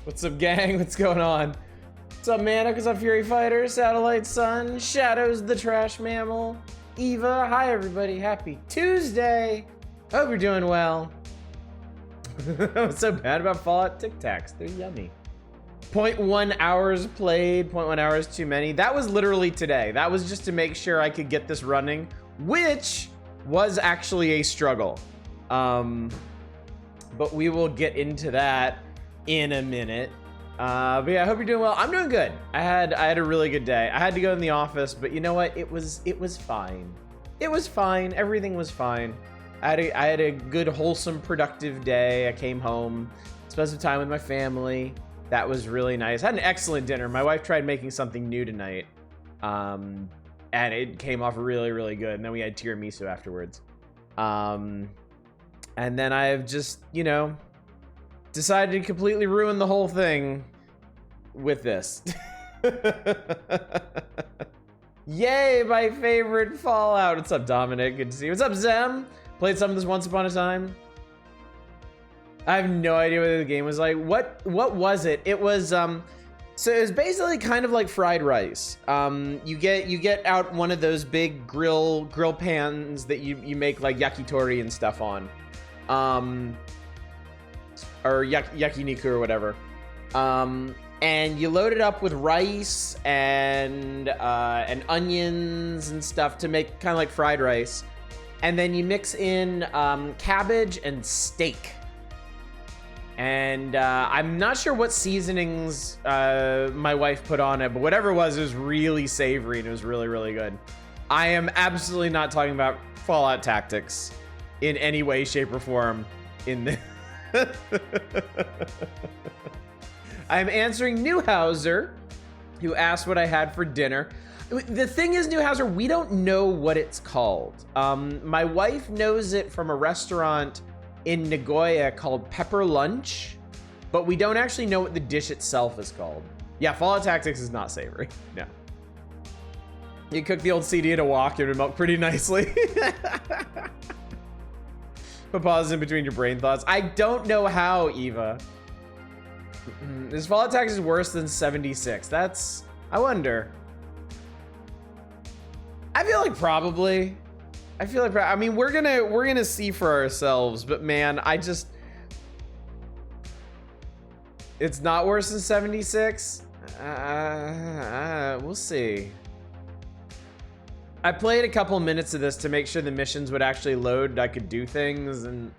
What's up, gang? What's going on? What's up, Manic? What's up, Fury Fighter? Satellite Sun? Shadows the Trash Mammal? Eva? Hi, everybody. Happy Tuesday. Hope you're doing well. What's so bad about Fallout Tic Tacs? They're yummy. 0.1 hours played, 0.1 hours too many. That was literally today. That was just to make sure I could get this running, which was actually a struggle. But we will get into that in a minute. But yeah, I hope you're doing well. I'm doing good. I had a really good day. I had to go in the office, but you know what? It was fine. It was fine. Everything was fine. I had a good, wholesome, productive day. I came home, spent some time with my family. That was really nice. I had an excellent dinner. My wife tried making something new tonight, and it came off really, really good. And then we had tiramisu afterwards. And then I've just, you know, decided to completely ruin the whole thing with this. Yay, my favorite Fallout. What's up, Dominic? Good to see you. What's up, Zem? Played some of this once upon a time. I have no idea what the game was like. What was it? It was so it was basically kind of like fried rice. You get out one of those big grill pans that you make like yakitori and stuff on. Or yakiniku or whatever. And you load it up with rice and onions and stuff to make kind of like fried rice. And then you mix in cabbage and steak. And I'm not sure what seasonings my wife put on it, but whatever it was really savory and it was really, really good. I am absolutely not talking about Fallout Tactics in any way, shape, or form in this. I'm answering Newhauser, who asked what I had for dinner. The thing is, Newhauser, we don't know what it's called. My wife knows it from a restaurant in Nagoya called Pepper Lunch, but we don't actually know what the dish itself is called. Yeah, Fallout Tactics is not savory. No. You cook the old CD in a wok, it would melt pretty nicely. Put pause in between your brain thoughts. I don't know how, Eva. Is Fallout Tactics worse than 76? That's, I wonder. I feel like probably. I mean, we're gonna see for ourselves, but man, it's not worse than 76. We'll see. I played a couple minutes of this to make sure the missions would actually load. I could do things and.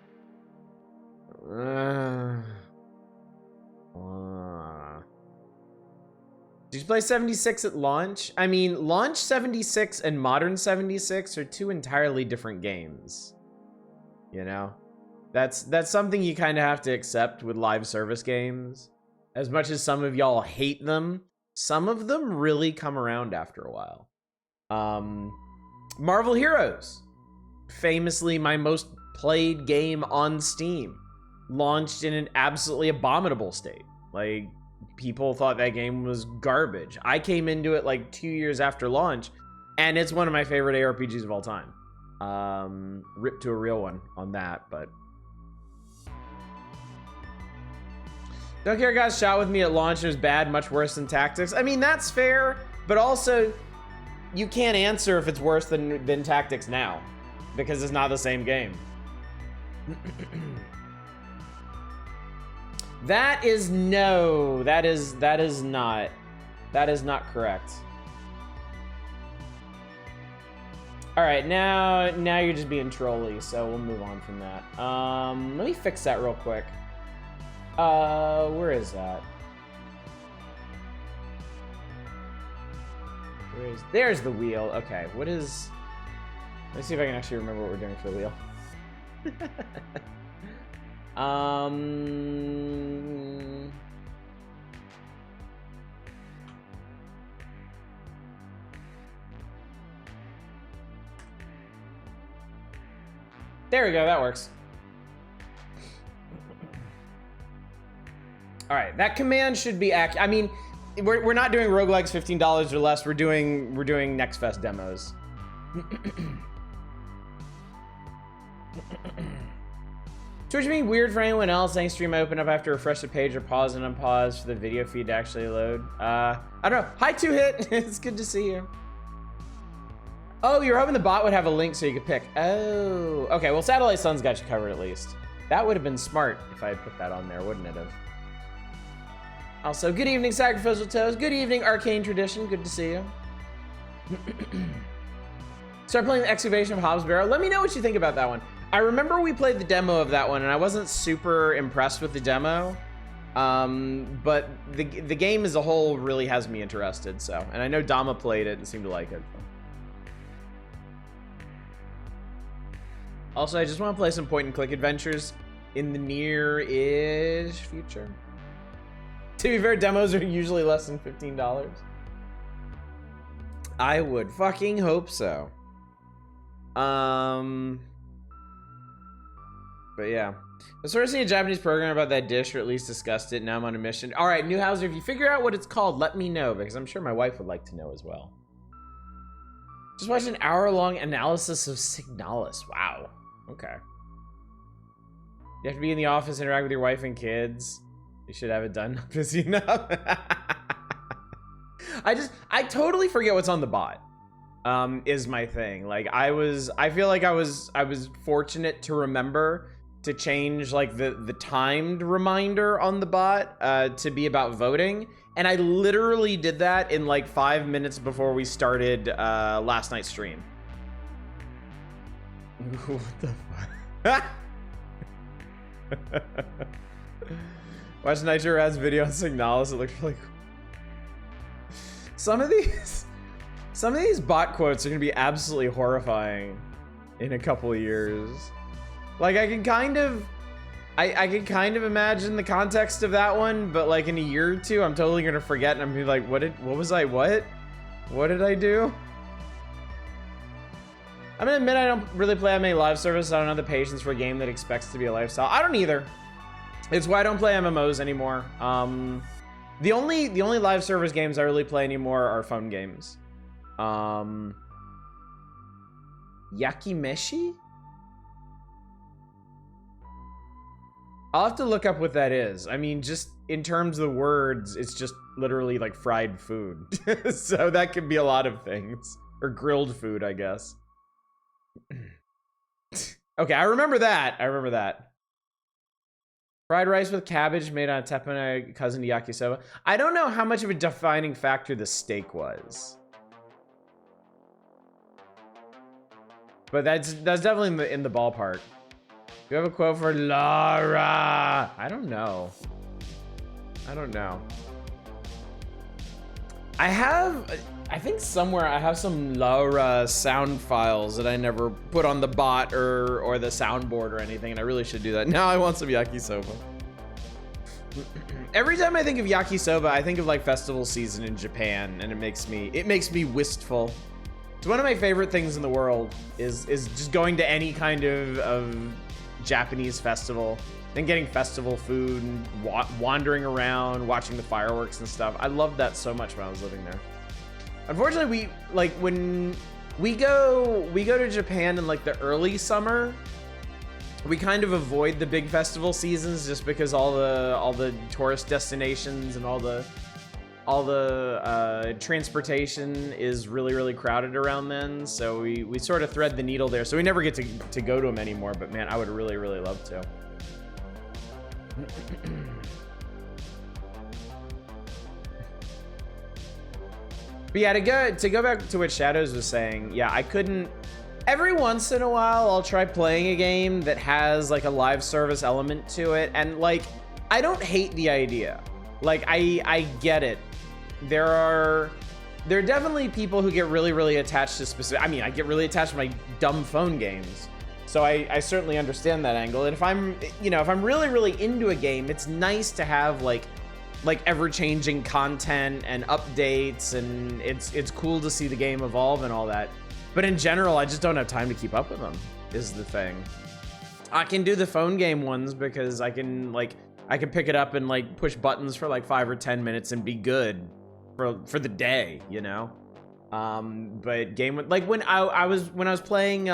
Did you play 76 at launch? I mean, launch 76 and modern 76 are two entirely different games. You know? That's something you kind of have to accept with live service games. As much as some of y'all hate them, some of them really come around after a while. Marvel Heroes. Famously my most played game on Steam. Launched in an absolutely abominable state. Like, people thought that game was garbage. I came into it like 2 years after launch, and it's one of my favorite ARPGs of all time. Rip to a real one on that, but. Don't care, guys. Shot with me at launch. It was bad, much worse than Tactics. I mean, that's fair, but also, you can't answer if it's worse than Tactics now, because it's not the same game. That is not correct. All right, now you're just being trolly, so we'll move on from that. Let me fix that real quick. Where is that? There's the wheel. Okay, what is? Let's see if I can actually remember what we're doing for the wheel. There we go, that works. All right, that command should be accurate. I mean, we're not doing roguelikes $15 or less. We're doing Next Fest demos. Twitch being weird for anyone else. Any stream I open up after refresh the page or pause and unpause for the video feed to actually load. I don't know. Hi, 2Hit. It's good to see you. Oh, you're hoping the bot would have a link so you could pick. Oh, okay. Well, Satellite Sun's got you covered at least. That would have been smart if I had put that on there, wouldn't it have? Also, good evening, Sacrificial Toes. Good evening, Arcane Tradition. Good to see you. Start playing the Excavation of Hobbs Barrow. Let me know what you think about that one. I remember we played the demo of that one, and I wasn't super impressed with the demo. But the game as a whole really has me interested. So, and I know Dama played it and seemed to like it. Also, I just want to play some point-and-click adventures in the near-ish future. To be fair, demos are usually less than $15. I would fucking hope so. But yeah. I sort of seen a Japanese program about that dish, or at least discussed it. Now I'm on a mission. All right, Newhouser, if you figure out what it's called, let me know, because I'm sure my wife would like to know as well. Just watched an hour-long analysis of Signalis. Wow. Okay. You have to be in the office, interact with your wife and kids. You should have it done. Busy enough. I totally forget what's on the bot. Is my thing. Like I feel like I was fortunate to remember to change like the timed reminder on the bot to be about voting, and I literally did that in like 5 minutes before we started last night's stream. What the fuck? Watch Nitro Rad's video on Signalis. It looks really cool. Some of these bot quotes are gonna be absolutely horrifying in a couple of years. Like I can kind of imagine the context of that one, but like in a year or two, I'm totally gonna forget and I'm gonna be like, what did I do? I'm gonna admit I don't really play that many live services. I don't have the patience for a game that expects to be a lifestyle. I don't either. It's why I don't play MMOs anymore. The only live service games I really play anymore are phone games. Yakimeshi? I'll have to look up what that is. I mean, just in terms of the words, it's just literally like fried food. So that could be a lot of things. Or grilled food, I guess. Okay, I remember that. Fried rice with cabbage made on a teppanyaki cousin to yakisoba. I don't know how much of a defining factor the steak was. But that's definitely in the ballpark. Do you have a quote for Laura? I don't know. I think somewhere I have some Laura sound files that I never put on the bot or the soundboard or anything, and I really should do that. Now I want some yakisoba. Every time I think of yakisoba, I think of like festival season in Japan, and it makes me wistful. It's one of my favorite things in the world is just going to any kind of Japanese festival and getting festival food and wandering around, watching the fireworks and stuff. I loved that so much when I was living there. Unfortunately, when we go to Japan in like the early summer, we kind of avoid the big festival seasons just because all the tourist destinations and all the transportation is really crowded around then. So we sort of thread the needle there. So we never get to go to them anymore. But man, I would really love to. But yeah, to go back to what Shadows was saying, yeah, I couldn't. Every once in a while, I'll try playing a game that has like a live service element to it, and like, I don't hate the idea. Like, I get it. There are definitely people who get really attached to specific. I mean, I get really attached to my dumb phone games, so I certainly understand that angle. And if I'm really into a game, it's nice to have like ever-changing content and updates, and it's cool to see the game evolve and all that. But in general, I just don't have time to keep up with them, is the thing. I can do the phone game ones because I can pick it up and like push buttons for like 5 or 10 minutes and be good for the day, you know? But game, like when I was playing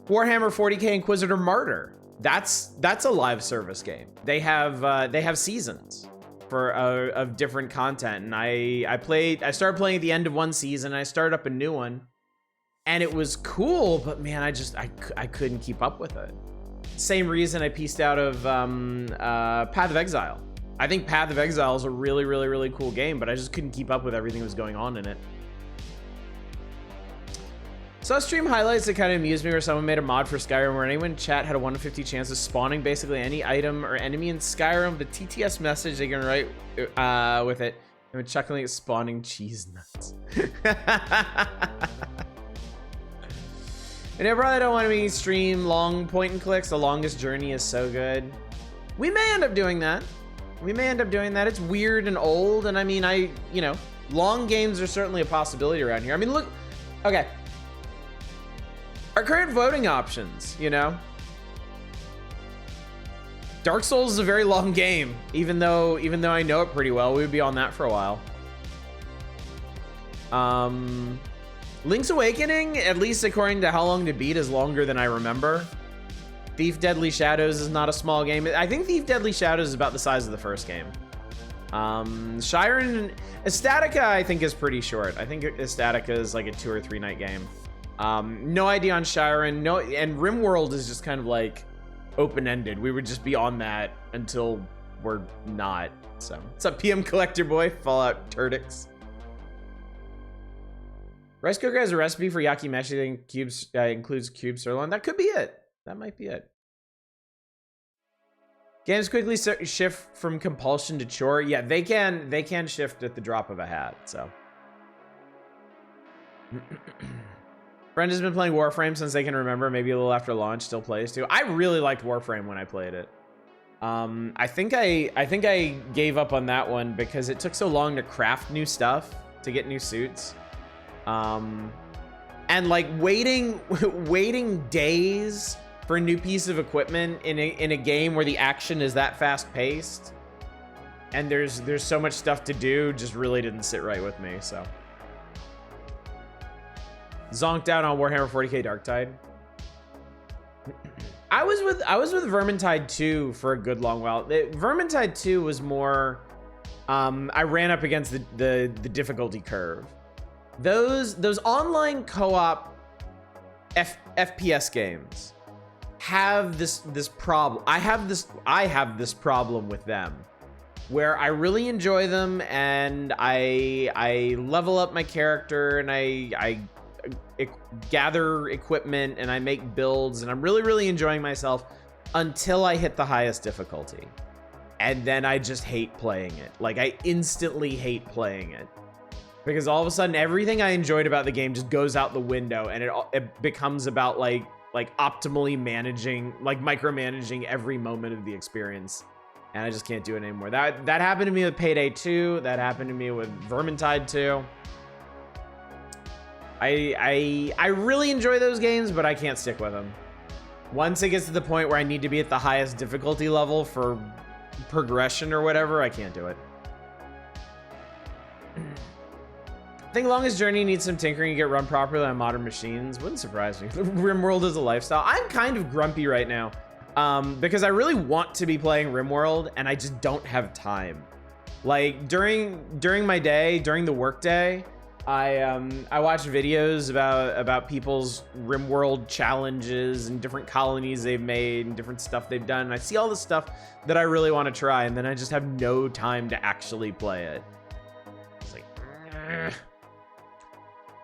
Warhammer 40k Inquisitor Martyr, that's a live service game. They have seasons for of different content, and I started playing at the end of one season, and I started up a new one, and it was cool, but man, I couldn't keep up with it. Same reason I pieced out of Path of Exile. I think Path of Exile is a really, really, really cool game, but I just couldn't keep up with everything that was going on in it. Saw stream highlights that kind of amused me, where someone made a mod for Skyrim where anyone in chat had a 1 in 50 chance of spawning basically any item or enemy in Skyrim. The TTS message they can write with it, and chuckling at spawning cheese nuts. And I probably don't want to stream long point and clicks. The Longest Journey is so good. We may end up doing that. It's weird and old, and I mean, long games are certainly a possibility around here. I mean, look, okay. Our current voting options, Dark Souls is a very long game, even though I know it pretty well. We would be on that for a while. Link's Awakening, at least according to how long to beat, is longer than I remember. Thief Deadly Shadows is not a small game. I think Thief Deadly Shadows is about the size of the first game. Shiren, Estatica, I think is pretty short. I think Estatica is like a 2 or 3 night game. No idea on Shiren. And RimWorld is just kind of like open-ended. We would just be on that until we're not. So, what's up, PM Collector Boy? Fallout Turdix. Rice cooker has a recipe for yakimeshi that includes cube sirloin. That could be it. That might be it. Games quickly shift from compulsion to chore. Yeah, they can shift at the drop of a hat. So, friend has been playing Warframe since they can remember. Maybe a little after launch. Still plays too. I really liked Warframe when I played it. I think I gave up on that one because it took so long to craft new stuff, to get new suits. And like waiting days for a new piece of equipment in a game where the action is that fast paced and there's so much stuff to do just really didn't sit right with me. So zonked out on Warhammer 40k Darktide. I was with Vermintide 2 for a good long while. Vermintide 2 was more I ran up against the difficulty curve. Those online co-op FPS games have this problem. I have this problem with them where I really enjoy them and I level up my character and I gather equipment and I make builds and I'm really enjoying myself until I hit the highest difficulty. And then I just hate playing it. Like, I instantly hate playing it. Because all of a sudden, everything I enjoyed about the game just goes out the window, and it becomes about like optimally managing, like micromanaging every moment of the experience, and I just can't do it anymore. That happened to me with Payday 2. That happened to me with Vermintide 2. I really enjoy those games, but I can't stick with them. Once it gets to the point where I need to be at the highest difficulty level for progression or whatever, I can't do it. I think Longest Journey needs some tinkering to get run properly on modern machines. Wouldn't surprise me. RimWorld is a lifestyle. I'm kind of grumpy right now because I really want to be playing RimWorld and I just don't have time. Like during my day, during the work day, I watch videos about people's RimWorld challenges and different colonies they've made and different stuff they've done. And I see all the stuff that I really want to try, and then I just have no time to actually play it. It's like, ugh.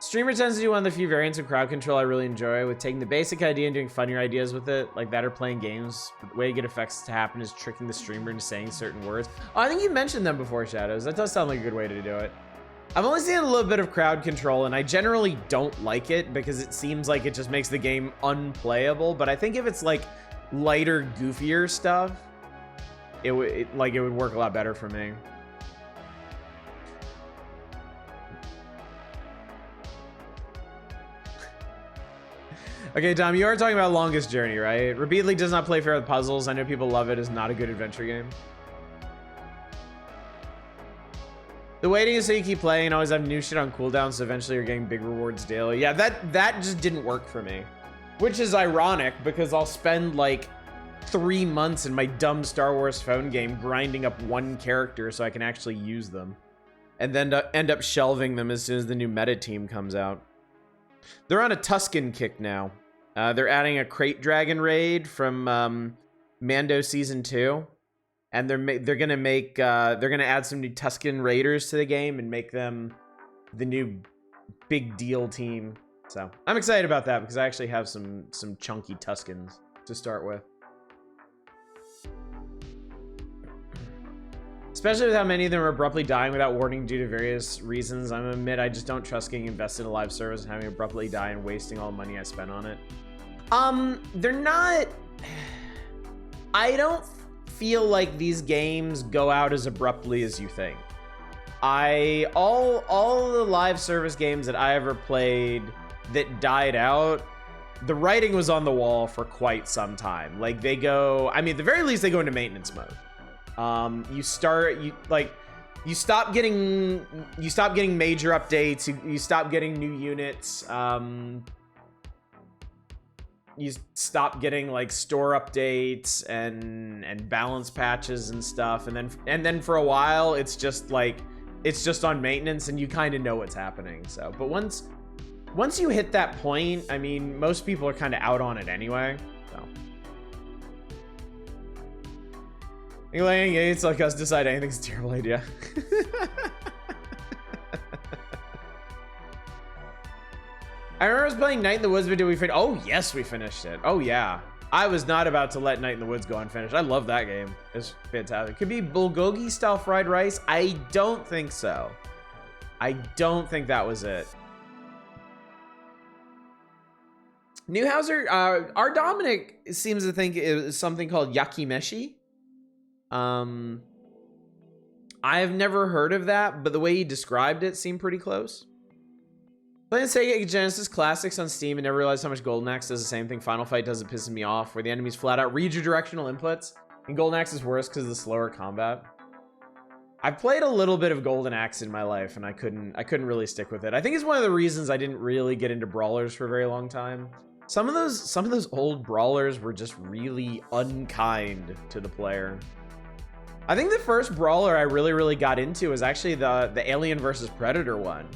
Streamer tends to do one of the few variants of crowd control I really enjoy, with taking the basic idea and doing funnier ideas with it, like that or playing games. But the way to get effects to happen is tricking the streamer into saying certain words. Oh, I think you mentioned them before, Shadows. That does sound like a good way to do it. I've only seen a little bit of crowd control, and I generally don't like it because it seems like it just makes the game unplayable. But I think if it's like lighter, goofier stuff, it would work a lot better for me. Okay, Tom, you are talking about Longest Journey, right? Repeatedly does not play fair with puzzles. I know people love it. It's not a good adventure game. The waiting is so you keep playing and always have new shit on cooldown, so eventually you're getting big rewards daily. Yeah, that just didn't work for me. Which is ironic because I'll spend like 3 months in my dumb Star Wars phone game grinding up one character so I can actually use them, and then end up shelving them as soon as the new meta team comes out. They're on a Tusken kick now. They're adding a Crate Dragon raid from Mando Season 2, and they're gonna add some new Tusken Raiders to the game and make them the new big deal team. So I'm excited about that because I actually have some chunky Tuskens to start with. Especially with how many of them are abruptly dying without warning due to various reasons. I'm gonna admit I just don't trust getting invested in a live service and having abruptly die and wasting all the money I spent on it. They're not... I don't feel like these games go out as abruptly as you think. All the live service games that I ever played that died out, the writing was on the wall for quite some time. Like they go, I mean, at the very least they go into maintenance mode. You stop getting major updates, you stop getting new units, you stop getting like store updates and balance patches and stuff, and then for a while it's just on maintenance and you kind of know what's happening. So, but once you hit that point, I mean, most people are kind of out on it anyway. So, it's like us decide anything's a terrible idea. I remember I was playing Night in the Woods, but did we finish? Oh yes, we finished it. Oh yeah, I was not about to let Night in the Woods go unfinished. I love that game. It's fantastic. Could be bulgogi style fried rice. I don't think so. I don't think that was it. Newhouser, our Dominic seems to think it was something called yakimeshi. I have never heard of that, but the way he described it seemed pretty close. Playing Sega Genesis Classics on Steam and never realized how much Golden Axe does the same thing Final Fight does. It pisses me off, where the enemies flat out read your directional inputs, and Golden Axe is worse because of the slower combat. I've played a little bit of Golden Axe in my life, and I couldn't really stick with it. I think it's one of the reasons I didn't really get into brawlers for a very long time. Some of those old brawlers were just really unkind to the player. I think the first brawler I really got into was actually the Alien vs Predator one.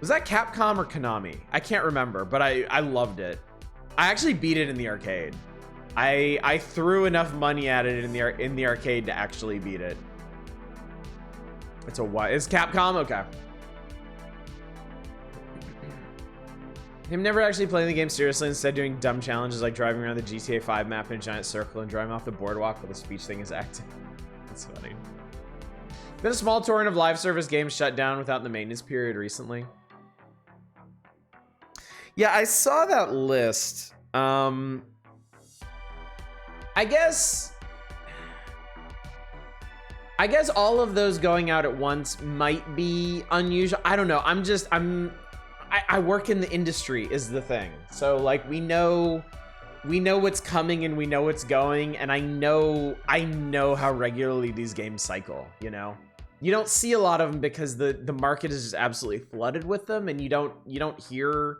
Was that Capcom or Konami? I can't remember, but I loved it. I actually beat it in the arcade. I threw enough money at it in the arcade to actually beat it. It's Capcom? Okay. Him never actually playing the game seriously, instead doing dumb challenges like driving around the GTA 5 map in a giant circle and driving off the boardwalk while the speech thing is active. That's funny. Been a small torrent of live service games shut down without the maintenance period recently. Yeah, I saw that list. I guess all of those going out at once might be unusual. I don't know. I work in the industry is the thing. So like we know what's coming and we know what's going, and I know how regularly these games cycle, you know? You don't see a lot of them because the market is just absolutely flooded with them, and you don't hear,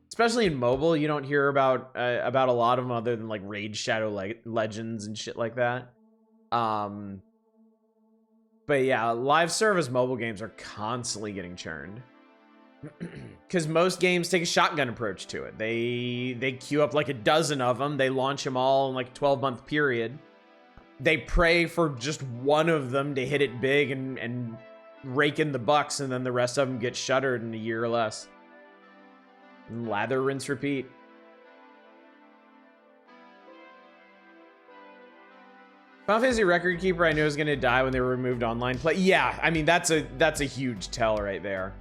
especially in mobile, you don't hear about a lot of them other than like Raid Shadow Legends and shit like that. But yeah, live service mobile games are constantly getting churned. Because most games take a shotgun approach to it. They queue up like a dozen of them. They launch them all in like a 12-month period. They pray for just one of them to hit it big and rake in the bucks, and then the rest of them get shuttered in a year or less. And lather, rinse, repeat. Final Fantasy Record Keeper I knew was going to die when they removed online play. Yeah, I mean, that's a huge tell right there.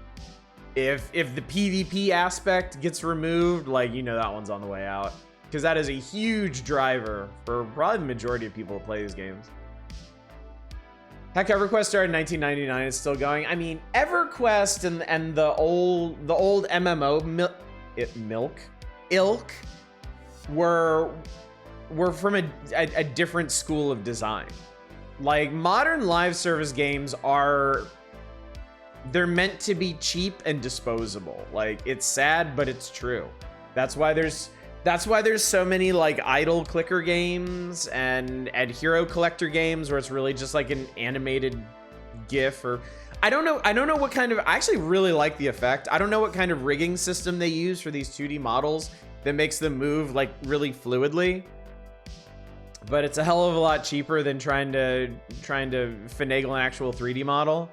If the PvP aspect gets removed, like, you know that one's on the way out. Because that is a huge driver for probably the majority of people who play these games. Heck, EverQuest started in 1999. It's still going. I mean, EverQuest and the old MMO ilk were from a different school of design. Like, modern live service games they're meant to be cheap and disposable. Like, it's sad, but it's true. That's why there's That's why there's so many like idle clicker games and hero collector games where it's really just like an animated GIF. Or I don't know what kind of, I actually really like the effect. I don't know what kind of rigging system they use for these 2D models that makes them move like really fluidly. But it's a hell of a lot cheaper than trying to finagle an actual 3D model.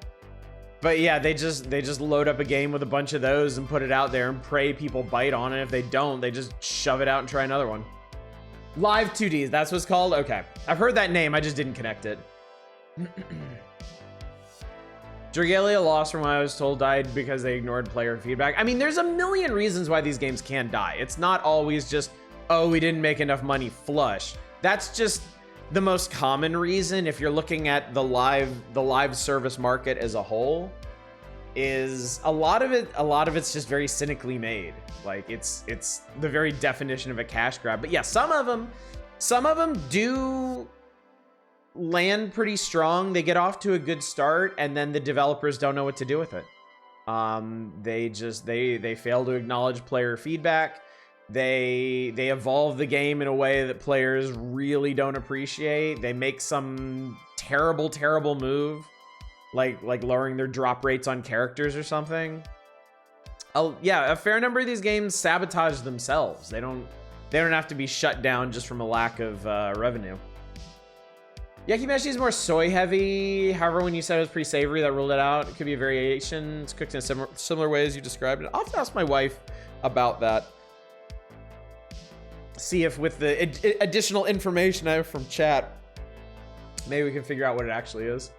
But yeah, they just load up a game with a bunch of those and put it out there and pray people bite on it. If they don't, they just shove it out and try another one. Live 2Ds, that's what's called? Okay. I've heard that name, I just didn't connect it. Dragalia Lost, from what I was told, died because they ignored player feedback. I mean, there's a million reasons why these games can die. It's not always just, oh, we didn't make enough money flush. That's just the most common reason. If you're looking at the live service market as a whole, is a lot of it's just very cynically made. Like it's the very definition of a cash grab. But yeah, some of them do land pretty strong. They get off to a good start, and then the developers don't know what to do with it. They fail to acknowledge player feedback. They evolve the game in a way that players really don't appreciate. They make some terrible move, like lowering their drop rates on characters or something. Yeah, a fair number of these games sabotage themselves. They don't have to be shut down just from a lack of revenue. Yakimeshi is more soy heavy. However, when you said it was pretty savory, that ruled it out. It could be a variation. It's cooked in a similar way as you described it. I'll have to ask my wife about that. See if with the additional information I have from chat, maybe we can figure out what it actually is.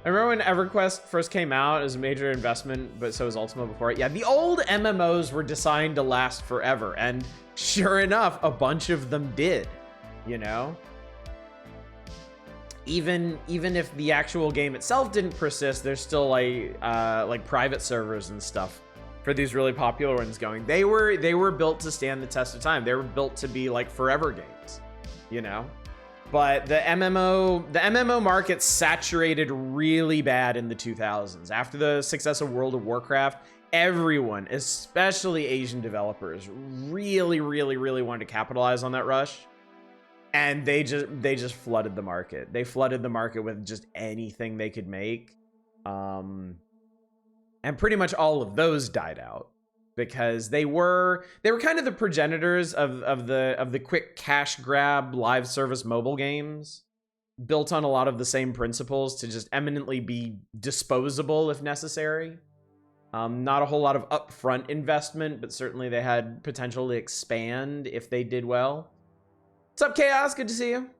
I remember when EverQuest first came out as a major investment, but so was Ultima before it. Yeah, the old MMOs were designed to last forever, and sure enough, a bunch of them did, you know? Even if the actual game itself didn't persist, there's still like private servers and stuff for these really popular ones going. They were built to stand the test of time. They were built to be like forever games, you know? But the MMO market saturated really bad in the 2000s. After the success of World of Warcraft, everyone, especially Asian developers, really wanted to capitalize on that rush. And they just flooded the market. They flooded the market with just anything they could make. And pretty much all of those died out because they were kind of the progenitors of the quick cash grab live service mobile games, built on a lot of the same principles to just eminently be disposable if necessary. Not a whole lot of upfront investment, but certainly they had potential to expand if they did well. What's up, Chaos? Good to see you.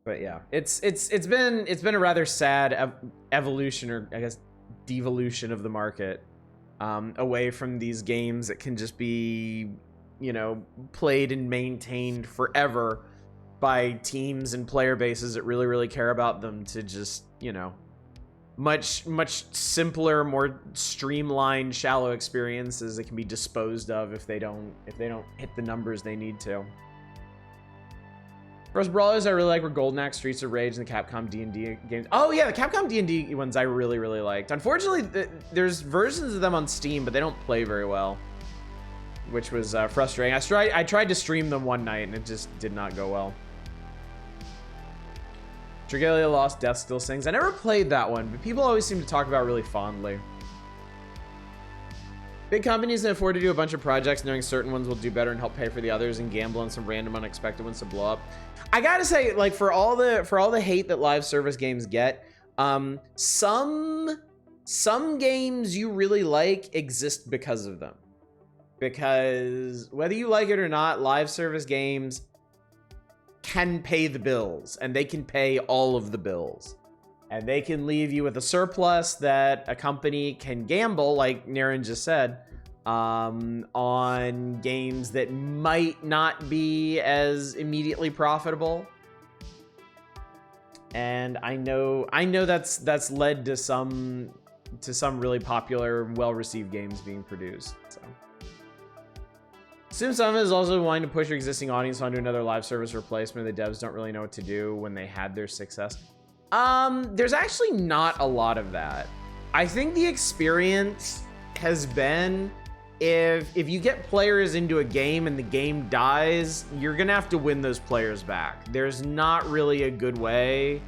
But yeah, it's been a rather sad evolution, or I guess devolution of the market, away from these games that can just be, you know, played and maintained forever by teams and player bases that really care about them, to just, you know, much simpler, more streamlined, shallow experiences that can be disposed of if they don't hit the numbers they need to. First brawlers I really like were Golden Axe, Streets of Rage, and the Capcom D&D games. Oh yeah, the Capcom D&D ones I really liked. Unfortunately, there's versions of them on Steam, but they don't play very well, which was frustrating. I tried to stream them one night and it just did not go well. Dragalia Lost, Death Still Sings. I never played that one, but people always seem to talk about it really fondly. Big companies can afford to do a bunch of projects knowing certain ones will do better and help pay for the others, and gamble on some random unexpected ones to blow up. I gotta say, like, for all the hate that live service games get, some games you really like exist because of them. Because whether you like it or not, live service games can pay the bills, and they can pay all of the bills, and they can leave you with a surplus that a company can gamble, like Naren just said, on games that might not be as immediately profitable. And I know that's led to some really popular, well-received games being produced. So Sim Summit is also wanting to push your existing audience onto another live service replacement. The devs don't really know what to do when they had their success. There's actually not a lot of that. I think the experience has been if you get players into a game and the game dies, you're gonna have to win those players back. There's not really a good way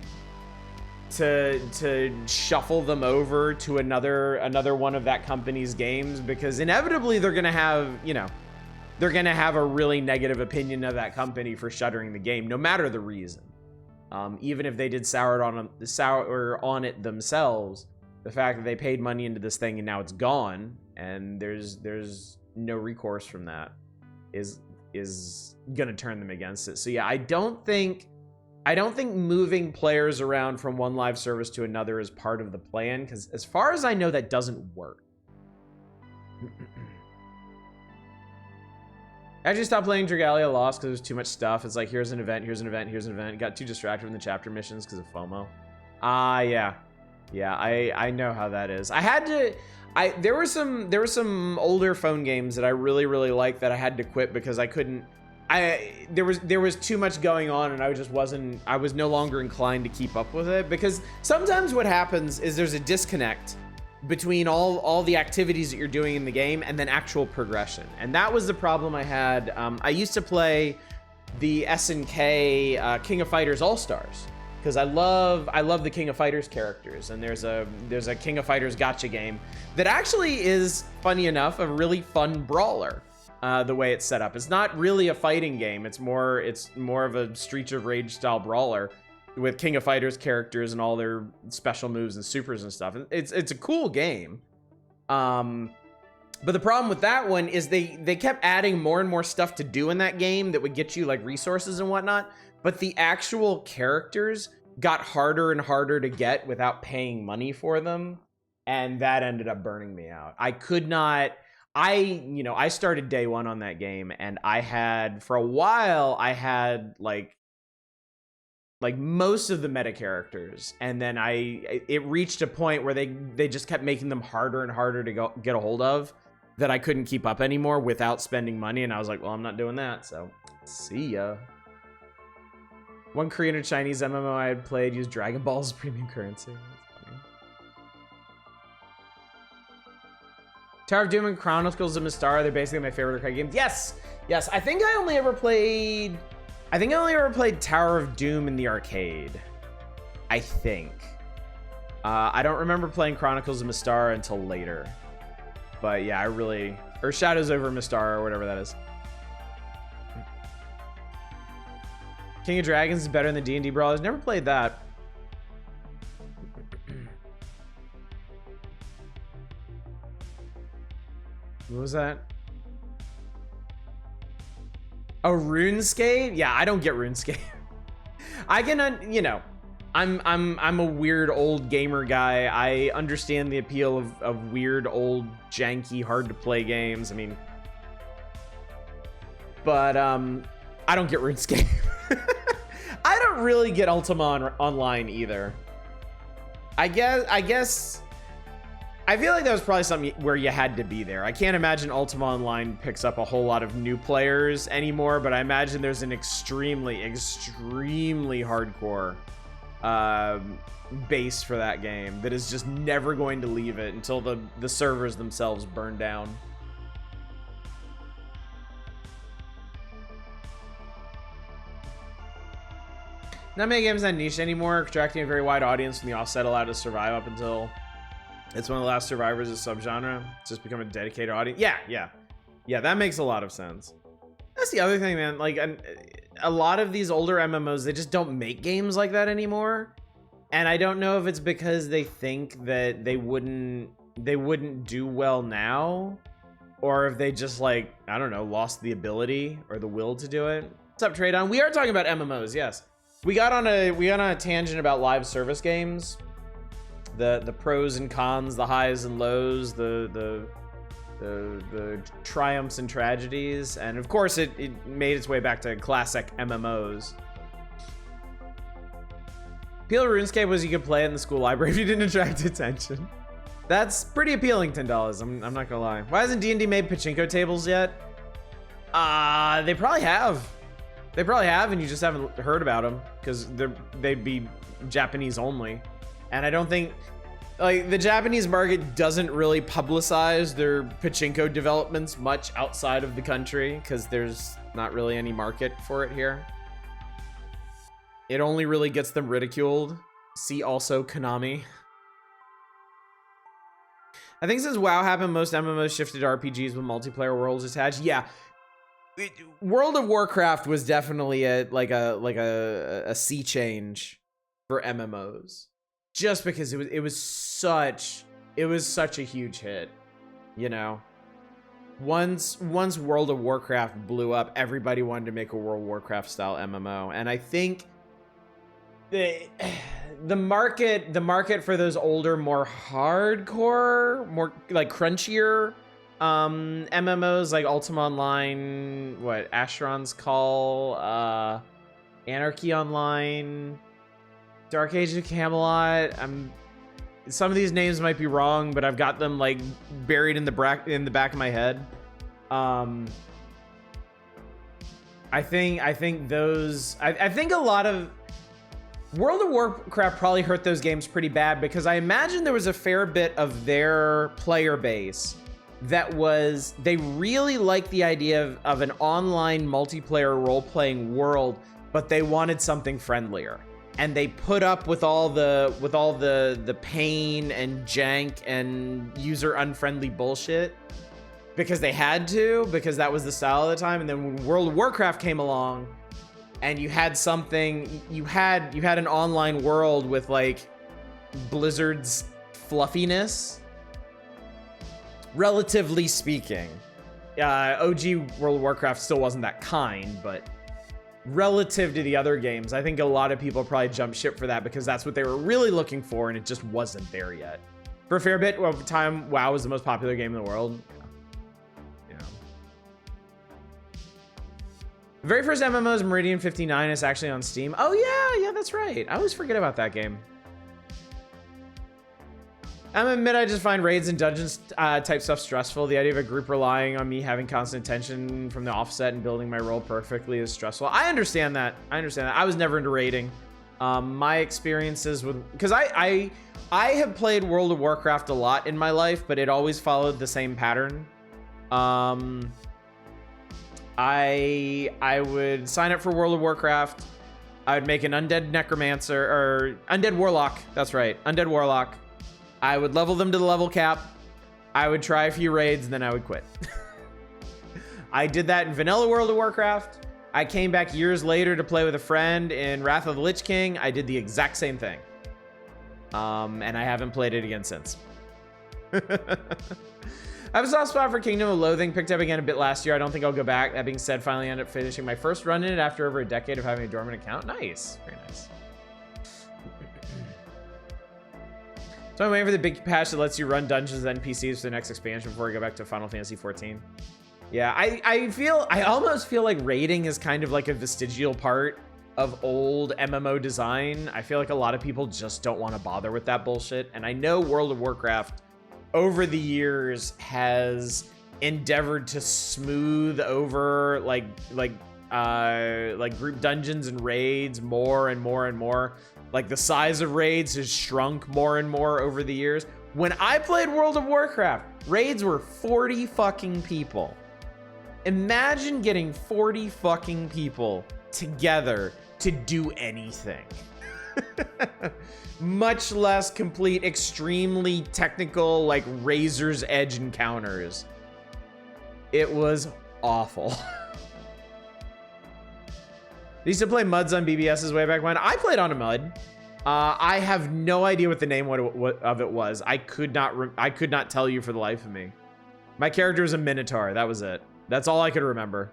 to shuffle them over to another one of that company's games, because inevitably they're gonna have, you know, they're gonna have a really negative opinion of that company for shuttering the game, no matter the reason. Even if they did sour on it themselves, the fact that they paid money into this thing and now it's gone and there's no recourse from that is gonna turn them against it. So yeah, I don't think moving players around from one live service to another is part of the plan, because as far as I know, that doesn't work. I just stopped playing Dragalia Lost because there's too much stuff. It's like, here's an event, here's an event, here's an event. Got too distracted from the chapter missions because of FOMO. Yeah. Yeah, I know how that is. There were some older phone games that I really liked that I had to quit because I couldn't. There was too much going on, and I was no longer inclined to keep up with it, because sometimes what happens is there's a disconnect between all the activities that you're doing in the game and then actual progression. And that was the problem I had. I used to play the SNK King of Fighters All-Stars, because I love the King of Fighters characters, and there's a King of Fighters gacha game that actually is, funny enough, a really fun brawler. The way it's set up, it's not really a fighting game. It's more of a Streets of Rage style brawler with King of Fighters characters and all their special moves and supers and stuff. It's a cool game. But the problem with that one is they kept adding more and more stuff to do in that game that would get you like resources and whatnot. But the actual characters got harder and harder to get without paying money for them. And that ended up burning me out. I could not. I started day one on that game, and for a while, I had like most of the meta characters, and then it reached a point where they just kept making them harder and harder to get a hold of, that I couldn't keep up anymore without spending money, and I was like, well, I'm not doing that, so see ya. One Korean or Chinese MMO I had played used Dragon Ball as premium currency. Tower of Doom and Chronicles of Mystara, they're basically my favorite arcade games. Yes, I think I only ever played Tower of Doom in the arcade. I think. I don't remember playing Chronicles of Mystara until later. But yeah, or Shadows over Mystara, or whatever that is. King of Dragons is better than D&D Brawlers. Never played that. What was that? Oh, RuneScape? Yeah, I don't get RuneScape. I can, you know, I'm a weird old gamer guy. I understand the appeal of weird old janky hard to play games. I mean, but I don't get RuneScape. I don't really get Ultima Online either. I guess I feel like that was probably something where you had to be there. I can't imagine Ultima Online picks up a whole lot of new players anymore, but I imagine there's an extremely hardcore base for that game that is just never going to leave it until the servers themselves burn down. Not many games on niche anymore, attracting a very wide audience from the offset allowed to survive up until it's one of the last survivors of subgenre. It's just become a dedicated audience. Yeah, that makes a lot of sense. That's the other thing, man. Like, a lot of these older MMOs, they just don't make games like that anymore. And I don't know if it's because they think that they wouldn't do well now, or if they just, like, I don't know, lost the ability or the will to do it. What's up, Tradon? We are talking about MMOs, yes. We got on a tangent about live service games. The pros and cons, the highs and lows, the triumphs and tragedies, and of course it made its way back to classic MMOs. Appeal of RuneScape was you could play it in the school library if you didn't attract attention. That's pretty appealing, $10. I'm not gonna lie. Why hasn't D&D made pachinko tables yet? They probably have. They probably have, and you just haven't heard about them because they'd be Japanese only. And I don't think like the Japanese market doesn't really publicize their pachinko developments much outside of the country because there's not really any market for it here. It only really gets them ridiculed. See also Konami. I think since WoW happened, most MMOs shifted to RPGs with multiplayer worlds attached. Yeah, World of Warcraft was definitely a sea change for MMOs, just because it was such a huge hit, you know. Once World of Warcraft blew up, everybody wanted to make a World of Warcraft style MMO, and I think the market for those older, more hardcore, more like crunchier MMOs like Ultima Online, Asheron's Call, Anarchy Online, Dark Age of Camelot. Some of these names might be wrong, but I've got them like buried in the back of my head. I think a lot of World of Warcraft probably hurt those games pretty bad because I imagine there was a fair bit of their player base that was, they really liked the idea of an online multiplayer role-playing world, but they wanted something friendlier. And they put up with all the pain and jank and user unfriendly bullshit because they had to, because that was the style of the time. And then when World of Warcraft came along, and you had something, you had an online world with like Blizzard's fluffiness, relatively speaking. OG World of Warcraft still wasn't that kind, but relative to the other games, I think a lot of people probably jumped ship for that because that's what they were really looking for, and it just wasn't there yet. For a fair bit of time, WoW was the most popular game in the world. The very first MMO is Meridian 59. It's actually on Steam. Oh yeah, that's right. I always forget about that game. I'm admit I just find raids and dungeons type stuff stressful. The idea of a group relying on me having constant attention from the offset and building my role perfectly is stressful. I understand that. I was never into raiding. My experiences with, because I have played World of Warcraft a lot in my life, but it always followed the same pattern. I would sign up for World of Warcraft. I would make an undead necromancer, or undead warlock. That's right, undead warlock. I would level them to the level cap. I would try a few raids, and then I would quit. I did that in vanilla World of Warcraft. I came back years later to play with a friend in Wrath of the Lich King. I did the exact same thing. And I haven't played it again since. I have a soft spot for Kingdom of Loathing. Picked up again a bit last year. I don't think I'll go back. That being said, finally ended up finishing my first run in it after over a decade of having a dormant account. Nice. Very nice. So I'm waiting for the big patch that lets you run dungeons and NPCs for the next expansion before I go back to Final Fantasy 14. Yeah, I almost feel like raiding is kind of like a vestigial part of old MMO design. I feel like a lot of people just don't want to bother with that bullshit. And I know World of Warcraft over the years has endeavored to smooth over like group dungeons and raids more and more and more. Like the size of raids has shrunk more and more over the years. When I played World of Warcraft, raids were 40 fucking people. Imagine getting 40 fucking people together to do anything. Much less complete, extremely technical, like razor's edge encounters. It was awful. I used to play MUDs on BBS's way back when. I played on a MUD. I have no idea what the name of it was. I could not tell you for the life of me. My character was a Minotaur. That was it. That's all I could remember.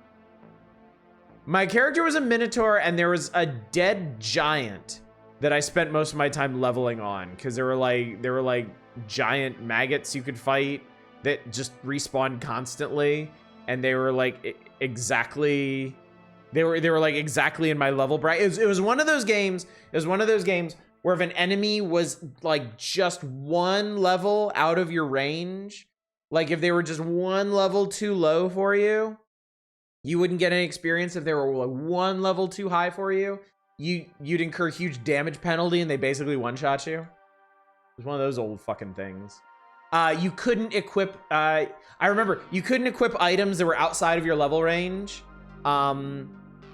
My character was a Minotaur, and there was a dead giant that I spent most of my time leveling on, because there were like giant maggots you could fight that just respawned constantly, and they were like exactly like exactly in my level bracket. It was one of those games. It was one of those games where if an enemy was like just one level out of your range, like if they were just one level too low for you, you wouldn't get any experience. If they were like one level too high for you, you'd incur huge damage penalty and they basically one-shot you. was one of those old fucking things. You couldn't equip, I remember, you couldn't equip items that were outside of your level range.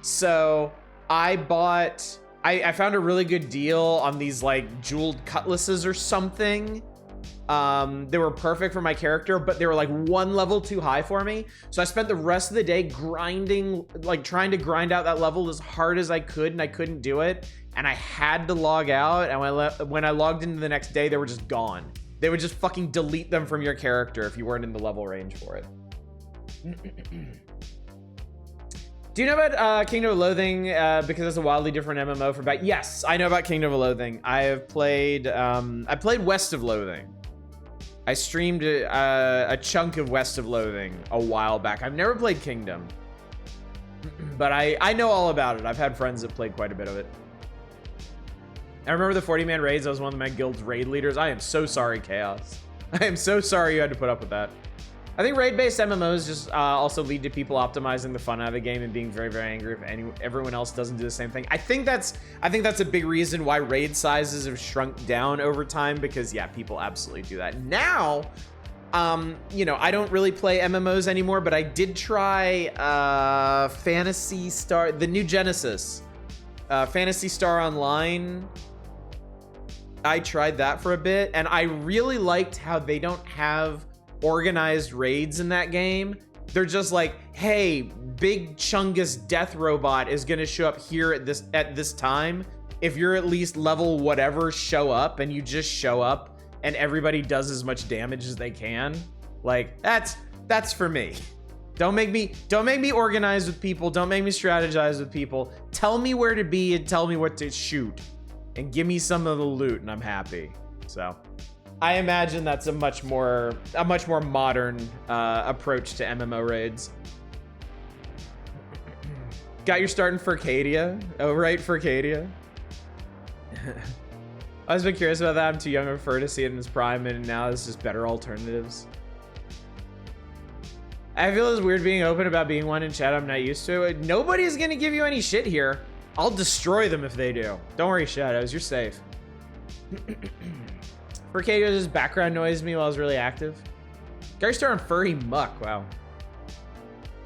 So I bought, I found a really good deal on these like jeweled cutlasses or something. They were perfect for my character, but they were like one level too high for me. So I spent the rest of the day grinding, like trying to grind out that level as hard as I could, and I couldn't do it. And I had to log out, and when I logged into the next day, they were just gone. They would just fucking delete them from your character if you weren't in the level range for it. Do you know about Kingdom of Loathing? Because it's a wildly different MMO from back. Yes, I know about Kingdom of Loathing. I have played, I played West of Loathing. I streamed a chunk of West of Loathing a while back. I've never played Kingdom, but I know all about it. I've had friends that played quite a bit of it. I remember the 40-man raids. I was one of my guild's raid leaders. I am so sorry, Chaos. I am so sorry you had to put up with that. I think raid-based MMOs just also lead to people optimizing the fun out of the game and being very, very angry if everyone else doesn't do the same thing. I think that's a big reason why raid sizes have shrunk down over time, because yeah, people absolutely do that. Now, you know, I don't really play MMOs anymore, but I did try Phantasy Star, the new Genesis, Phantasy Star Online. I tried that for a bit, and I really liked how they don't have organized raids in that game. They're just like, hey, big Chungus death robot is gonna show up here at this time. If you're at least level whatever, show up, and you just show up and everybody does as much damage as they can. Like, that's for me. Don't make me organize with people. Don't make me strategize with people. Tell me where to be and tell me what to shoot, and give me some of the loot, and I'm happy. So I imagine that's a much more modern approach to MMO raids. Got your start in Furcadia? Oh, right, Furcadia. I was been curious about that. I'm too young of a fur to see it in its prime, and now it's just better alternatives. I feel it's weird being open about being one in chat. I'm not used to it. Nobody's gonna give you any shit here. I'll destroy them if they do. Don't worry, Shadows, you're safe. Furcadia just background noised me while I was really active. Got your start on Furry Muck, wow.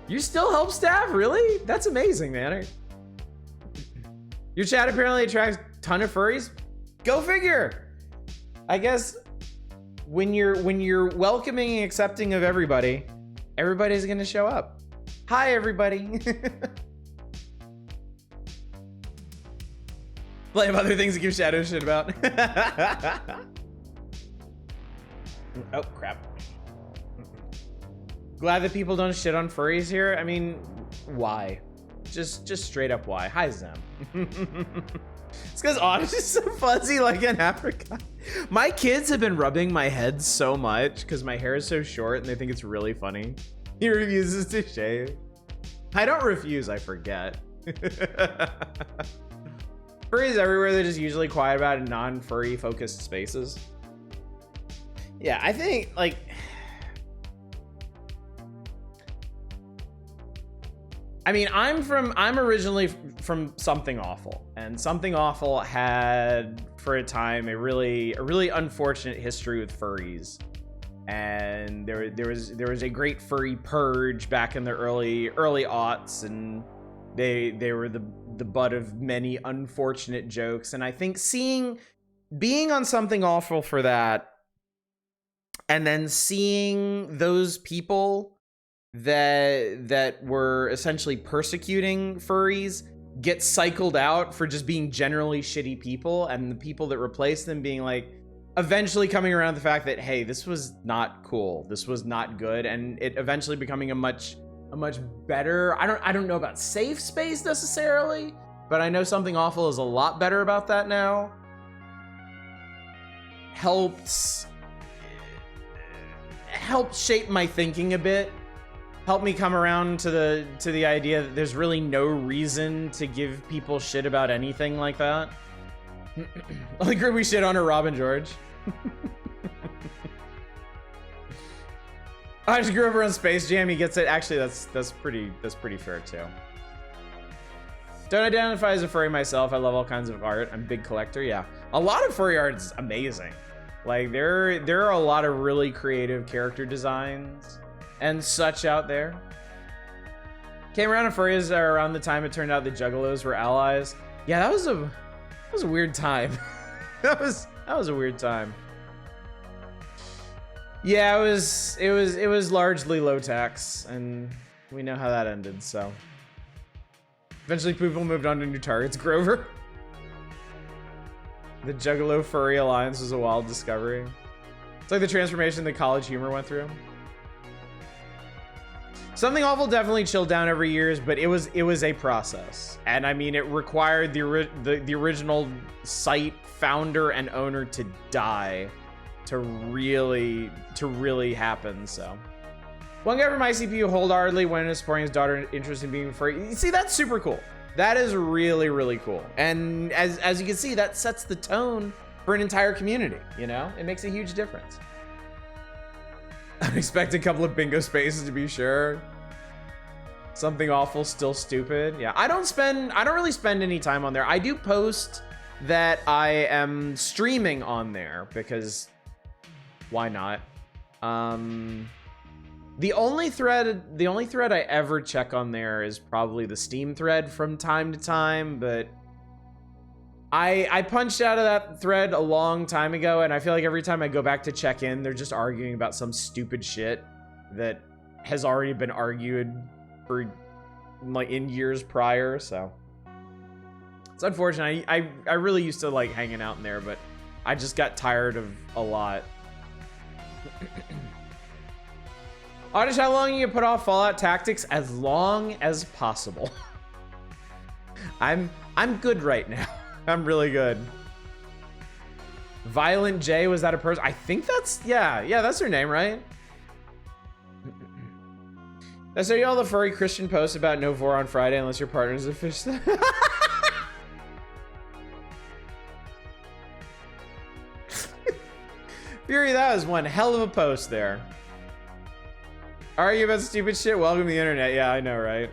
You still help staff, really? That's amazing, man. Your chat apparently attracts a ton of furries? Go figure. I guess when you're welcoming and accepting of everybody, everybody's gonna show up. Hi, everybody. Plenty of other things to give Shadow shit about. Oh, crap. Glad that people don't shit on furries here. I mean, why? Just straight up why? Hi, Zem. It's because Otto's just so fuzzy like an apricot. My kids have been rubbing my head so much because my hair is so short and they think it's really funny. He refuses to shave. I don't refuse, I forget. Furries everywhere, they're just usually quiet about in non-furry focused spaces. Yeah, I think like I mean, I'm originally from Something Awful, and Something Awful had for a time a really unfortunate history with furries. And there was a great furry purge back in the early aughts, and they were the butt of many unfortunate jokes. And I think being on Something Awful for that, and then seeing those people that were essentially persecuting furries get cycled out for just being generally shitty people, and the people that replaced them being like eventually coming around to the fact that, hey, this was not cool, this was not good, and it eventually becoming a much better, I don't know about safe space necessarily, but I know Something Awful is a lot better about that now. Helped shape my thinking a bit. Helped me come around to the idea that there's really no reason to give people shit about anything like that. Only group we shit on are Rob and George. I just grew up around Space Jam. He gets it. Actually, that's pretty fair too. Don't identify as a furry myself. I love all kinds of art. I'm a big collector. Yeah, a lot of furry art is amazing. Like there are a lot of really creative character designs and such out there. Came around in furries around the time it turned out the Juggalos were allies. Yeah, that was a weird time. that was a weird time. Yeah, it was largely low tax, and we know how that ended. So eventually, people moved on to new targets. Grover. The Juggalo Furry Alliance was a wild discovery. It's like the transformation that College Humor went through. Something Awful definitely chilled down over years, but it was a process, and I mean it required the original site founder and owner to die to really happen. So one guy from ICP who wholeheartedly went into supporting his daughter's interest in being furry. You see, that's super cool. That is really cool. And as you can see, that sets the tone for an entire community, you know? It makes a huge difference. Unexpected couple of bingo spaces, to be sure. Something Awful, still stupid. Yeah, I don't really spend any time on there. I do post that I am streaming on there because why not? The only thread I ever check on there is probably the Steam thread from time to time, but I punched out of that thread a long time ago, and I feel like every time I go back to check in, they're just arguing about some stupid shit that has already been argued for like in years prior, so it's unfortunate. I really used to like hanging out in there, but I just got tired of a lot. Oddish, how long you can put off Fallout Tactics? As long as possible. I'm good right now. I'm really good. Violent J, was that a person? I think that's, yeah, that's her name, right? That's all the furry Christian posts about no vor on Friday unless your partner's a fish. Fury, that was one hell of a post there. Argue about stupid shit? Welcome to the internet. Yeah, I know, right?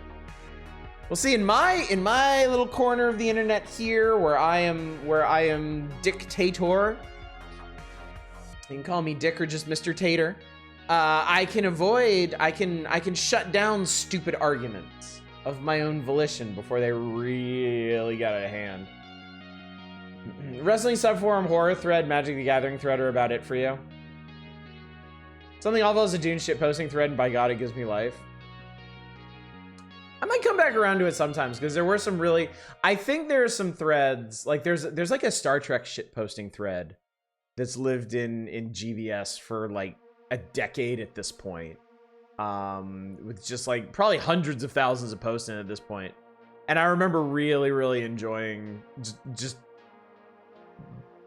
Well, see, in my little corner of the internet here, where I am dictator. You can call me Dick or just Mr. Tater. I can shut down stupid arguments of my own volition before they really get out of hand. Wrestling subforum, horror thread, Magic the Gathering thread are about it for you. Something Awful is a Dune shit posting thread, and by God, it gives me life. I might come back around to it sometimes, because there were some really... I think there are some threads, like there's like a Star Trek shit posting thread that's lived in GVS for like a decade at this point. With just like probably hundreds of thousands of posts in at this point. And I remember really enjoying just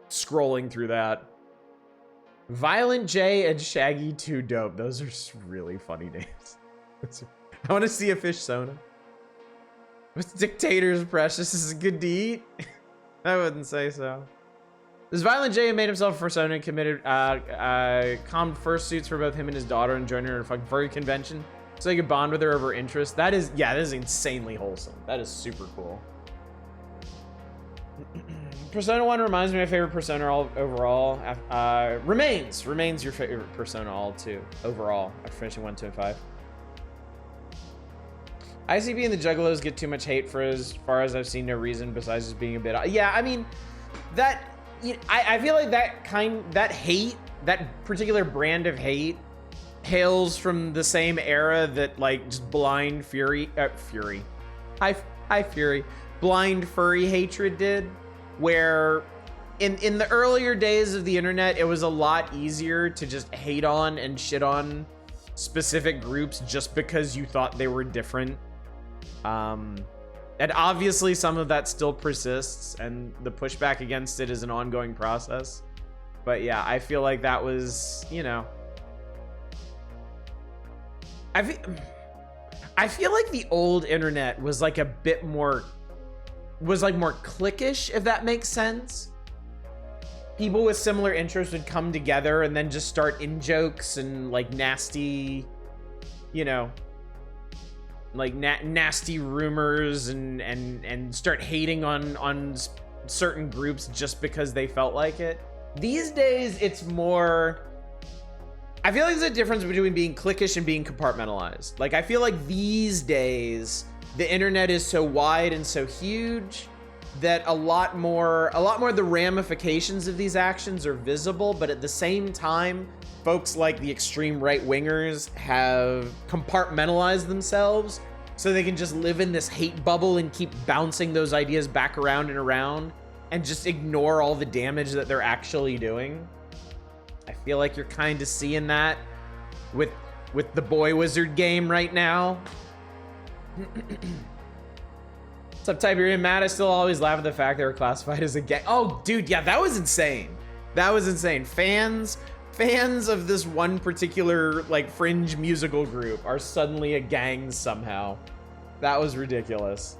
scrolling through that. Violent J and Shaggy 2 dope. Those are just really funny names. I want to see a fish Sona. With Dictator's precious is good to eat? I wouldn't say so. This Violent J made himself a persona and committed calmed fursuits for both him and his daughter and joined her at a fucking furry convention so they could bond with her over interests. That is, yeah, that is insanely wholesome. That is super cool. Persona 1 reminds me of my favorite Persona overall. Remains your favorite Persona all too, overall, after finishing 1, 2, and 5. ICP and the Juggalos get too much hate for as far as I've seen no reason besides just being a bit... Yeah, I mean, that... I feel like that hate, that particular brand of hate, hails from the same era that like just blind Fury. Hi Fury. Blind furry hatred did, where in the earlier days of the internet, it was a lot easier to just hate on and shit on specific groups just because you thought they were different. And obviously some of that still persists, and the pushback against it is an ongoing process. But yeah, I feel like that was, you know, I feel like the old internet was like a bit more, was like more cliquish, if that makes sense. People with similar interests would come together and then just start in-jokes and like nasty, you know, like nasty rumors and start hating on certain groups just because they felt like it. These days, it's more... I feel like there's a difference between being cliquish and being compartmentalized. Like, I feel like these days, the internet is so wide and so huge that a lot more of the ramifications of these actions are visible, but at the same time, folks like the extreme right-wingers have compartmentalized themselves so they can just live in this hate bubble and keep bouncing those ideas back around and around and just ignore all the damage that they're actually doing. I feel like you're kind of seeing that with the Boy Wizard game right now. What's up, Tiberian Matt? I still always laugh at the fact they were classified as a gang. Oh, dude, yeah, that was insane. That was insane. Fans of this one particular like fringe musical group are suddenly a gang somehow. That was ridiculous.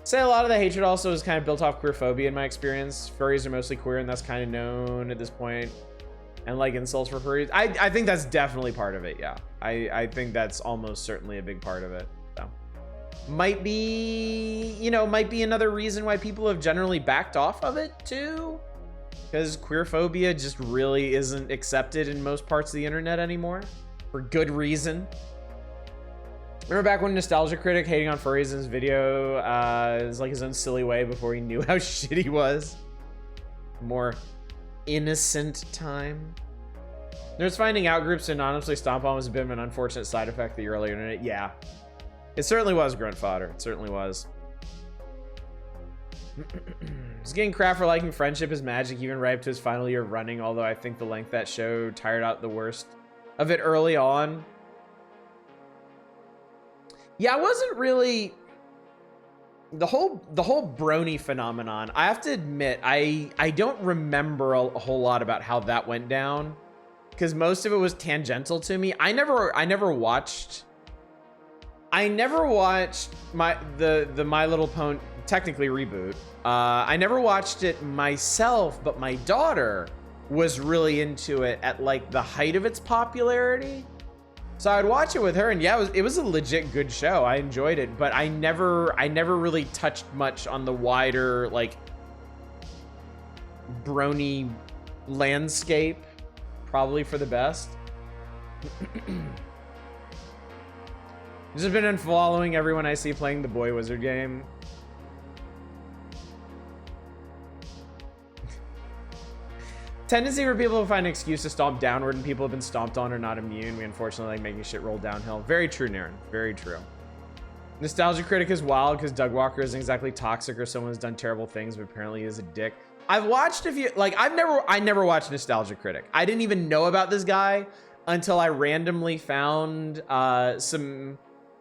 Say a lot of the hatred also is kind of built off queerphobia in my experience. Furries are mostly queer, and that's kind of known at this point. And like insults for furries, I think that's definitely part of it. Yeah, I think that's almost certainly a big part of it. So might be another reason why people have generally backed off of it too, because queerphobia just really isn't accepted in most parts of the internet anymore for good reason. Remember back when Nostalgia Critic hating on furries in his video is like his own silly way before he knew how shit he was. More innocent time. There's finding out groups to anonymously stomp on was a bit of an unfortunate side effect of the early internet. Yeah, it certainly was grunt fodder. It certainly was. He's getting crap for liking Friendship is Magic even right up to his final year of running, although I think the length of that show tired out the worst of it early on. Yeah, I wasn't really... The whole brony phenomenon, I have to admit, I don't remember a whole lot about how that went down, because most of it was tangential to me. I never watched the My Little Pony, technically reboot. I never watched it myself, but my daughter was really into it at like the height of its popularity. So I'd watch it with her, and yeah, it was a legit good show. I enjoyed it, but I never really touched much on the wider like brony landscape. Probably for the best. Just been unfollowing everyone I see playing the Boy Wizard game. Tendency for people to find an excuse to stomp downward, and people have been stomped on are not immune. We unfortunately like making shit roll downhill. Very true, Naren. Very true. Nostalgia Critic is wild because Doug Walker isn't exactly toxic or someone who's done terrible things, but apparently is a dick. I've watched a few, like I never watched Nostalgia Critic. I didn't even know about this guy until I randomly found some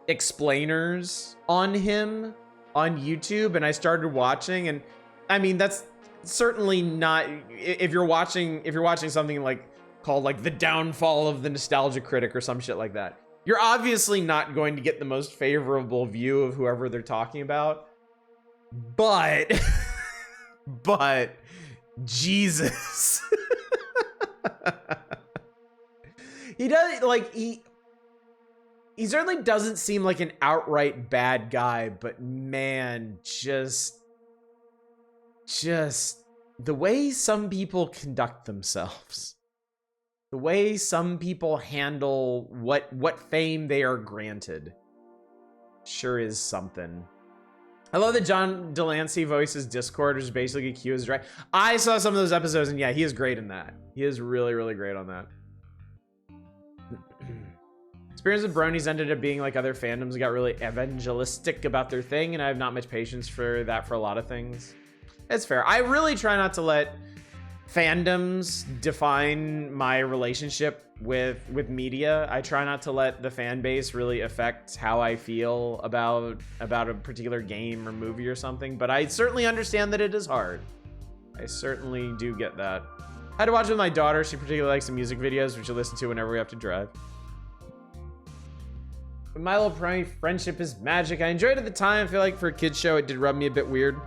explainers on him on YouTube, and I started watching, and I mean that's certainly not, if you're watching something like called like The Downfall of the Nostalgia Critic or some shit like that, you're obviously not going to get the most favorable view of whoever they're talking about. But but Jesus. He does, like, he certainly doesn't seem like an outright bad guy, but man, just the way some people conduct themselves, the way some people handle what fame they are granted, sure is something. I love that John Delancey voices Discord, which is basically Q is right. I saw some of those episodes, and yeah, he is great in that. He is really, really great on that. Experience with bronies ended up being like other fandoms, got really evangelistic about their thing, and I have not much patience for that for a lot of things. It's fair. I really try not to let fandoms define my relationship with media. I try not to let the fan base really affect how I feel about a particular game or movie or something, but I certainly understand that it is hard. I certainly do get that. I had to watch it with my daughter. She particularly likes the music videos, which I listen to whenever we have to drive. But My Little Pony Friendship is Magic. I enjoyed it at the time. I feel like for a kid's show, it did rub me a bit weird.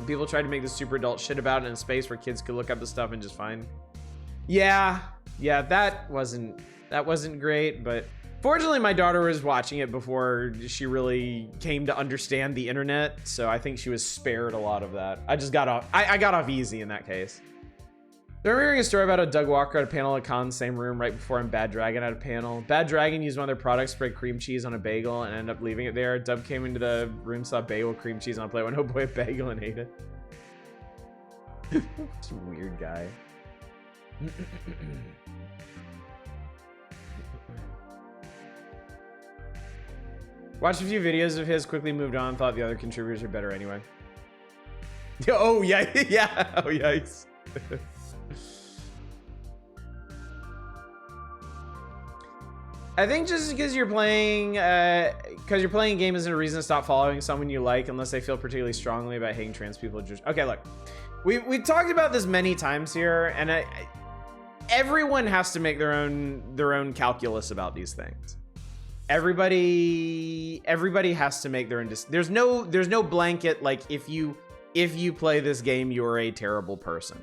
People tried to make this super adult shit about it in a space where kids could look up the stuff and just find. Yeah, that wasn't great, but fortunately my daughter was watching it before she really came to understand the internet, so I think she was spared a lot of that. I just got off, I got off easy in that case. I remember hearing a story about a Doug Walker at a panel at Con, same room right before him. Bad Dragon at a panel. Bad Dragon used one of their products, spread cream cheese on a bagel, and ended up leaving it there. Dub came into the room, saw bagel, cream cheese on a plate, went, oh boy, bagel, and ate it. Just a weird guy. Watched a few videos of his, quickly moved on, thought the other contributors are better anyway. Oh, yeah, yeah, oh, yikes. I think just because you're playing a game isn't a reason to stop following someone you like unless they feel particularly strongly about hating trans people. Okay, look, we talked about this many times here, and everyone has to make their own calculus about these things. Everybody has to make their own. There's no blanket like if you play this game you're a terrible person.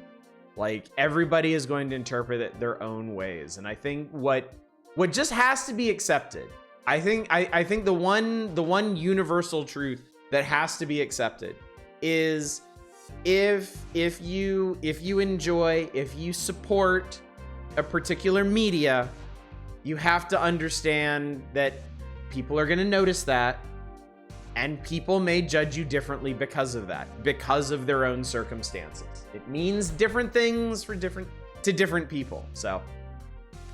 Like everybody is going to interpret it their own ways, and I think what just has to be accepted. I think the one universal truth that has to be accepted is if you enjoy, if you support a particular media, you have to understand that people are going to notice that, and people may judge you differently because of that, because of their own circumstances. It means different things to different people. So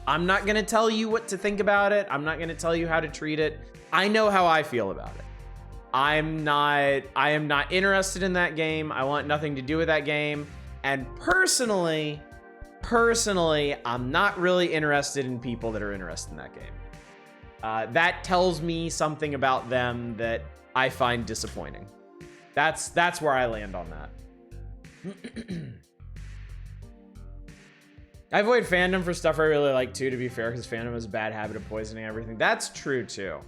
I'm not going to tell you what to think about it. I'm not going to tell you how to treat it. I know how I feel about it. I am not interested in that game. I want nothing to do with that game. And personally, I'm not really interested in people that are interested in that game. That tells me something about them that I find disappointing. That's where I land on that. I avoid fandom for stuff I really like too, to be fair, because fandom is a bad habit of poisoning everything. That's true too.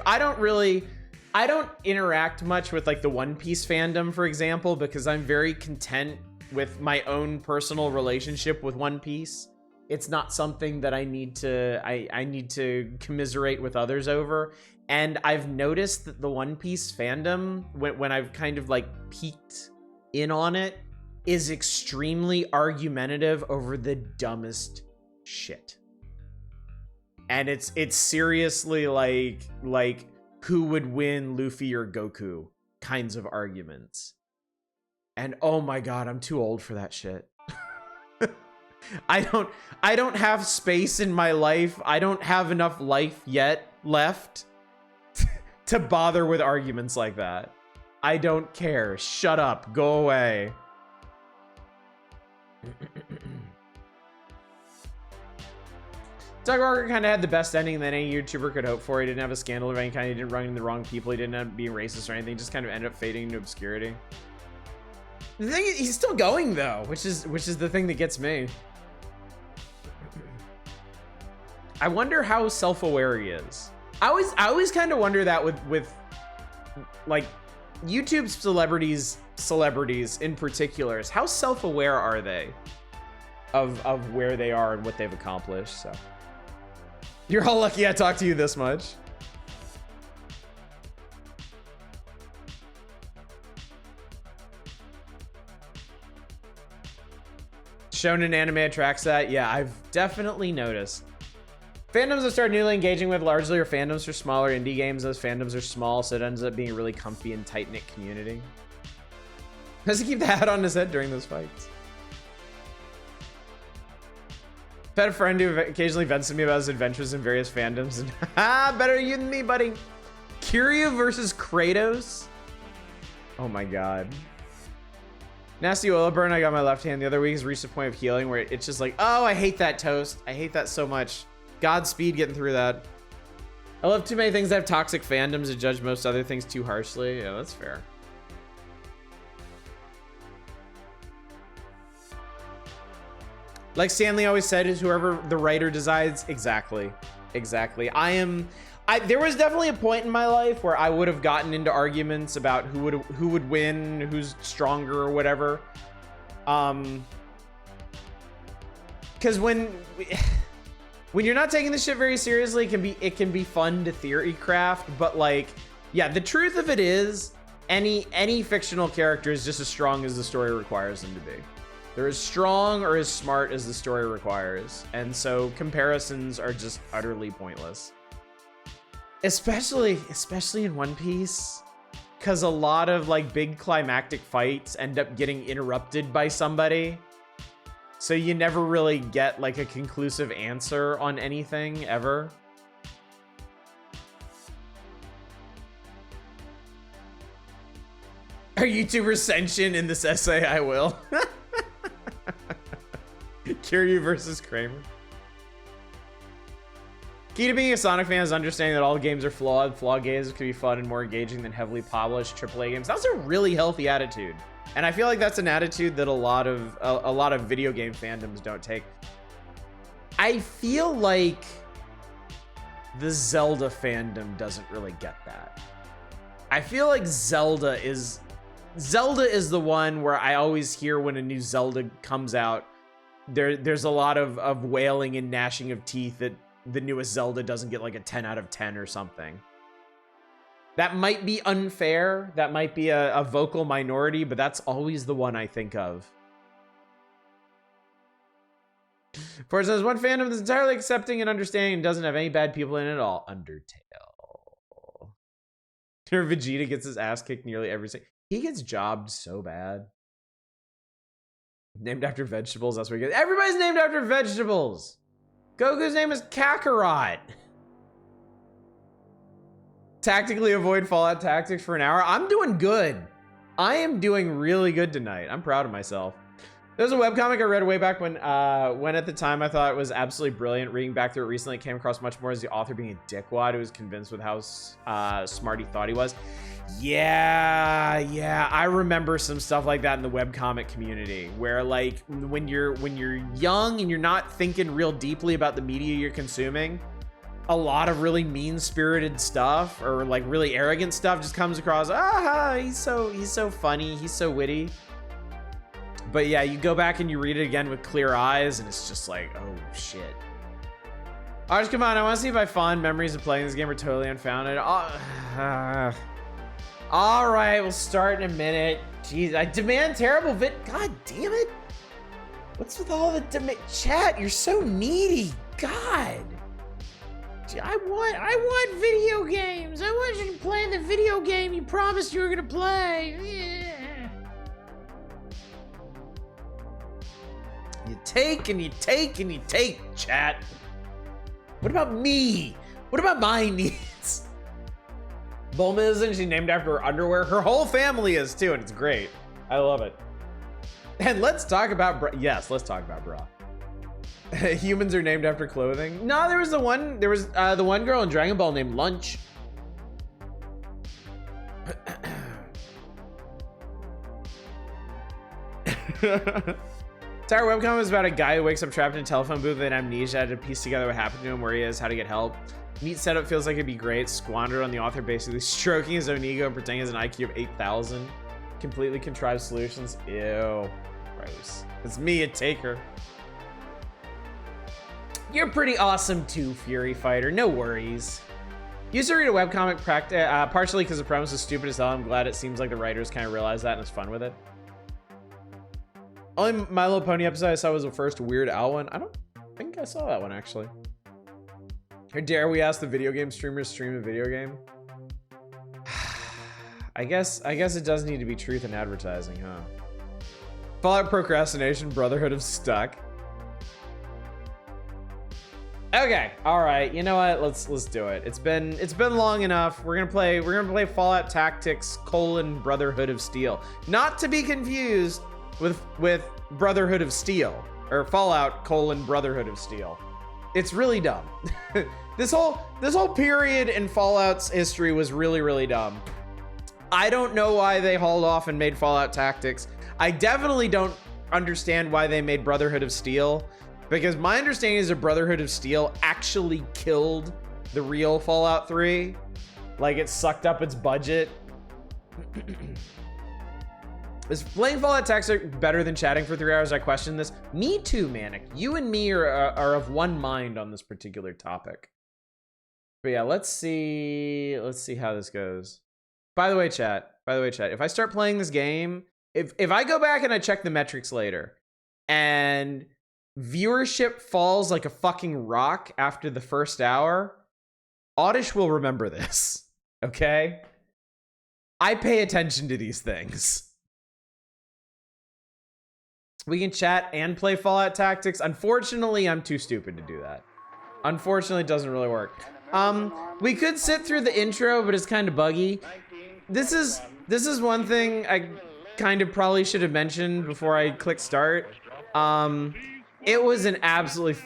I don't interact much with like the One Piece fandom, for example, because I'm very content with my own personal relationship with One Piece. It's not something that I need to commiserate with others over. And I've noticed that the One Piece fandom, when I've kind of like peeked in on it, is extremely argumentative over the dumbest shit. And it's seriously like who would win, Luffy or Goku kinds of arguments. And oh my god, I'm too old for that shit. I don't have space in my life. I don't have enough life yet left to bother with arguments like that. I don't care. Shut up. Go away. Doug Walker kind of had the best ending that any YouTuber could hope for. He didn't have a scandal of any kind. He didn't run into the wrong people. He didn't end up being racist or anything. He just kind of ended up fading into obscurity. The thing is, he's still going though, which is the thing that gets me. I wonder how self-aware he is. I always kind of wonder that with like YouTube celebrities in particular, is how self-aware are they of where they are and what they've accomplished. So you're all lucky I talked to you this much. Shonen anime attracts that. Yeah, I've definitely noticed. Fandoms that start newly engaging with largely are fandoms for smaller indie games. Those fandoms are small, so it ends up being a really comfy and tight-knit community. Does he keep the hat on his head during those fights? I've had a friend who occasionally vents to me about his adventures in various fandoms, and better you than me, buddy. Kiryu versus Kratos. Oh my god. Nasty oil burn I got on my left hand the other week has reached a point of healing where it's just like, oh, I hate that toast. I hate that so much. Godspeed getting through that. I love too many things that have toxic fandoms to judge most other things too harshly. Yeah, that's fair. Like Stanley always said, is whoever the writer decides. Exactly. There was definitely a point in my life where I would have gotten into arguments about who would win, who's stronger or whatever. Because when you're not taking this shit very seriously, it can be fun to theory craft, but like, yeah, the truth of it is any fictional character is just as strong as the story requires them to be. They're as strong or as smart as the story requires. And so comparisons are just utterly pointless. Especially in One Piece. Because a lot of like big climactic fights end up getting interrupted by somebody. So you never really get like a conclusive answer on anything ever. Are YouTuber Senshin in this essay? I will. Kiryu versus Kramer. Key to being a Sonic fan is understanding that all games are flawed. Flawed games can be fun and more engaging than heavily polished AAA games. That's a really healthy attitude. And I feel like that's an attitude that a lot of video game fandoms don't take. I feel like the Zelda fandom doesn't really get that. I feel like Zelda is the one where I always hear when a new Zelda comes out, there's a lot of wailing and gnashing of teeth that the newest Zelda doesn't get like a 10 out of 10 or something. That might be unfair. That might be a vocal minority, but that's always the one I think of. For instance, one fandom that's entirely accepting and understanding and doesn't have any bad people in it at all. Undertale. Vegeta gets his ass kicked nearly every single. He gets jobbed so bad. Named after vegetables, that's what he gets. Everybody's named after vegetables. Goku's name is Kakarot. Tactically avoid Fallout tactics for an hour. I'm doing good. I am doing really good tonight. I'm proud of myself. There's a webcomic I read way back when at the time I thought it was absolutely brilliant. Reading back through it recently, it came across much more as the author being a dickwad who was convinced with how smart he thought he was. Yeah, I remember some stuff like that in the webcomic community where like when you're young and you're not thinking real deeply about the media you're consuming, a lot of really mean-spirited stuff or like really arrogant stuff just comes across. He's so funny, he's so witty. But yeah, you go back and you read it again with clear eyes and it's just like, oh shit. Alright, come on, I want to see if my fond memories of playing this game are totally unfounded. All right, we'll start in a minute. Jeez, I demand terrible God damn it. What's with all the chat? You're so needy. God. I want video games. I want you to play the video game you promised you were gonna play. Yeah. You take and you take and you take, chat. What about me? What about my needs? Bulma isn't she named after her underwear? Her whole family is too, and it's great. I love it. And let's talk about bra. Yes, let's talk about bra. Humans are named after clothing. No, there was the one girl in Dragon Ball named Lunch. Entire webcomic is about a guy who wakes up trapped in a telephone booth with amnesia, had to piece together what happened to him, where he is, how to get help. Neat setup, feels like it'd be great. Squandered on the author, basically stroking his own ego and pretending he has an IQ of 8,000. Completely contrived solutions. Ew. Gross. It's me, a taker. You're pretty awesome too, Fury Fighter. No worries. Used to read a webcomic partially because the premise is stupid as hell. I'm glad it seems like the writers kind of realized that and it's fun with it. Only My Little Pony episode I saw was the first Weird Al one. I don't think I saw that one actually. Or dare we ask the video game streamers stream a video game? I guess it does need to be truth in advertising, huh? Fallout procrastination, Brotherhood of Stuck. Okay, all right. You know what? Let's do it. It's been long enough. We're gonna play Fallout Tactics: Brotherhood of Steel. Not to be confused with Brotherhood of Steel or Fallout: Brotherhood of Steel. It's really dumb. This whole period in Fallout's history was really, really dumb. I don't know why they hauled off and made Fallout Tactics. I definitely don't understand why they made Brotherhood of Steel, because my understanding is that Brotherhood of Steel actually killed the real Fallout 3. Like, it sucked up its budget. Is playing Fallout Tactics better than chatting for 3 hours? I question this. Me too, Manic. You and me are of one mind on this particular topic. But yeah, let's see how this goes. By the way, chat, if I start playing this game, if I go back and I check the metrics later, and viewership falls like a fucking rock after the first hour, Oddish will remember this, okay? I pay attention to these things. We can chat and play Fallout Tactics. Unfortunately, I'm too stupid to do that. Unfortunately, it doesn't really work. We could sit through the intro, but it's kind of buggy. This is one thing I kind of probably should have mentioned before I click start. It was an absolute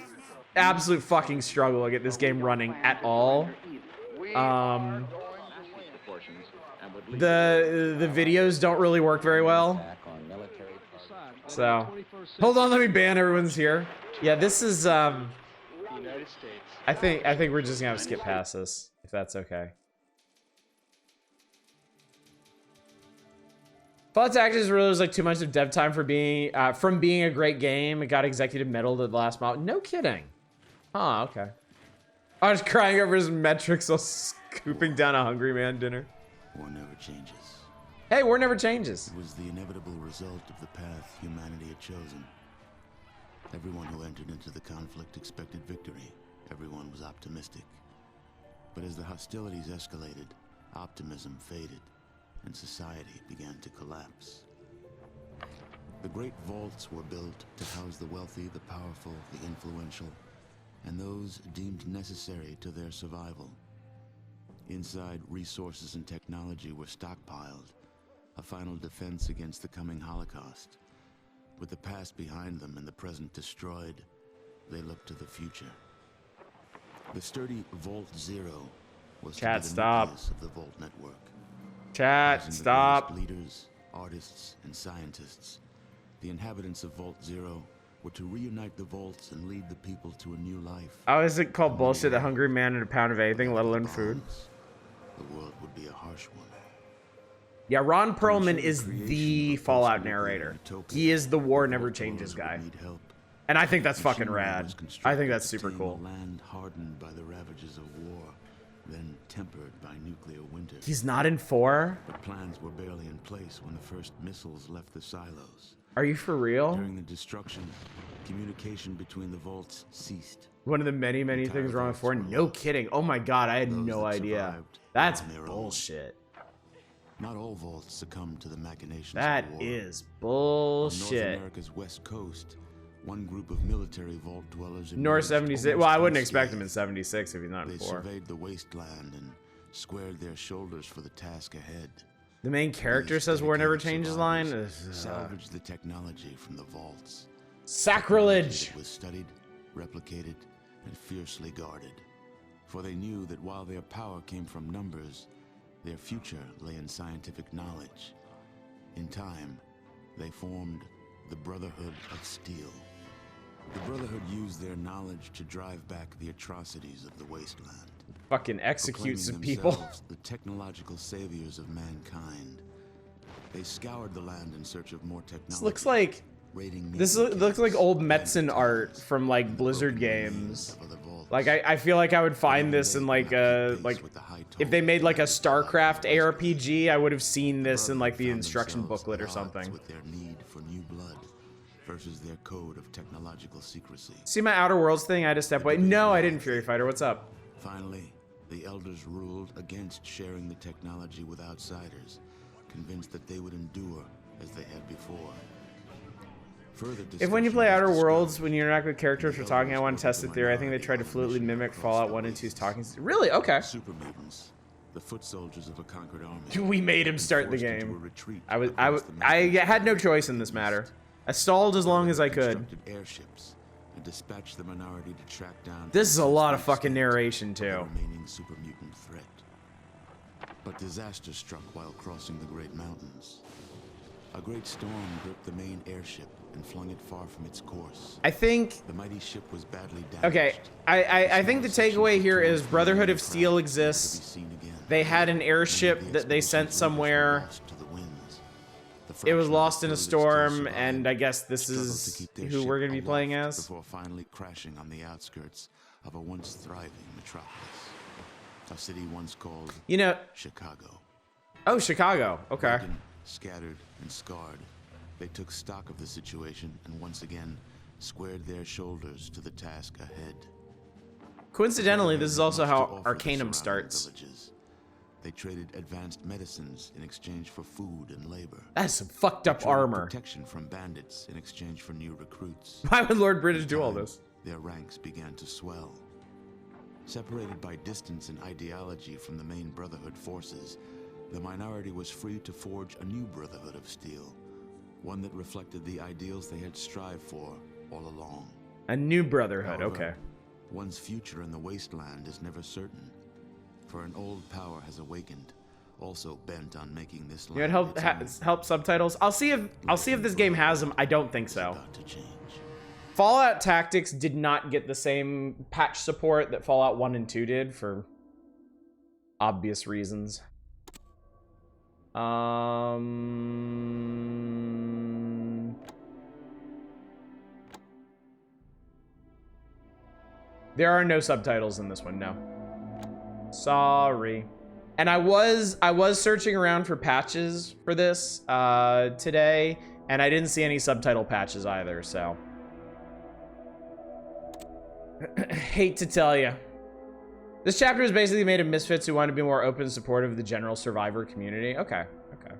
fucking struggle to get this game running at all. The videos don't really work very well. So, hold on, let me ban everyone's here. Yeah, this is I think we're just gonna have to skip past this, if that's okay. Fallout Tactics really was like too much of dev time for being from being a great game. It got executive medal to the last mile. No kidding. Oh, okay. I was crying over his metrics while scooping down a Hungry Man dinner. War never changes. Hey, war never changes. It was the inevitable result of the path humanity had chosen. Everyone who entered into the conflict expected victory. Everyone was optimistic. But as the hostilities escalated, optimism faded, and society began to collapse. The great vaults were built to house the wealthy, the powerful, the influential, and those deemed necessary to their survival. Inside, resources and technology were stockpiled, a final defense against the coming Holocaust. With the past behind them and the present destroyed, they looked to the future. The sturdy Vault Zero was Chat, to be the stop. nucleus of the Vault network. Chat, Housing the stop. greatest leaders, artists, and scientists. The inhabitants of Vault Zero were to reunite the vaults and lead the people to a new life. How is it called bullshit? A hungry man and a pound of anything, let alone food. The world would be a harsh one. Yeah, Ron Perlman is the Fallout narrator. He is the War Never Changes guy. And I think that's fucking rad. I think that's super cool. Land hardened by the ravages of war, then tempered by nuclear winter. He's not in 4? But plans were barely in place when the first missiles left the silos. Are you for real? During the destruction, communication between the vaults ceased. One of the many things wrong with 4? No kidding. Oh my god, I had no idea. That's bullshit. Not all vaults succumbed to the machinations That of war. is On bullshit. North America's west coast, one group of military vault dwellers North emerged 76. almost Well, I wouldn't expect him in unscathed. 76 if he's not in They 4. surveyed the wasteland and squared their shoulders for the task ahead. The main character These says War Never dedicated Changes line. survivors salvaged the technology from the vaults. Sacrilege. It was studied, replicated, and fiercely guarded. For they knew that while their power came from numbers, their future lay in scientific knowledge. In time, they formed the Brotherhood of Steel. The Brotherhood used their knowledge to drive back the atrocities of the wasteland. Fucking execute some Proclaiming people. themselves the technological saviors of mankind. They scoured the land in search of more technology. This looks like raiding this mutant looks like camps, old abandoned Metzen art tunnels, from like and Blizzard broken remains games. of other vaults. Like I feel like I would find this in like a if they made like a StarCraft ARPG, I would have seen this in like the instruction booklet or something. With their need for new blood versus their code of technological secrecy. See my Outer Worlds thing? I had to step away. No, I didn't, Fury Fighter. What's up? Finally, the elders ruled against sharing the technology with outsiders, convinced that they would endure as they had before. If when you play Outer Worlds, when you interact with characters for talking, I want to test the theory. I think they tried to fluidly mimic Fallout 1 and 2's talking. Really? Okay. Super mutants, the foot soldiers of a conquered army. We made him start the forced into a game. retreat I across the I mountains. had no choice in this matter. I stalled as long as I could. Constructed airships and dispatched the minority to track down. This is a lot of the fucking narration too. remaining super mutant threat. But disaster struck while crossing the Great Mountains. A great storm gripped the main airship and flung it far from its course. I think. The mighty ship was badly damaged. Okay, I think the takeaway here is Brotherhood of Steel To be exists. seen again. They had an Many airship of the that they sent expedition's leaders were somewhere. lost to the winds. The It was fraction of lost in a the crew that still storm, survived and I guess this struggled to is keep their who ship we're gonna be playing aloft as. before finally crashing on the outskirts of a once thriving metropolis. A city once called You know. Chicago. Oh, Chicago. Okay. Broken, scattered, and scarred, They took stock of the situation and once again squared their shoulders to the task ahead. Coincidentally, this is also Much to how offer the Arcanum surrounding starts. villages. They traded advanced medicines in exchange for food and labor. That's some fucked up They traded armor. protection from bandits in exchange for new recruits. Why would Lord British In do all time, this? Their ranks began to swell. Separated by distance and ideology from the main Brotherhood forces, the minority was free to forge a new Brotherhood of Steel, one that reflected the ideals they had strived for all along. A new brotherhood, However, okay. One's future in the wasteland is never certain, for an old power has awakened, also bent on making this land You would help its own. help subtitles. I'll see if this game has them. I don't think It's so. about to change. Fallout Tactics did not get the same patch support that Fallout 1 and 2 did for obvious reasons. There are no subtitles in this one, no. Sorry. And I was searching around for patches for this today, and I didn't see any subtitle patches either, so. Hate to tell you. This chapter is basically made of misfits who want to be more open and supportive of the general survivor community. Okay, okay.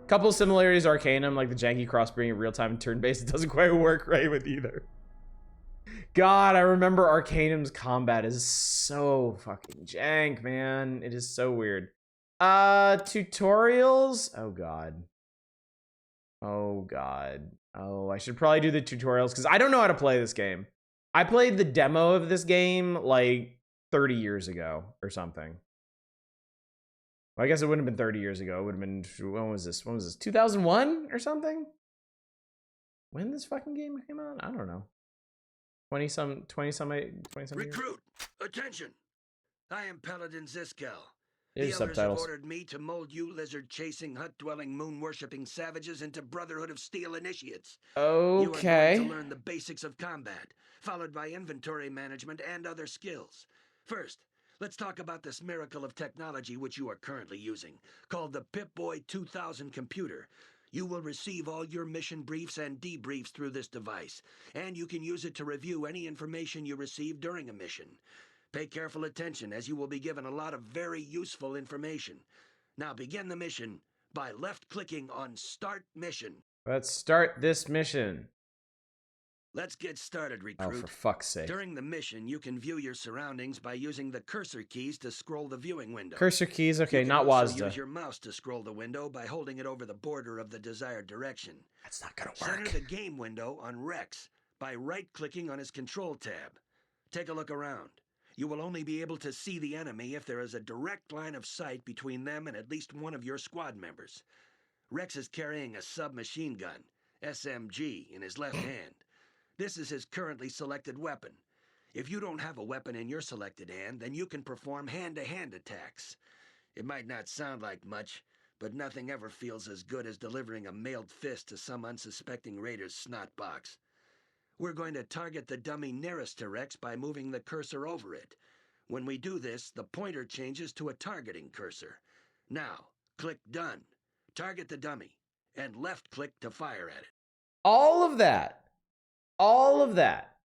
Couple of similarities to Arcanum, like the janky crossbreeding real-time and turn-based. It doesn't quite work right with either. God, I remember Arcanum's combat is so fucking jank, man. It is so weird. Tutorials? Oh, God. Oh, God. Oh, I should probably do the tutorials because I don't know how to play this game. I played the demo of this game like 30 years ago or something. Well, I guess it wouldn't have been 30 years ago. It would have been, when was this? When was this? 2001 or something? When this fucking game came out? I don't know. 20 some Recruit, attention! I am Paladin Ziskel. Here's The elders have subtitles. ordered me to mold you lizard-chasing, hut-dwelling, moon-worshipping savages into Brotherhood of Steel initiates. You are going Okay. to learn the basics of combat, followed by inventory management and other skills. First, let's talk about this miracle of technology which you are currently using, called the Pip-Boy 2000 computer. You will receive all your mission briefs and debriefs through this device, and you can use it to review any information you receive during a mission. Pay careful attention, as you will be given a lot of very useful information. Now begin the mission by left-clicking on Start Mission. Let's start this mission. Let's get started, Oh, recruit. for fuck's sake. During the mission, you can view your surroundings by using the cursor keys to scroll the viewing window. Cursor keys, okay, You can not also WASD. use your mouse to scroll the window by holding it over the border of the desired direction. That's not gonna Center work. the game window on Rex by right-clicking on his control tab. Take a look around. You will only be able to see the enemy if there is a direct line of sight between them and at least one of your squad members. Rex is carrying a submachine gun, SMG, in his left hand. This is his currently selected weapon. If you don't have a weapon in your selected hand, then you can perform hand-to-hand attacks. It might not sound like much, but nothing ever feels as good as delivering a mailed fist to some unsuspecting raider's snot box. We're going to target the dummy nearest to Rex by moving the cursor over it. When we do this, the pointer changes to a targeting cursor. Now, click Done. Target the dummy, and left-click to fire at it. All of that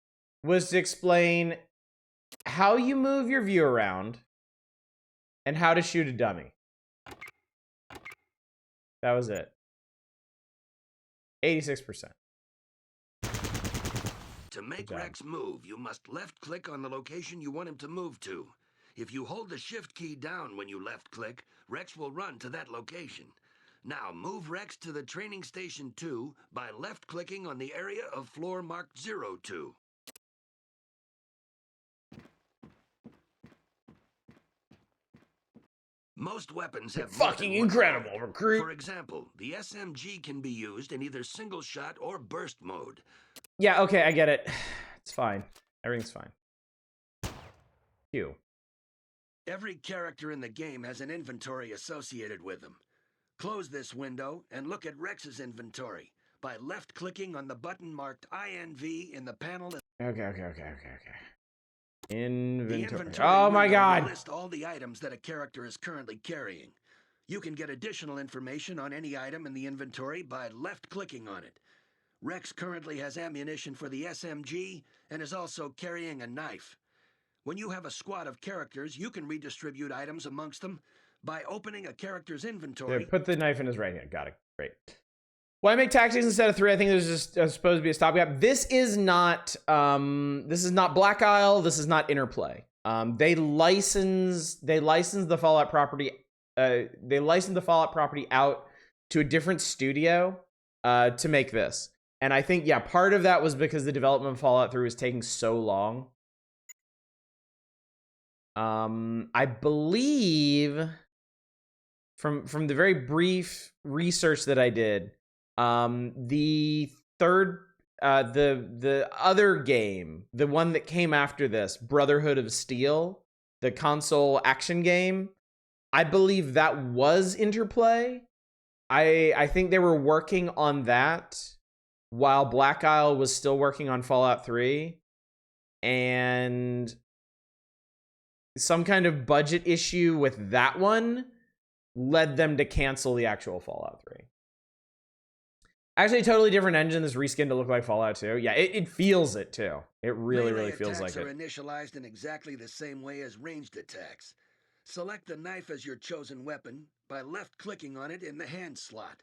was to explain how you move your view around and how to shoot a dummy. That was it. 86%. To make Good job. Rex move, you must left-click on the location you want him to move to. If you hold the Shift key down when you left-click, Rex will run to that location. Now move Rex to the Training Station 2 by left-clicking on the area of floor marked 02. Most weapons have more Fucking than one incredible, mode. recruit. For example, the SMG can be used in either single shot or burst mode. Yeah, okay, I get it. It's fine. Everything's fine. Q. Every character in the game has an inventory associated with them. Close this window and look at Rex's inventory by left-clicking on the button marked INV in the panel. Okay. The Inventory. inventory Oh my window will god. list all the items that a character is currently carrying. You can get additional information on any item in the inventory by left-clicking on it. Rex currently has ammunition for the SMG and is also carrying a knife. When you have a squad of characters, you can redistribute items amongst them by opening a character's inventory. Put the knife in his right hand. Got it. Great. Why make tactics instead of 3? I think there's just supposed to be a stopgap. This is not Black Isle. This is not Interplay. They licensed the Fallout property. They licensed the Fallout property out to a different studio to make this. And I think, yeah, part of that was because the development of Fallout 3 was taking so long. I believe from the very brief research that I did, the other game, the one that came after this, Brotherhood of Steel, the console action game, I believe that was Interplay. I think they were working on that while Black Isle was still working on Fallout 3, and some kind of budget issue with that one led them to cancel the actual Fallout 3. Actually, a totally different engine that's reskinned to look like Fallout 2. Yeah, it feels it too. It really feels like it. Melee attacks are initialized in exactly the same way as ranged attacks. Select the knife as your chosen weapon by left-clicking on it in the hand slot.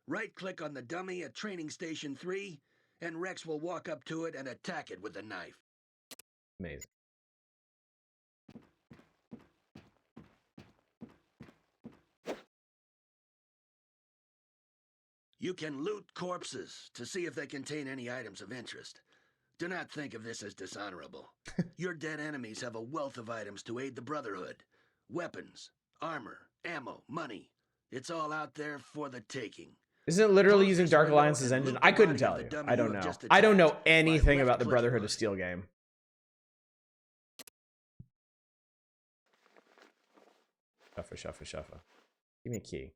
Right-click on the dummy at Training Station 3, and Rex will walk up to it and attack it with the knife. Amazing. You can loot corpses to see if they contain any items of interest. Do not think of this as dishonorable. Your dead enemies have a wealth of items to aid the Brotherhood. Weapons, armor, ammo, money. It's all out there for the taking. Isn't it literally using Dark Alliance's engine? I couldn't tell you. I don't know. I don't know anything about the Brotherhood of Steel game. Shuffa. Give me a key.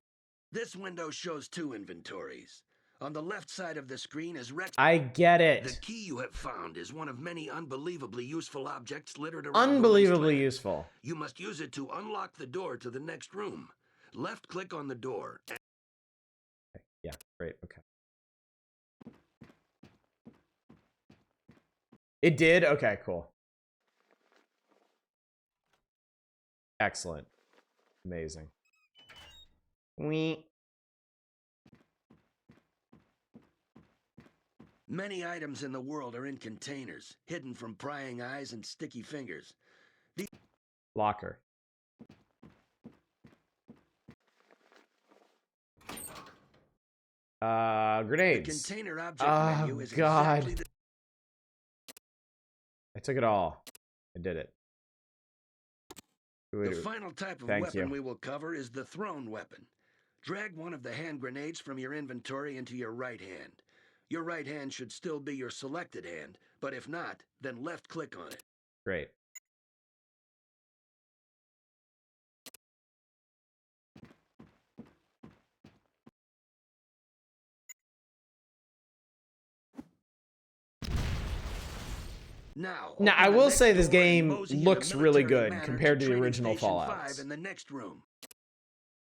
This window shows 2 inventories. On the left side of the screen is Rex. I get it. The key you have found is one of many unbelievably useful objects littered around. Unbelievably useful. You must use it to unlock the door to the next room. Left-click on the door. Yeah, great. Okay. It did? Okay, cool. Excellent. Amazing. Many items in the world are in containers, hidden from prying eyes and sticky fingers. Locker. Grenades. The container object menu is God. exactly I took it all. I did it. the final type of weapon we will cover is the thrown weapon. Drag one of the hand grenades from your inventory into your right hand. Your right hand should still be your selected hand, but if not, then left-click on it. Great. Now, I will say this game mosey in a looks really military good manner compared to the Training original Station Fallouts. 5 in the next room.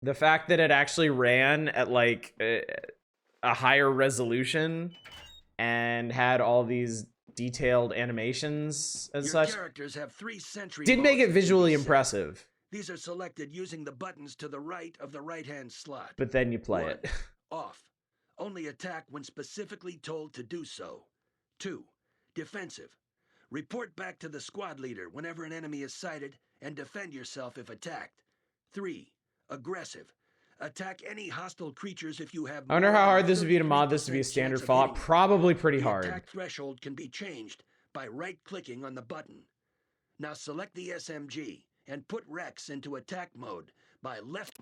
The fact that it actually ran at like a higher resolution and had all these detailed animations and Your such characters have 3 sentry did make modes it that visually can be set. impressive. These are selected using the buttons to the right of the right-hand slot. But then you play 1. it. Off. Only attack when specifically told to do so. 2. Defensive. Report back to the squad leader whenever an enemy is sighted and defend yourself if attacked. 3. Aggressive. Attack any hostile creatures if you have. I wonder more how than hard this would be to mod 33% this to be a chance standard of Fallout. hitting. Probably pretty The hard. attack threshold can be changed by right-clicking on the button. Now select the SMG and put Rex into attack mode by left.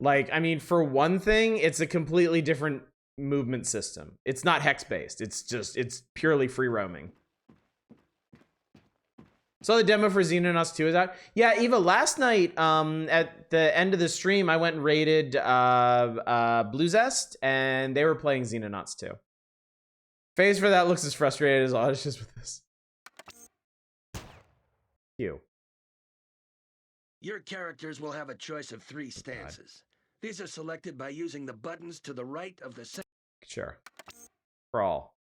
Like, I mean, for one thing, it's a completely different movement system. It's not hex-based. It's purely free roaming. So the demo for Xenonauts 2 is out. Yeah, Eva, last night, at the end of the stream, I went and raided Blue Zest, and they were playing Xenonauts 2. FaZe for that looks as frustrated as Audacious with this. You. Your characters will have a choice of 3 stances. These are selected by using the buttons to the right of the center. Sure. Crawl.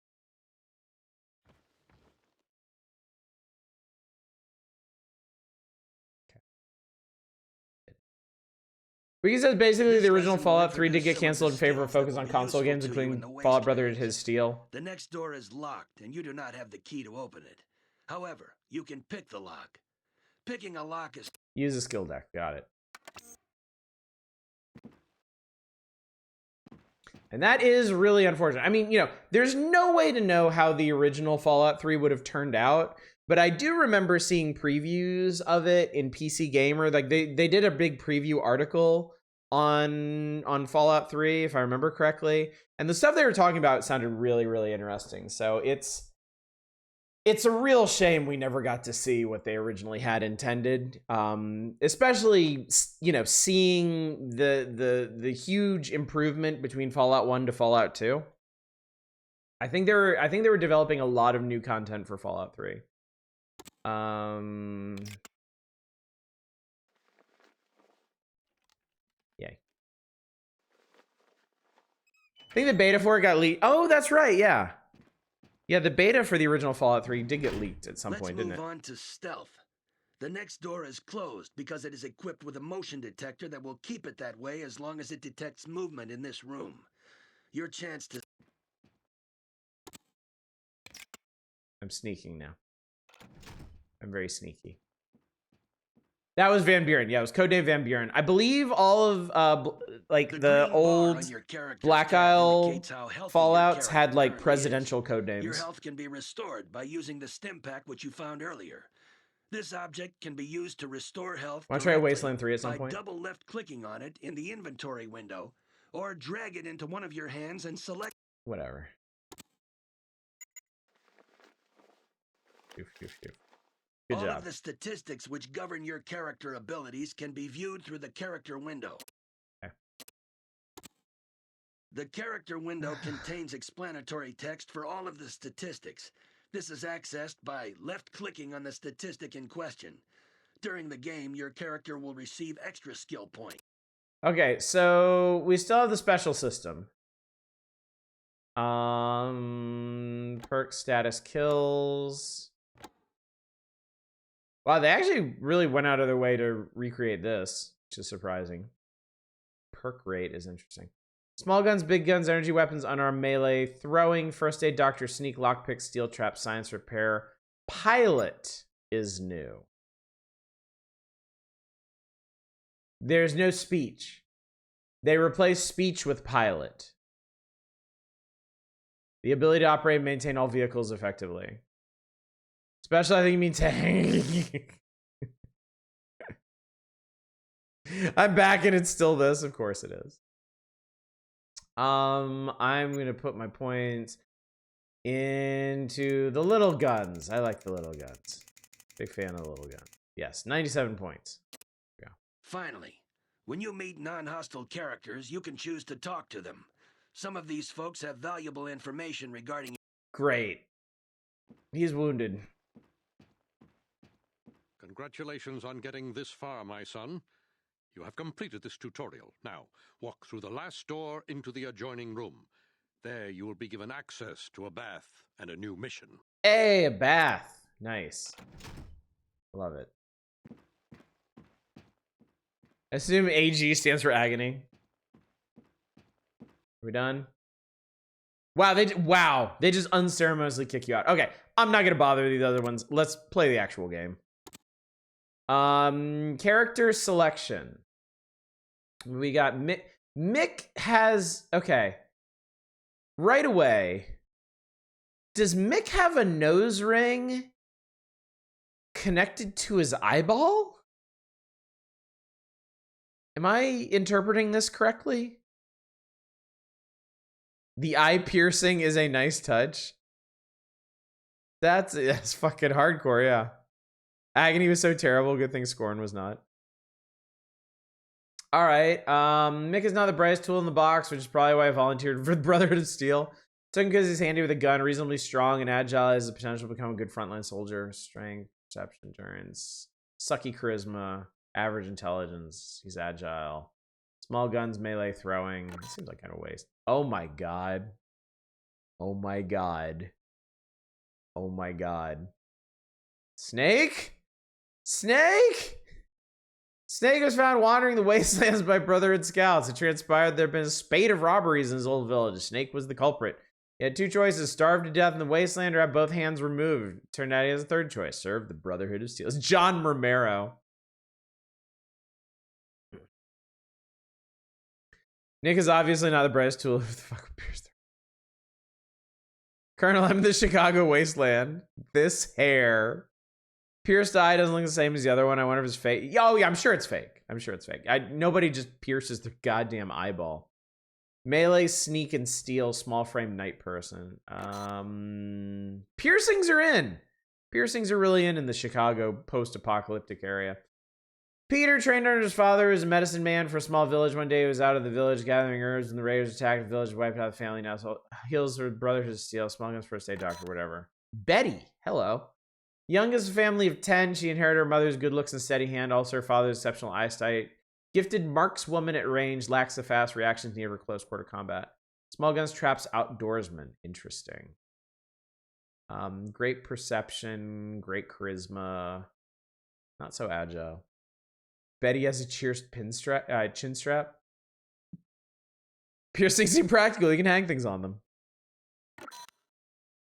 Wiki says basically This the original lesson will Fallout 3 did introduce get some of canceled the in favor of skills that focus will on be console useful games, to you including in the Fallout Brotherhood wastelands. His Steel. The next door is locked, and you do not have the key to open it. However, you can pick the lock. Picking a lock is... Use a skill deck. Got it. And that is really unfortunate. I mean, you know, there's no way to know how the original Fallout 3 would have turned out, but I do remember seeing previews of it in PC Gamer. Like they did a big preview article on Fallout 3, if I remember correctly. And the stuff they were talking about sounded really, really interesting. So it's a real shame we never got to see what they originally had intended. Especially, you know, seeing the huge improvement between Fallout 1 to Fallout 2. I think they were developing a lot of new content for Fallout 3. Yay. I think the beta for it got leaked. Oh, that's right, yeah. Yeah, the beta for the original Fallout 3 did get leaked at some point, didn't it? Let's move on to stealth. The next door is closed because it is equipped with a motion detector that will keep it that way as long as it detects movement in this room. Your chance to... I'm sneaking now. I'm very sneaky. That was Van Buren. Yeah, it was codename Van Buren. I believe all of like the old Black Isle Fallouts had like presidential code names. Your health can be restored by using the stim pack which you found earlier. This object can be used to restore health. Want to try Wasteland 3 at some point? By double left clicking on it in the inventory window, or drag it into one of your hands and select. Whatever. Good All job. of the statistics which govern your character abilities can be viewed through the character window. Okay. The character window contains explanatory text for all of the statistics. This is accessed by left-clicking on the statistic in question. During the game, your character will receive extra skill points. Okay, so we still have the special system. Perk status kills. Wow, they actually really went out of their way to recreate this, which is surprising. Perk rate is interesting. Small guns, big guns, energy weapons, unarmed melee, throwing, first aid, doctor, sneak, lockpick, steel trap, science repair. Pilot is new. There's no speech. They replace speech with pilot. The ability to operate and maintain all vehicles effectively. Especially, I think you mean tank. I'm back and it's still this. Of course it is. I'm gonna put my points into the little guns. I like the little guns. Big fan of the little gun. Yes, 97 points. Yeah. Finally, when you meet non-hostile characters, you can choose to talk to them. Some of these folks have valuable information regarding... Great. He's wounded. Congratulations on getting this far, my son. You have completed this tutorial. Now, walk through the last door into the adjoining room. There you will be given access to a bath and a new mission. Hey, a bath. Nice. Love it. I assume AG stands for agony. Are we done? Wow, they just unceremoniously kick you out. Okay, I'm not gonna bother with these other ones. Let's play the actual game. Character selection. We got Mick. Mick has, okay. Right away. Does Mick have a nose ring connected to his eyeball? Am I interpreting this correctly? The eye piercing is a nice touch. That's fucking hardcore, yeah. Agony was so terrible. Good thing Scorn was not. All right. Mick is not the brightest tool in the box, which is probably why I volunteered for the Brotherhood of Steel. Took him because he's handy with a gun, reasonably strong and agile, has the potential to become a good frontline soldier. Strength, perception, endurance, sucky charisma. Average intelligence. He's agile. Small guns, melee, throwing. This seems like kind of a waste. Oh my god. Oh my god. Oh my god. Snake? Snake? Snake was found wandering the wastelands by Brotherhood scouts. It transpired there had been a spate of robberies in his old village. Snake was the culprit. He had two choices: starve to death in the wasteland or have both hands removed. Turned out he has a third choice: serve the Brotherhood of Steel. It's John Romero. Nick is obviously not the brightest tool. Who the fuck appears there? Colonel, I'm in the Chicago wasteland. This hair. Pierced eye doesn't look the same as the other one. I wonder if it's fake. Oh, yeah, I'm sure it's fake. I'm sure it's fake. Nobody just pierces their goddamn eyeball. Melee, sneak, and steal. Small frame night person. Piercings are in. Piercings are really in the Chicago post-apocalyptic area. Peter, trained under his father, was a medicine man for a small village. One day he was out of the village gathering herbs when the raiders attacked the village, wiped out the family. Now heals her brother to steal. Small guns, first aid doctor, whatever. Betty, hello. Youngest of a family of 10, she inherited her mother's good looks and steady hand, also her father's exceptional eyesight. Gifted markswoman at range, lacks the fast reactions near close quarter combat. Small guns, traps, outdoorsman. Interesting. Great perception, great charisma. Not so agile. Betty has a chin strap. Piercings seem practical. You can hang things on them.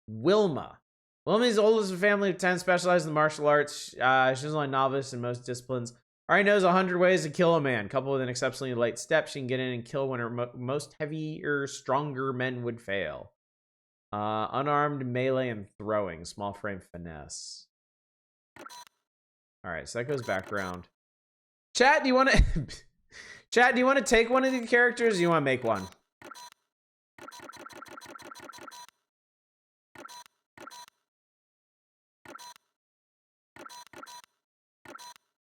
Wilma. Wilma is the oldest of a family of 10, specialized in martial arts. She's only a novice in most disciplines. Already knows 100 ways to kill a man. Coupled with an exceptionally light step, she can get in and kill when her most heavier, stronger men would fail. Unarmed, melee, and throwing. Small frame finesse. All right, so that goes back around. Chat, do you want to... Chat, do you want to take one of the characters or do you want to make one?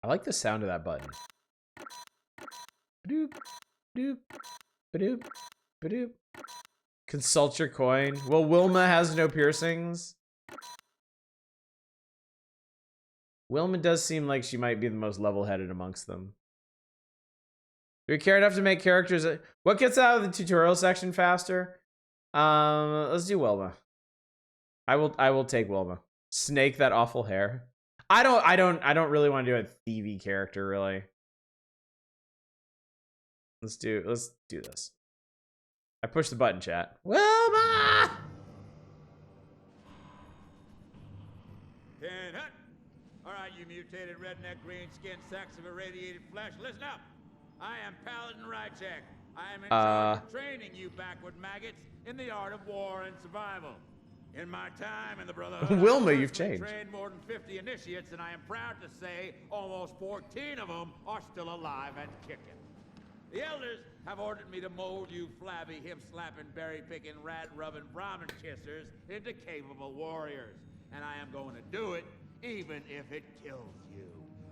I like the sound of that button. Ba-doop, doop, ba-doop, ba-doop. Consult your coin. Well, Wilma has no piercings. Wilma does seem like she might be the most level-headed amongst them. Do we care enough to make characters? What gets out of the tutorial section faster? Let's do Wilma. I will take Wilma. Snake, that awful hair. I don't really want to do a thievy character, really. Let's do this. I pushed the button, chat. Wilma! All right, you mutated redneck green-skinned sacks of irradiated flesh, listen up. I am Paladin Rychek. I am in charge of training you backward maggots in the art of war and survival. In my time in the Brotherhood, Wilma, I you've changed. trained more than 50 initiates, and I am proud to say almost 14 of them are still alive and kicking. The elders have ordered me to mold you flabby, hip-slapping, berry-picking, rat-rubbing Brahmin kissers into capable warriors. And I am going to do it even if it kills you.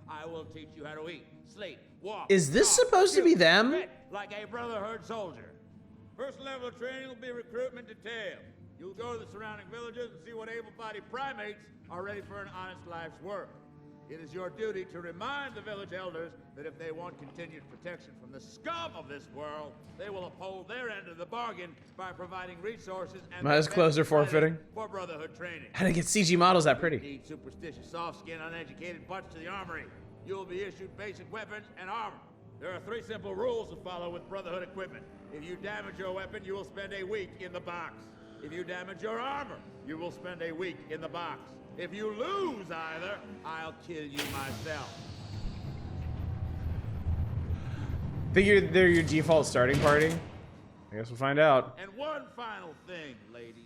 I will teach you how to eat, sleep, walk. Is this supposed to be them? Like a Brotherhood soldier. First level of training will be recruitment detail. You'll go to the surrounding villages and see what able-bodied primates are ready for an honest life's work. It is your duty to remind the village elders that if they want continued protection from the scum of this world, they will uphold their end of the bargain by providing resources and My eyes closed are forfeiting. for Brotherhood training. How to get CG models that pretty? Need superstitious, soft-skinned, uneducated butts to the armory. You will be issued basic weapons and armor. There are 3 simple rules to follow with Brotherhood equipment. If you damage your weapon, you will spend a week in the box. If you damage your armor, you will spend a week in the box. If you lose either, I'll kill you myself. Think they're your default starting party? I guess we'll find out. And one final thing, ladies.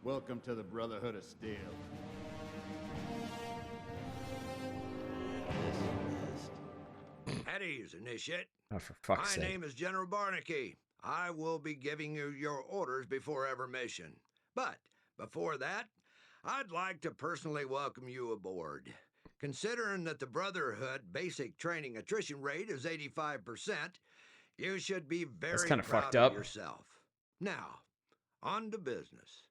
Welcome to the Brotherhood of Steel. At ease, initiate. Oh, for fuck's My sake. name is General Barnaky. I will be giving you your orders before every mission. But before that, I'd like to personally welcome you aboard. Considering that the Brotherhood basic training attrition rate is 85%, you should be very kinda proud fucked of up. yourself. Now, on to business.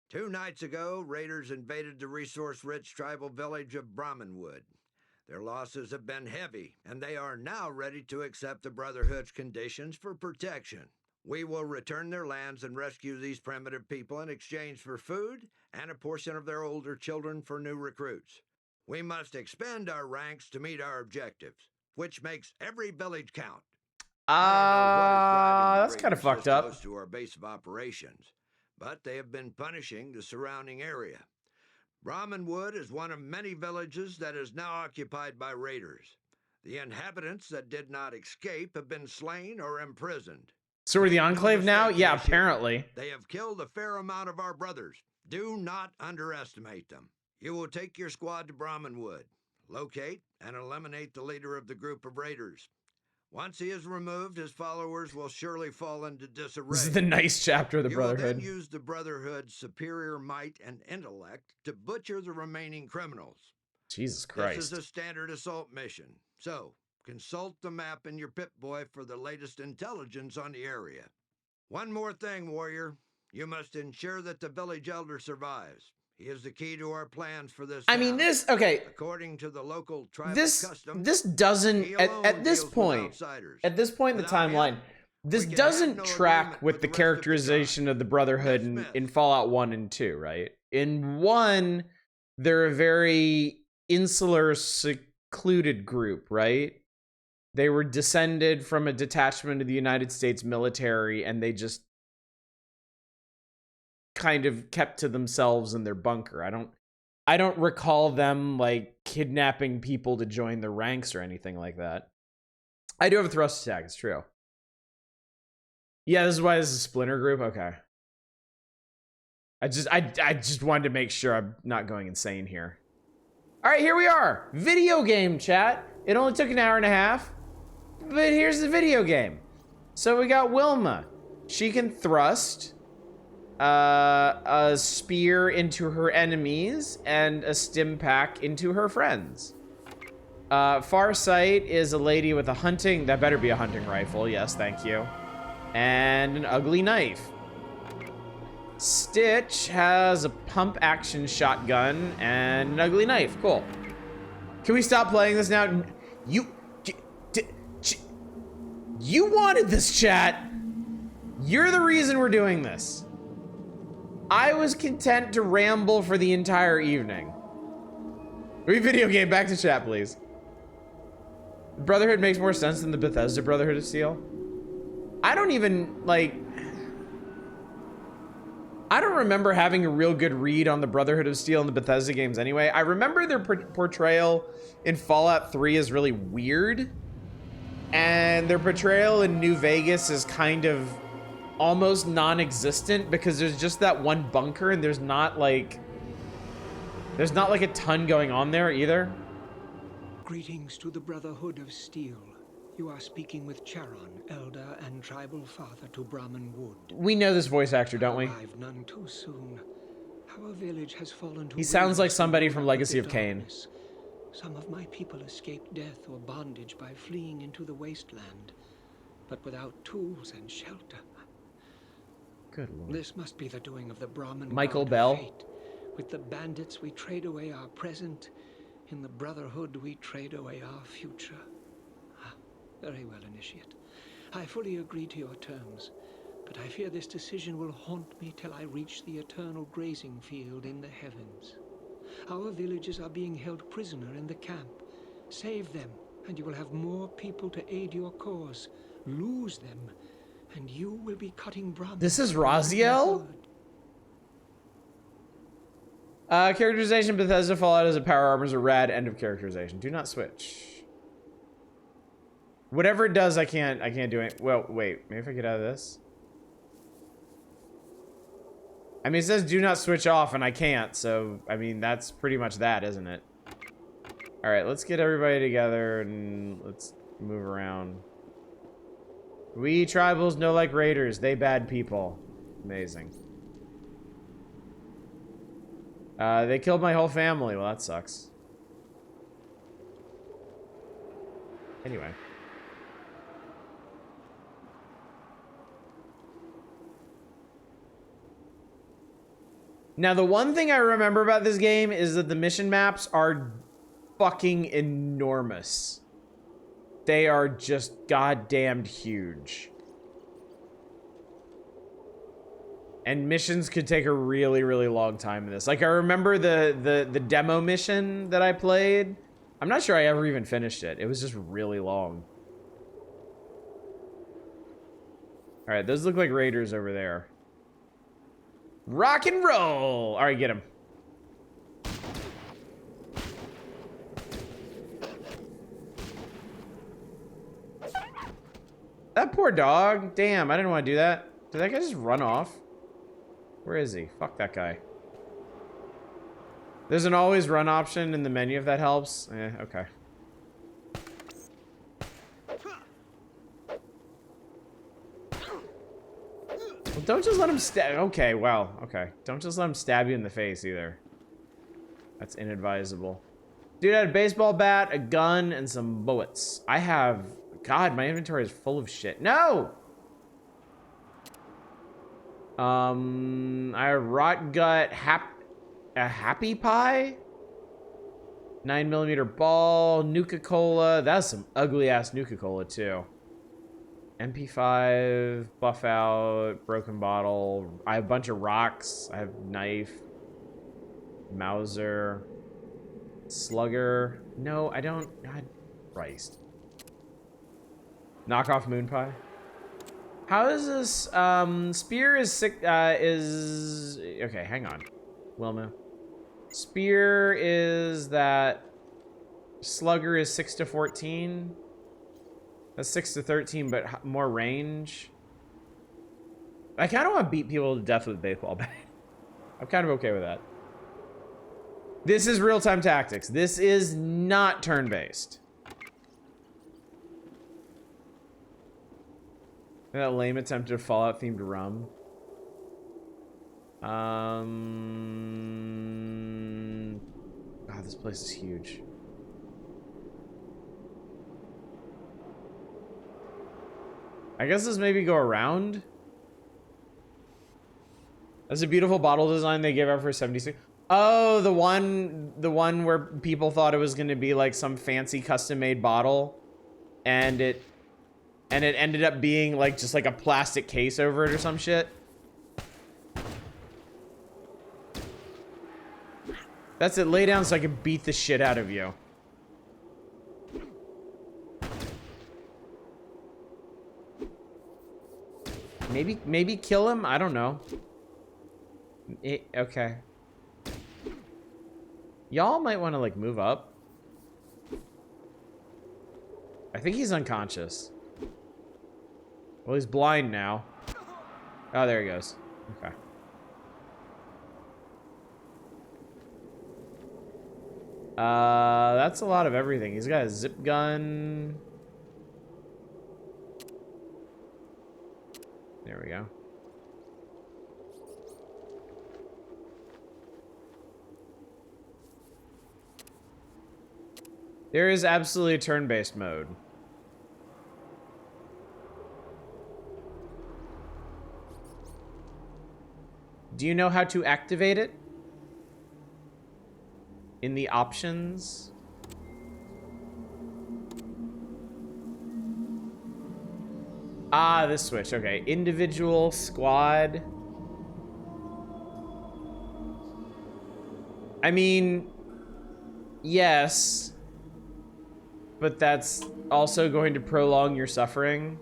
2 nights ago, raiders invaded the resource-rich tribal village of Brahmanwood. Their losses have been heavy, and they are now ready to accept the Brotherhood's conditions for protection. We will return their lands and rescue these primitive people in exchange for food and a portion of their older children for new recruits. We must expand our ranks to meet our objectives, which makes every village count. That's kind of fucked up. Close to our base of operations, but they have been punishing the surrounding area. Brahmanwood is one of many villages that is now occupied by raiders. The inhabitants that did not escape have been slain or imprisoned. So we're the Enclave now? Yeah, apparently. They have killed a fair amount of our brothers. Do not underestimate them. You will take your squad to Brahmanwood, locate and eliminate the leader of the group of raiders. Once he is removed, his followers will surely fall into disarray. This is the nice chapter of the You Brotherhood. will then use the Brotherhood's superior might and intellect to butcher the remaining criminals. Jesus Christ. This is a standard assault mission, so consult the map in your Pip-Boy for the latest intelligence on the area. One more thing, warrior. You must ensure that the village elder survives. He is the key to our plans for this I mean, town. this, okay. According to the local tribal This custom, doesn't, he at alone this deals with point, outsiders. at this point in the Without him, timeline, this we can doesn't have no track agreement with with the the rest of the characterization of the Brotherhood in, Smith. in Fallout 1 and 2, right? In 1, they're a very insular, secluded group, right? They were descended from a detachment of the United States military, and they just kind of kept to themselves in their bunker. I don't recall them like kidnapping people to join the ranks or anything like that. I do have a thrust attack, it's true. Yeah, this is why this is a splinter group. Okay. I just wanted to make sure I'm not going insane here. All right, here we are. Video game chat. It only took an hour and a half, but here's the video game. So we got Wilma. She can thrust a spear into her enemies and a stim pack into her friends. Farsight is a lady with a hunting, that better be a hunting rifle, yes, thank you. And an ugly knife. Stitch has a pump action shotgun and an ugly knife, cool. Can we stop playing this now? You wanted this, chat. You're the reason we're doing this. I was content to ramble for the entire evening. Video game, back to chat, please. Brotherhood makes more sense than the Bethesda Brotherhood of Steel. I don't even, like... I don't remember having a real good read on the Brotherhood of Steel in the Bethesda games anyway. I remember their portrayal in Fallout 3 is really weird. And their portrayal in New Vegas is kind of almost non-existent because there's just that one bunker and there's not like a ton going on there either. Greetings to the Brotherhood of Steel. You are speaking with Charon, elder and tribal father to Brahmanwood. We know this voice actor, don't we? Arrived none too soon. Our village has fallen to He sounds like ruins somebody in from the Legacy of Kain. darkness. Some of my people escaped death or bondage by fleeing into the wasteland, but without tools and shelter. Good lord. This must be the doing of the Brahmin Michael god of Bell. fate. With the bandits we trade away our present. In the Brotherhood we trade away our future. Ah, very well, Initiate. I fully agree to your terms, but I fear this decision will haunt me till I reach the eternal grazing field in the heavens. Our villages are being held prisoner in the camp. Save them, and you will have more people to aid your cause. Lose them, and you will be cutting Brahmin. This is Raziel? Characterization, Bethesda Fallout as a power armors are rad. End of characterization. Do not switch. Whatever it does, I can't do it. Well, wait, maybe if I get out of this. I mean, it says do not switch off and I can't, so, I mean, that's pretty much that, isn't it? All right, let's get everybody together and let's move around. We tribals know like raiders. They bad people. Amazing. They killed my whole family. Well, that sucks. Anyway. Now, the one thing I remember about this game is that the mission maps are fucking enormous. They are just goddamned huge. And missions could take a really, really long time in this. Like, I remember the demo mission that I played. I'm not sure I ever even finished it. It was just really long. All right, those look like raiders over there. Rock and roll! All right, get him. That poor dog. Damn, I didn't want to do that. Did that guy just run off? Where is he? Fuck that guy. There's an always run option in the menu if that helps. Okay. Well, don't just let him stab. Okay, wow. Okay. Don't just let him stab you in the face either. That's inadvisable. Dude had a baseball bat, a gun, and some bullets. I have... God, my inventory is full of shit. No! I have rot gut, a happy pie, 9mm ball, Nuka-Cola. That's some ugly ass Nuka-Cola too. MP5, buff out, broken bottle. I have a bunch of rocks. I have knife, Mauser, slugger. No, I don't. God Christ. Knockoff moon pie. How is this? Spear is sick. Okay. Hang on, Wilma. Spear is that. Slugger is 6 to 14. That's 6 to 13, but more range. I kind of want to beat people to death with a baseball bat. I'm kind of okay with that. This is real-time tactics. This is not turn-based. That lame attempt at Fallout-themed rum. God, this place is huge. I guess this maybe go around. That's a beautiful bottle design they gave out for 76. Oh, the one where people thought it was going to be like some fancy custom-made bottle, and it ended up being like just like a plastic case over it or some shit. That's it. Lay down so I can beat the shit out of you. Maybe kill him? I don't know. Okay. Y'all might want to like move up. I think he's unconscious. Well, he's blind now. Oh, there he goes. Okay. That's a lot of everything. He's got a zip gun. There we go. There is absolutely a turn-based mode. Do you know how to activate it? In the options? Ah, this switch. Okay. Individual, squad. I mean, yes. But that's also going to prolong your suffering.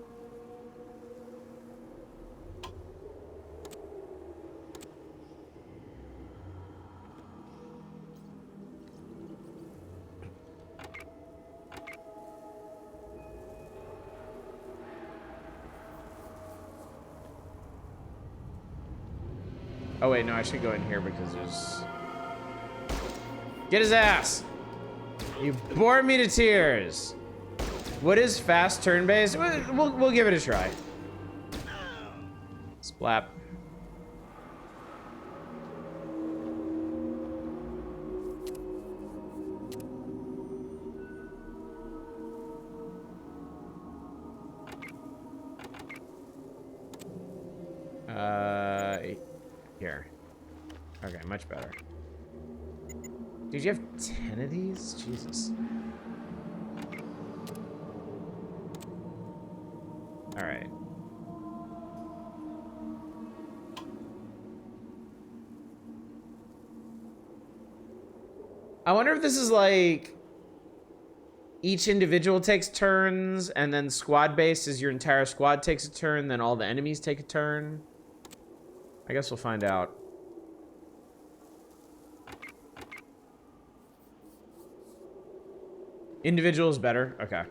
Oh wait, no, I should go in here because there's... Get his ass! You bore me to tears! What is fast turn-based? We'll give it a try. Splap. Here. Okay. much better. Dude, you have 10 of these? Jesus. Alright. I wonder if this is like each individual takes turns, and then squad based is your entire squad takes a turn, then all the enemies take a turn. I guess we'll find out. Individual is better? Okay.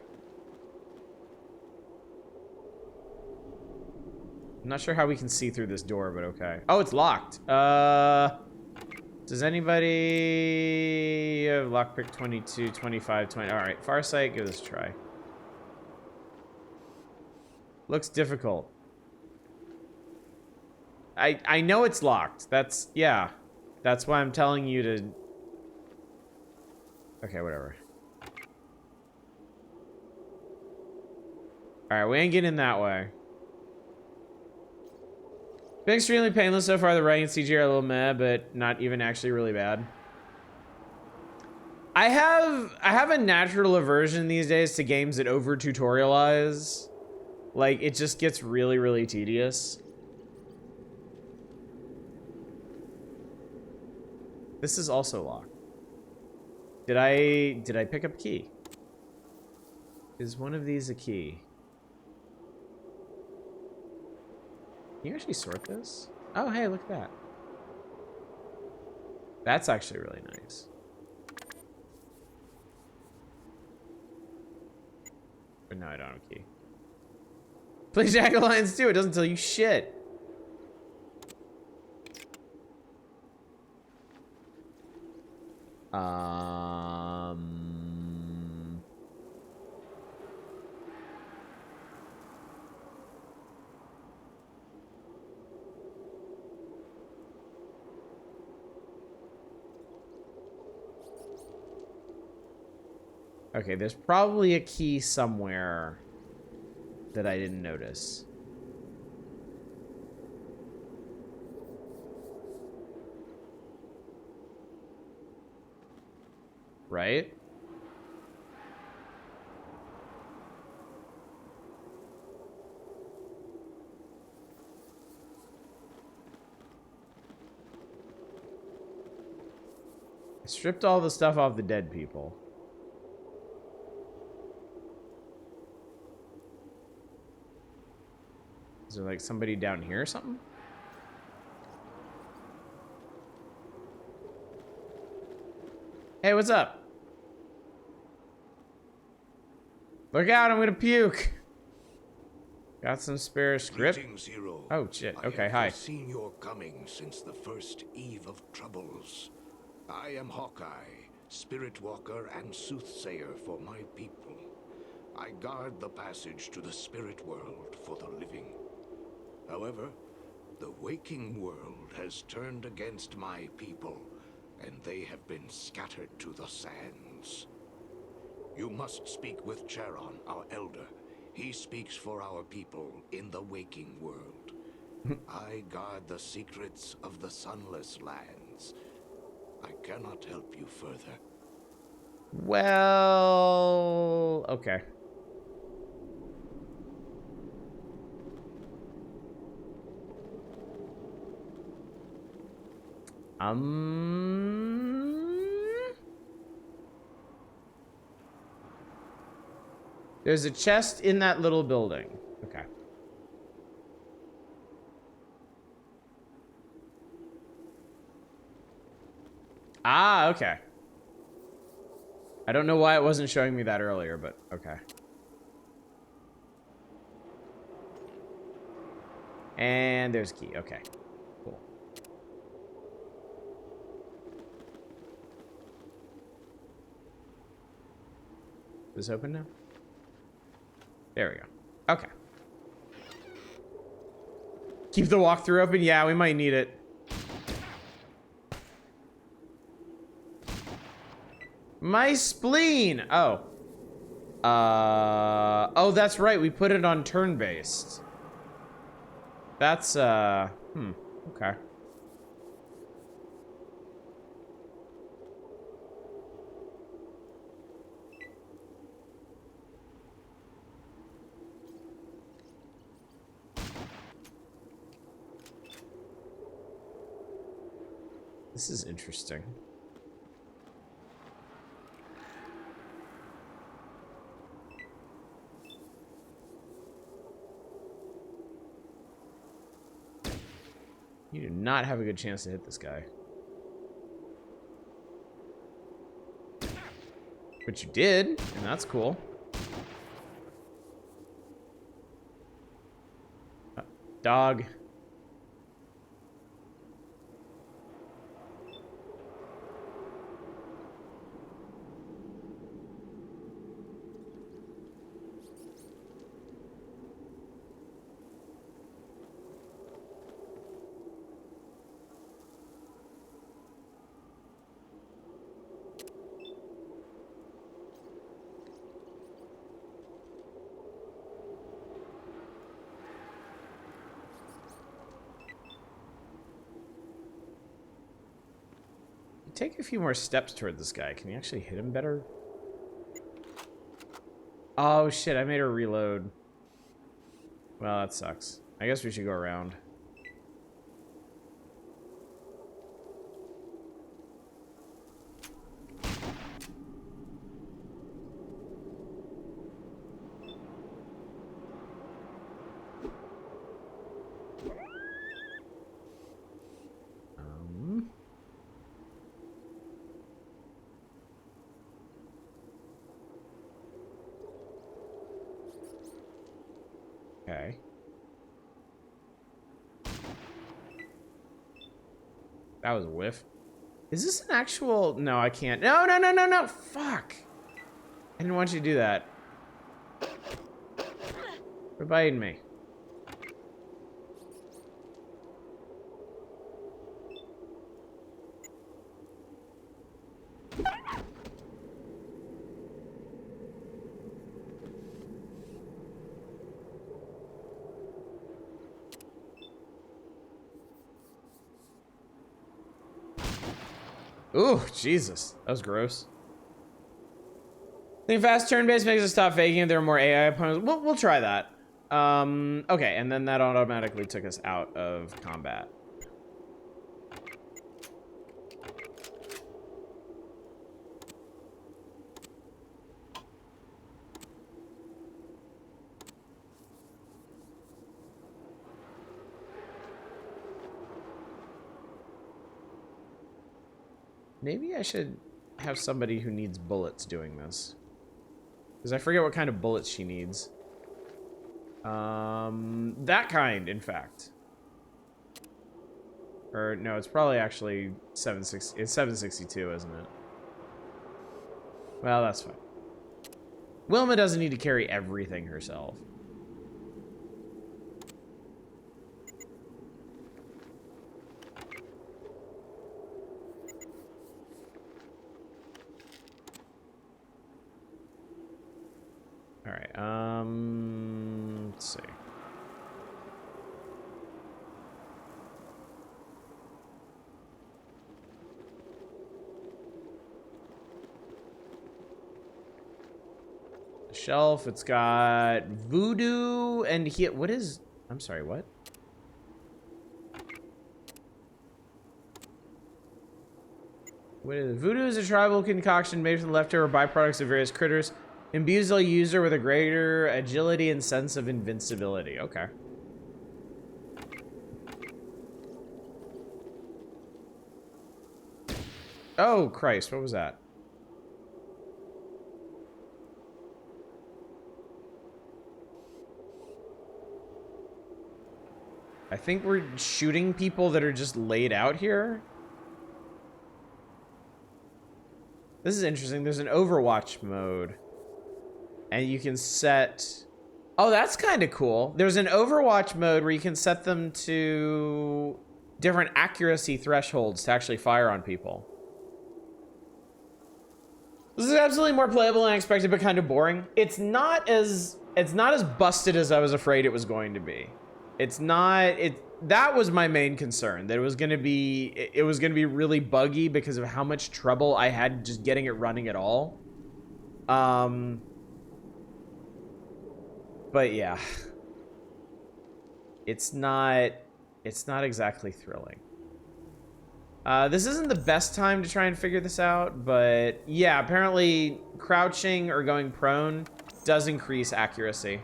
I'm not sure how we can see through this door, but okay. Oh, it's locked. Does anybody have lockpick 22, 25, 20? All right, Farsight, give this a try. Looks difficult. I know it's locked. That's, yeah. That's why I'm telling you to... Okay, whatever. All right, we ain't getting that way. Been extremely painless so far. The writing and CG are a little meh, but not even actually really bad. I have a natural aversion these days to games that over tutorialize. Like, it just gets really, really tedious. This is also locked. Did I pick up a key? Is one of these a key? Can you actually sort this? Oh, hey, look at that. That's actually really nice. But no, I don't have a key. Play Jack of Lions 2. It doesn't tell you shit. Okay, there's probably a key somewhere that I didn't notice. Right? I stripped all the stuff off the dead people. Is there like somebody down here or something? Hey, what's up? Look out, I'm gonna puke. Got some spare script? Greetings, hero. Oh shit, okay, I hi. have seen your coming since the first eve of troubles. I am Hawkeye, spirit walker and soothsayer for my people. I guard the passage to the spirit world for the living. However, the waking world has turned against my people, and they have been scattered to the sands. You must speak with Charon, our elder. He speaks for our people in the waking world. I guard the secrets of the Sunless Lands. I cannot help you further. Well, okay. There's a chest in that little building. Okay. Ah, okay. I don't know why it wasn't showing me that earlier, but okay. And there's a key. Okay. Cool. Is this open now? There we go. Okay. Keep the walkthrough open? Yeah, we might need it. My spleen! Oh. Oh, that's right. We put it on turn-based. That's, okay. This is interesting. You do not have a good chance to hit this guy. But you did, and that's cool. Dog. Take a few more steps toward this guy. Can you actually hit him better? Oh shit, I made her reload. Well, that sucks. I guess we should go around. Okay. That was a whiff. Is this an actual... No, I can't. No, no, no, no, no. Fuck. I didn't want you to do that. Quit biting me. Ooh, Jesus. That was gross. I think fast turn-based makes us stop faking if there are more AI opponents. We'll try that. Okay, and then that automatically took us out of combat. Maybe I should have somebody who needs bullets doing this. Because I forget what kind of bullets she needs. That kind, in fact. Or, no, it's probably actually 760. It's 762, isn't it? Well, that's fine. Wilma doesn't need to carry everything herself. All right, let's see. The shelf, it's got voodoo and what is, I'm sorry, what? What is voodoo is a tribal concoction made from the leftover byproducts of various critters. Imbues the user with a greater agility and sense of invincibility. Okay. Oh, Christ. What was that? I think we're shooting people that are just laid out here. This is interesting. There's an Overwatch mode. And you can set... Oh, that's kind of cool. There's an Overwatch mode where you can set them to different accuracy thresholds to actually fire on people. This is absolutely more playable than I expected, but kind of boring. It's not as busted as I was afraid it was going to be. It's not... That was my main concern. That it was going to be really buggy because of how much trouble I had just getting it running at all. But yeah, it's not exactly thrilling. This isn't the best time to try and figure this out, but yeah, apparently crouching or going prone does increase accuracy.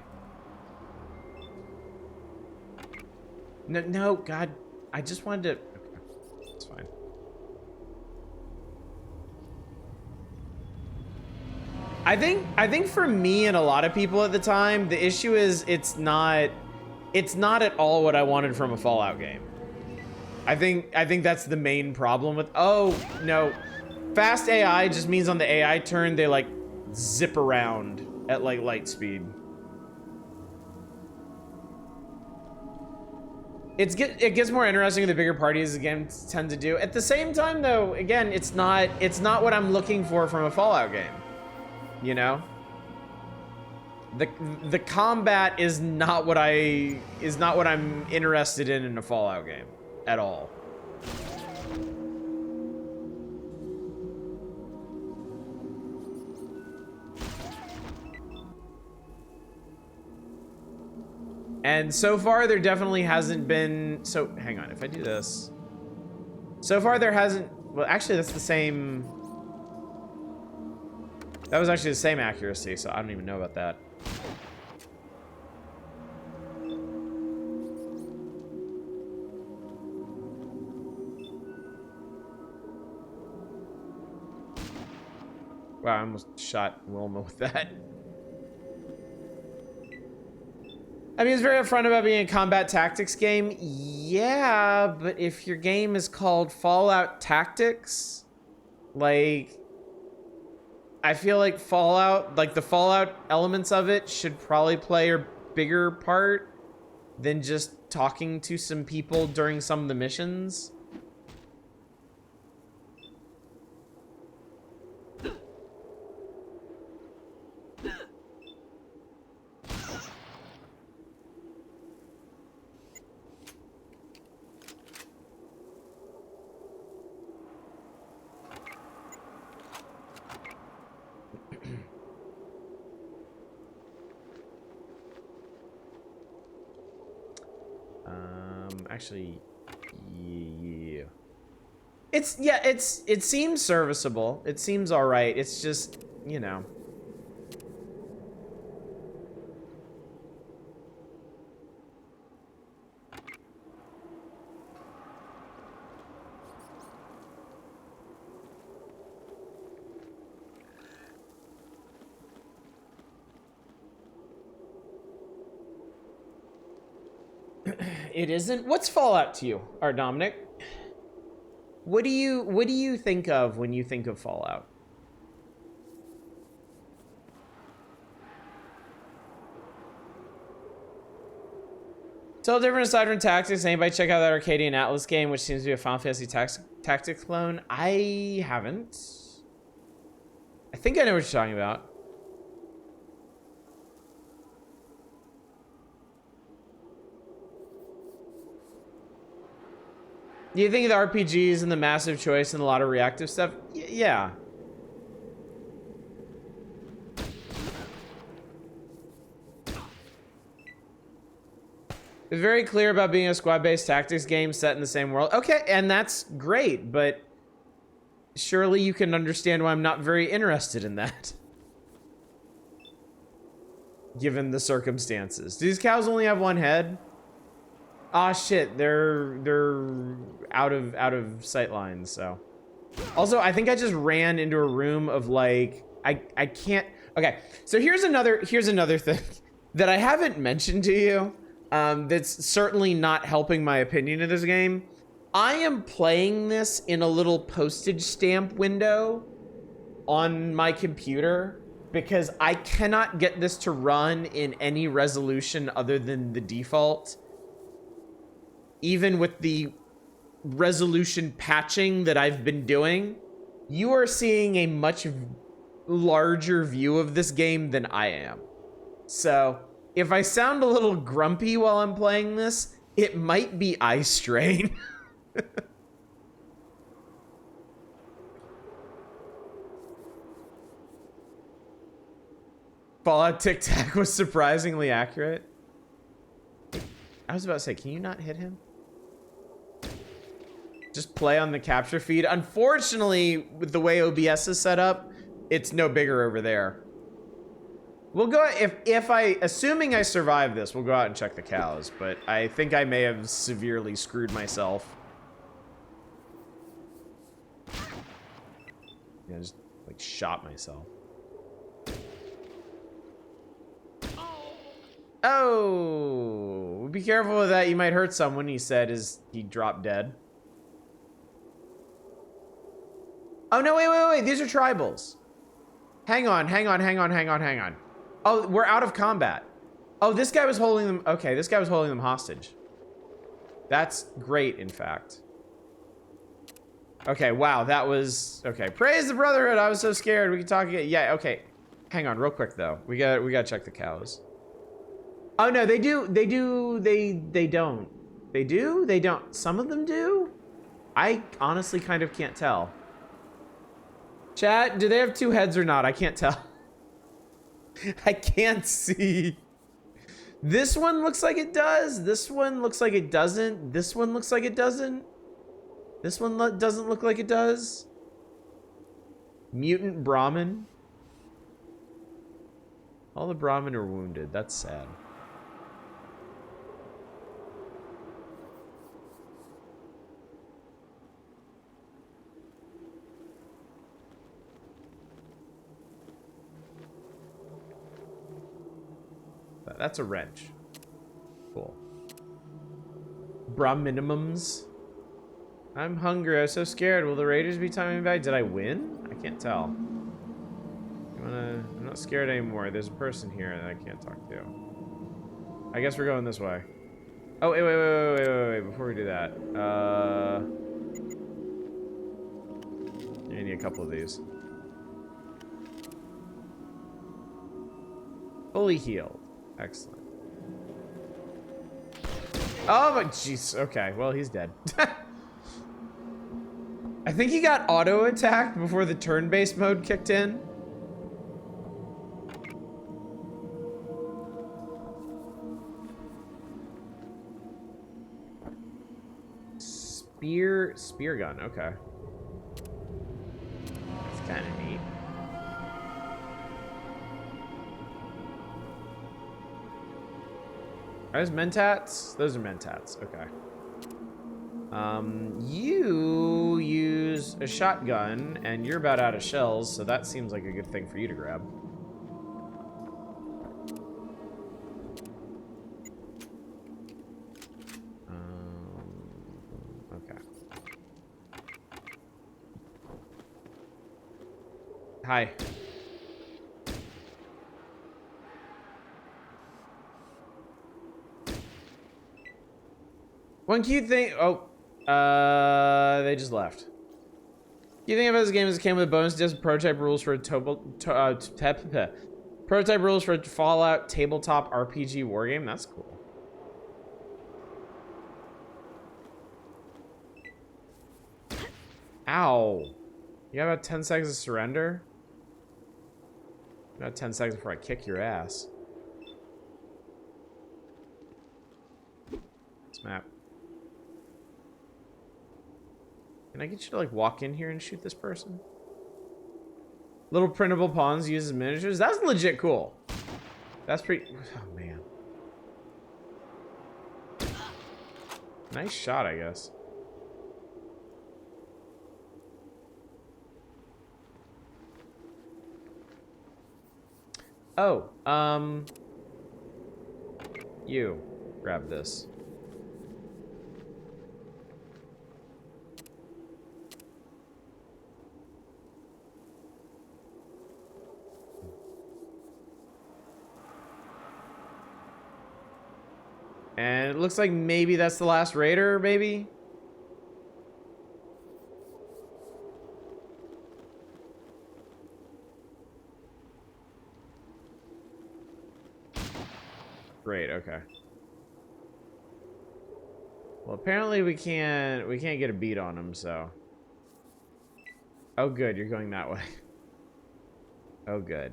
No, God, I just wanted to... Okay, it's fine. I think for me and a lot of people at the time, the issue is it's not at all what I wanted from a Fallout game. I think that's the main problem with... Oh, no. Fast AI just means on the AI turn, they, like, zip around at, like, light speed. It gets more interesting the bigger parties, again, tend to do. At the same time, though, again, it's not what I'm looking for from a Fallout game. You know? The combat is not what I'm interested in a Fallout game at all. And so far there definitely hasn't been... So hang on, if I do this, so far there hasn't... Well, actually that's the same... That was actually the same accuracy, so I don't even know about that. Wow, I almost shot Wilma with that. I mean, it's very upfront about being a combat tactics game. Yeah, but if your game is called Fallout Tactics, like... I feel like Fallout, like the Fallout elements of it should probably play a bigger part than just talking to some people during some of the missions. Actually, yeah. It seems serviceable. It seems all right. It's just, you know. It isn't. What's Fallout to you, Art Dominic? What do you think of when you think of Fallout? Tell different aside from tactics. Anybody check out that Arcadian Atlas game, which seems to be a Final Fantasy Tactics clone? I haven't. I think I know what you're talking about. Do you think of the RPGs and the massive choice and a lot of reactive stuff? Yeah. It's very clear about being a squad-based tactics game set in the same world. Okay, and that's great, but surely you can understand why I'm not very interested in that. Given the circumstances. Do these cows only have one head? Ah, shit, they're out of sight lines, so. Also, I think I just ran into a room of like, I can't, okay. So here's another thing that I haven't mentioned to you, that's certainly not helping my opinion of this game. I am playing this in a little postage stamp window on my computer because I cannot get this to run in any resolution other than the default. Even with the resolution patching that I've been doing, you are seeing a much larger view of this game than I am. So if I sound a little grumpy while I'm playing this, it might be eye strain. Fallout Tic Tac was surprisingly accurate. I was about to say, can you not hit him? just play on the capture feed. Unfortunately, with the way OBS is set up, it's no bigger over there. We'll go, assuming I survive this, we'll go out and check the cows, but I think I may have severely screwed myself. Yeah, just like shot myself. Oh, be careful with that. You might hurt someone, he said as he dropped dead. Oh, no, wait. These are tribals. Hang on. Oh, we're out of combat. Oh, this guy was holding them. Okay, this guy was holding them hostage. That's great, in fact. Okay, wow, that was... Okay, praise the Brotherhood. I was so scared. We can talk again. Yeah, okay. Hang on, real quick, though. We gotta check the cows. Oh, no, they don't. They do? They don't. Some of them do? I honestly kind of can't tell. Chat, do they have 2 heads or not? I can't tell. I can't see. This one looks like it does. This one looks like it doesn't. This one looks like it doesn't. This one doesn't look like it does. Mutant Brahmin. All the Brahmin are wounded. That's sad. That's a wrench. Cool. Brahminimums. I'm hungry. I'm so scared. Will the raiders be timing me back? Did I win? I can't tell. I'm not scared anymore. There's a person here that I can't talk to. I guess we're going this way. Oh, wait. Before we do that. I need a couple of these. Fully healed. Excellent. Oh, but jeez. Okay, well, he's dead. I think he got auto-attacked before the turn-based mode kicked in. Spear gun, okay. That's kind of neat. Are those mentats? Those are mentats, okay. You use a shotgun, and you're about out of shells, so that seems like a good thing for you to grab. Okay. Hi. One cute thing. Oh, they just left. You think about this game as it came with a bonus disc prototype rules for prototype rules for a Fallout tabletop RPG wargame? That's cool. Ow. You have about 10 seconds to surrender? About 10 seconds before I kick your ass. This map. Can I get you to like walk in here and shoot this person? Little printable pawns used as miniatures. That's legit cool. That's pretty. Oh man. Nice shot, I guess. Oh, you grab this. And it looks like maybe that's the last raider, maybe? Great, okay. Well, apparently we can't get a beat on him, so. Oh good, you're going that way. Oh good.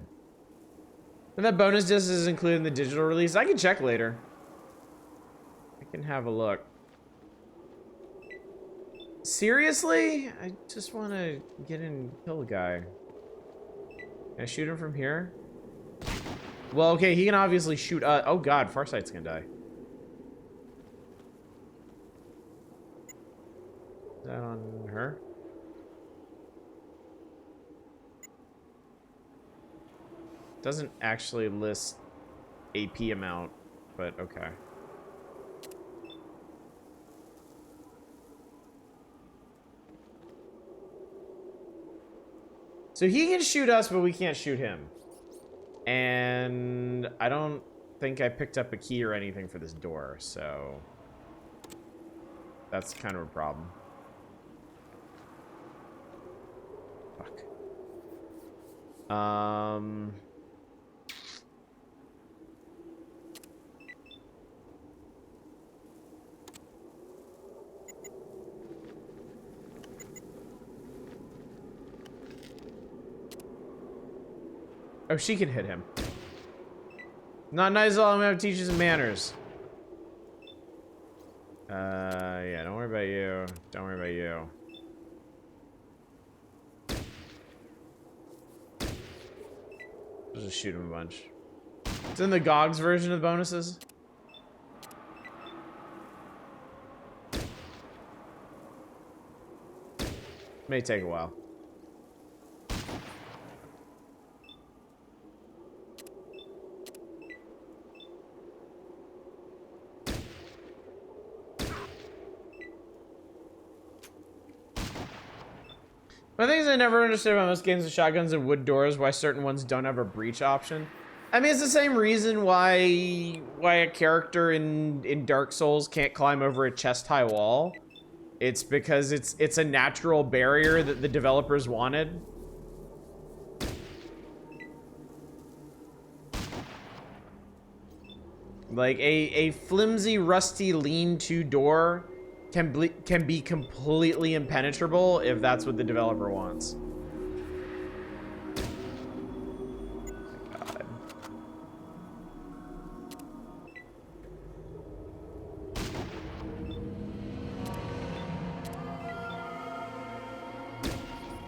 And that bonus disc is included in the digital release. I can check later. I can have a look. Seriously? I just want to get in and kill the guy. Can I shoot him from here? Well, okay, he can obviously shoot oh god, Farsight's gonna die. Is that on her? Doesn't actually list AP amount, but okay. So he can shoot us, but we can't shoot him. And I don't think I picked up a key or anything for this door, so that's kind of a problem. Fuck. Oh, she can hit him. Not nice at all. I'm gonna have to teach you some manners. Yeah, don't worry about you. Don't worry about you. I'll just shoot him a bunch. It's in the GOGS version of bonuses. May take a while. One of the things I never understood about most games with shotguns and wood doors, why certain ones don't have a breach option. I mean, it's the same reason why a character in Dark Souls can't climb over a chest-high wall. It's because it's a natural barrier that the developers wanted. Like a flimsy, rusty, lean-to door can be completely impenetrable if that's what the developer wants. God.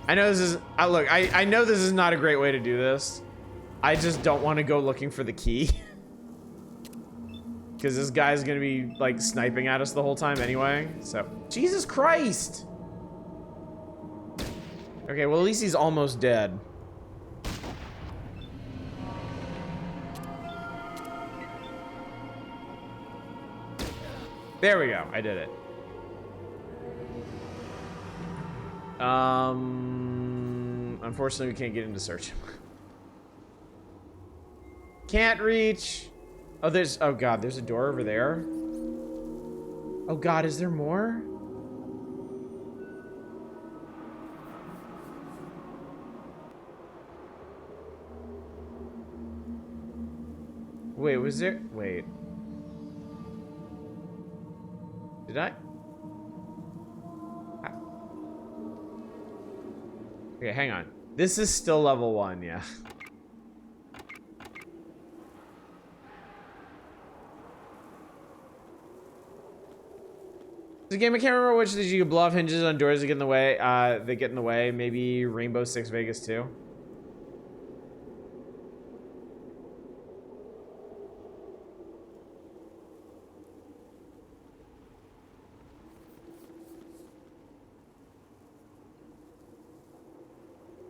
I know this is look, I know this is not a great way to do this. I just don't want to go looking for the key. Because this guy's gonna be like sniping at us the whole time anyway. So, Jesus Christ! Okay, well at least he's almost dead. There we go. I did it. Unfortunately, we can't get into search. Can't reach. Oh, oh god, there's a door over there. Oh god, is there more? Wait, was there? Wait. Did I? Okay, hang on. This is still level 1, yeah. The game, I can't remember which did you blow off hinges on doors that get in the way. They get in the way. Maybe Rainbow Six Vegas 2.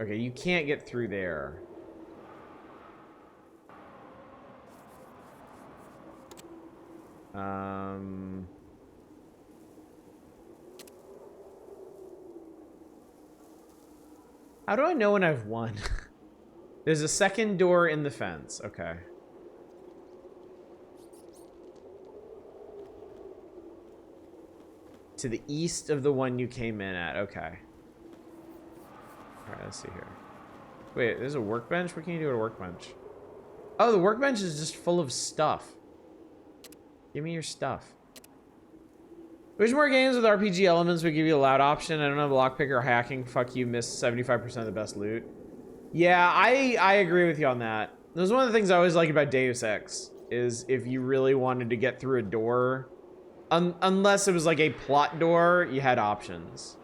Okay, you can't get through there. How do I know when I've won? There's a second door in the fence. Okay. To the east of the one you came in at. Okay. Alright, let's see here. Wait, there's a workbench? What can you do at a workbench? Oh, the workbench is just full of stuff. Give me your stuff. Wish more games with RPG elements would give you a loud option. I don't have a lockpick or hacking. Fuck you, missed 75% of the best loot. Yeah, I agree with you on that. That was one of the things I always like about Deus Ex, is if you really wanted to get through a door, unless it was like a plot door, you had options.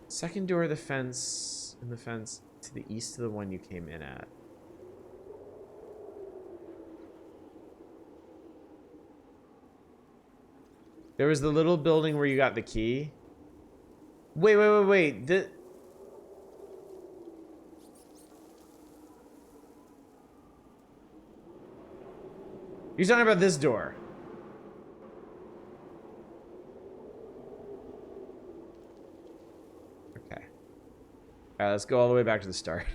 Second door of the fence, in the fence to the east of the one you came in at. There was the little building where you got the key. Wait. You're talking about this door. Okay. Alright, let's go all the way back to the start.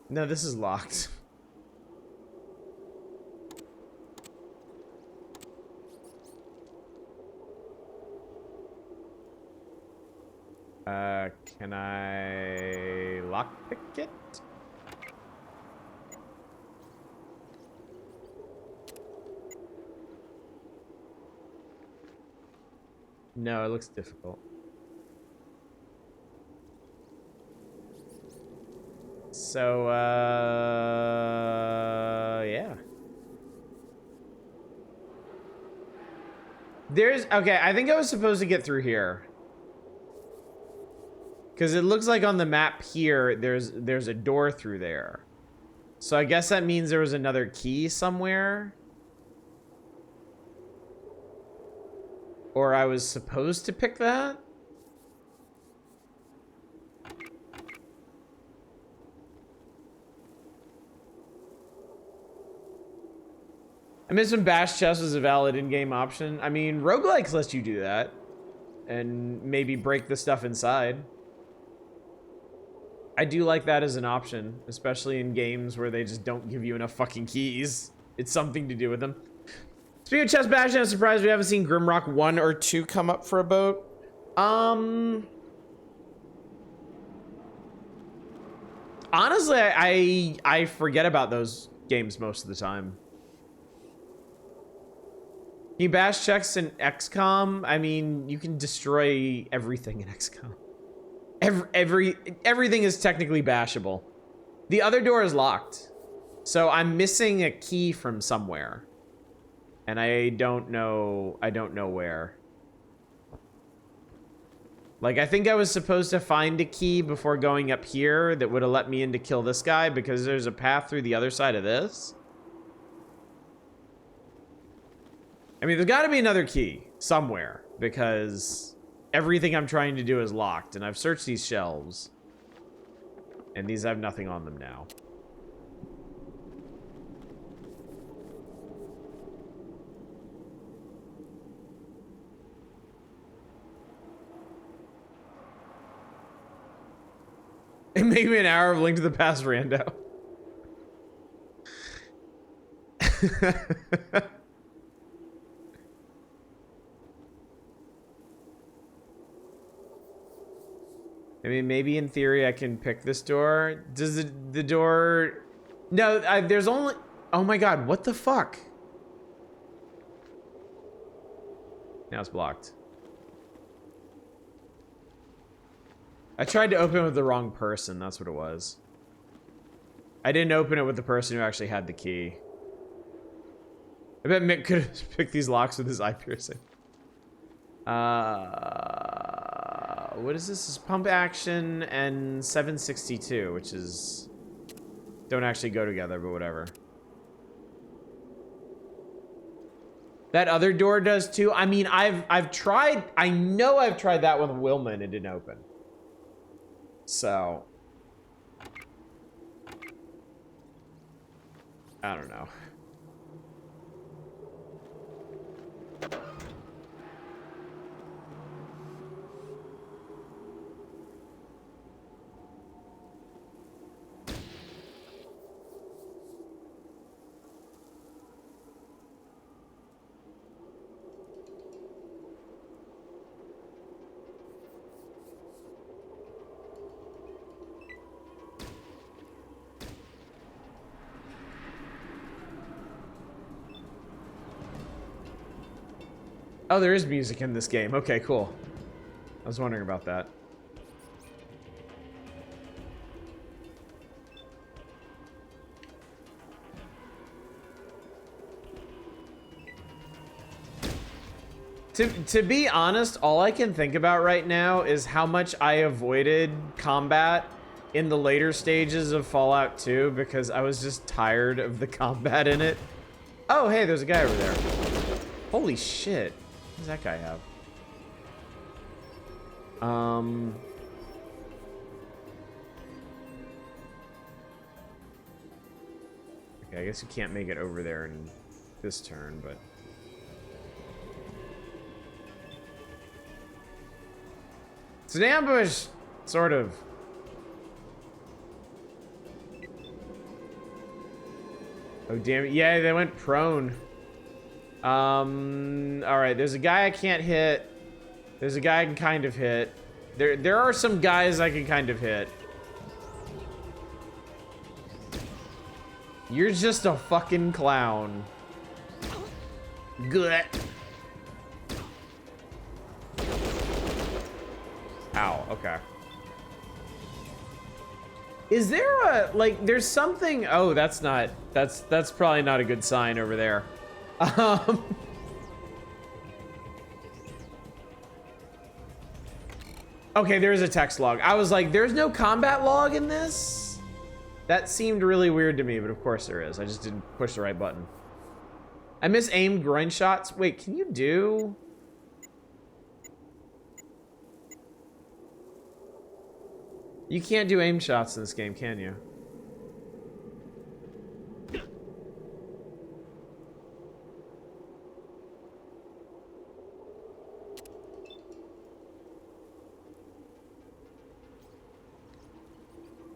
No, this is locked. Can I lockpick it? No, it looks difficult. So, yeah. Okay, I think I was supposed to get through here. Because it looks like on the map here, there's a door through there. So I guess that means there was another key somewhere. Or I was supposed to pick that? I mean, some bash chest was a valid in-game option. I mean, roguelikes lets you do that. And maybe break the stuff inside. I do like that as an option, especially in games where they just don't give you enough fucking keys. It's something to do with them. Speaking of chest bash, I'm surprised we haven't seen Grimrock 1 or 2 come up for a boat. Honestly, I forget about those games most of the time. Can you bash checks in XCOM? I mean, you can destroy everything in XCOM. Everything is technically bashable. The other door is locked. So I'm missing a key from somewhere. And I don't know where. Like, I think I was supposed to find a key before going up here that would have let me in to kill this guy because there's a path through the other side of this. I mean, there's got to be another key somewhere because everything I'm trying to do is locked, and I've searched these shelves, and these have nothing on them now. It made me an hour of Link to the Past rando. I mean, maybe in theory I can pick this door. Does the door... No, there's only... Oh my god, what the fuck? Now it's blocked. I tried to open it with the wrong person, that's what it was. I didn't open it with the person who actually had the key. I bet Mick could have picked these locks with his eye piercing. What is this? This is pump action and 762, which is... Don't actually go together, but whatever. That other door does too. I mean, I've tried... I know I've tried that with Wilma and it didn't open. So... I don't know. Oh, there is music in this game. Okay, cool. I was wondering about that. To be honest, all I can think about right now is how much I avoided combat in the later stages of Fallout 2 because I was just tired of the combat in it. Oh, hey, there's a guy over there. Holy shit. What does that guy have? Okay, I guess you can't make it over there in this turn, but... It's an ambush! Sort of. Oh, damn it. Yeah, they went prone. Alright, there's a guy I can't hit. There's a guy I can kind of hit. There are some guys I can kind of hit. You're just a fucking clown. Good. Ow, okay. Is there a, like, there's something, oh, that's probably not a good sign over there. Okay, there's a text log. I was like, there's no combat log in this? That seemed really weird to me, but of course there is. I just didn't push the right button. I miss aimed groin shots. Wait, can you do... You can't do aim shots in this game, can you?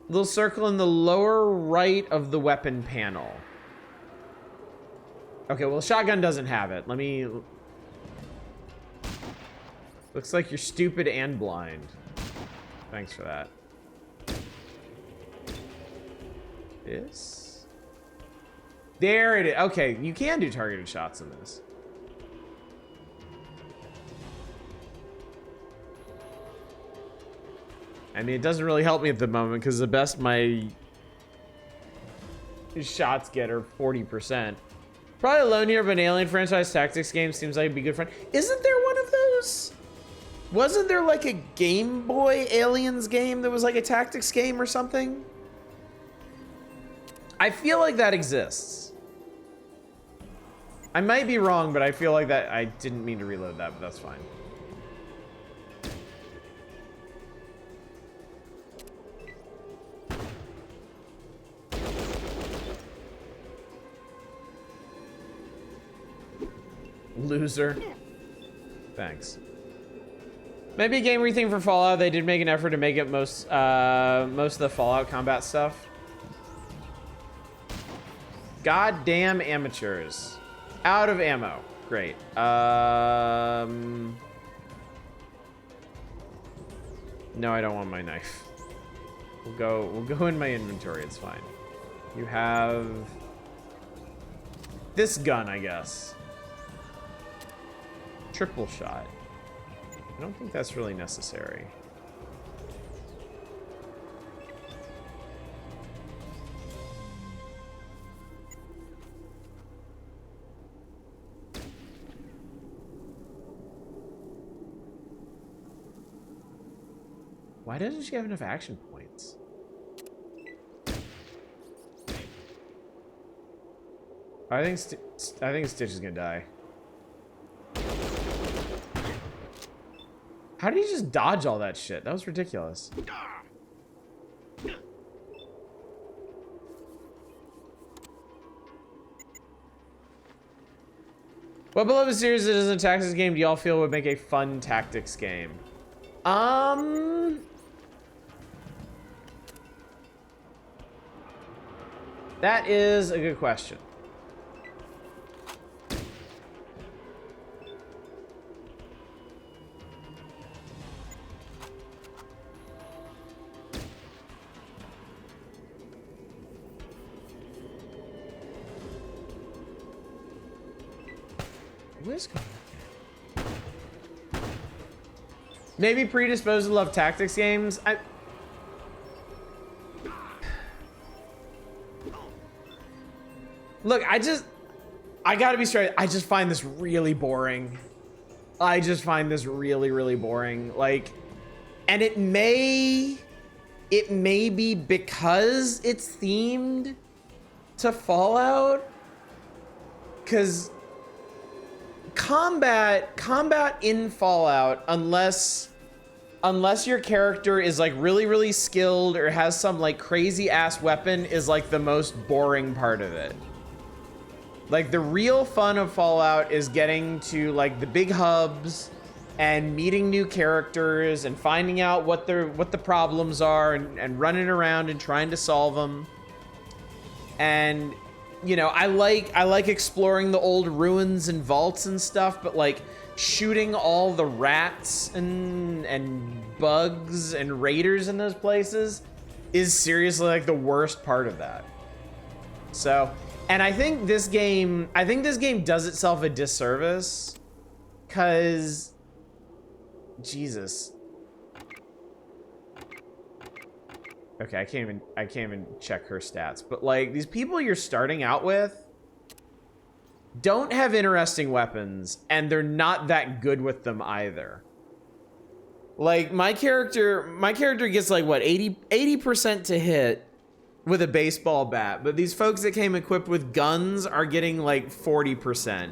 Little circle in the lower right of the weapon panel. Okay, well, shotgun doesn't have it. Let me... Looks like you're stupid and blind. Thanks for that. This? There it is. Okay, you can do targeted shots in this. I mean, it doesn't really help me at the moment because the best my shots get are 40%. Probably alone here, but an Alien franchise tactics game seems like it'd be good fun. Isn't there one of those? Wasn't there like a Game Boy Aliens game that was like a tactics game or something? I feel like that exists. I might be wrong, but I feel like that. I didn't mean to reload that, but that's fine. Loser. Thanks. Maybe a game rethink for Fallout. They did make an effort to make it most of the Fallout combat stuff. Goddamn amateurs. Out of ammo. Great. No, I don't want my knife. We'll go in my inventory, it's fine. You have this gun, I guess. Triple shot. I don't think that's really necessary. Why doesn't she have enough action points? I think Stitch is gonna die. How did he just dodge all that shit? That was ridiculous. What beloved series that isn't a tactics game do y'all feel would make a fun tactics game? That is a good question. What is going on? Maybe predisposed to love tactics games. Look, I gotta be straight. I just find this really boring. I just find this really, really boring. Like, and it may be because it's themed to Fallout. Because combat in Fallout, unless your character is like really, really skilled or has some like crazy ass weapon, is like the most boring part of it. Like, the real fun of Fallout is getting to like the big hubs and meeting new characters and finding out what the problems are and running around and trying to solve them. And you know, I like exploring the old ruins and vaults and stuff, but like shooting all the rats and bugs and raiders in those places is seriously like the worst part of that. So, and I think this game does itself a disservice, cause Jesus. Okay, I can't even check her stats, but like these people you're starting out with don't have interesting weapons, and they're not that good with them either. Like my character gets like what 80% to hit with a baseball bat, but these folks that came equipped with guns are getting like 40%.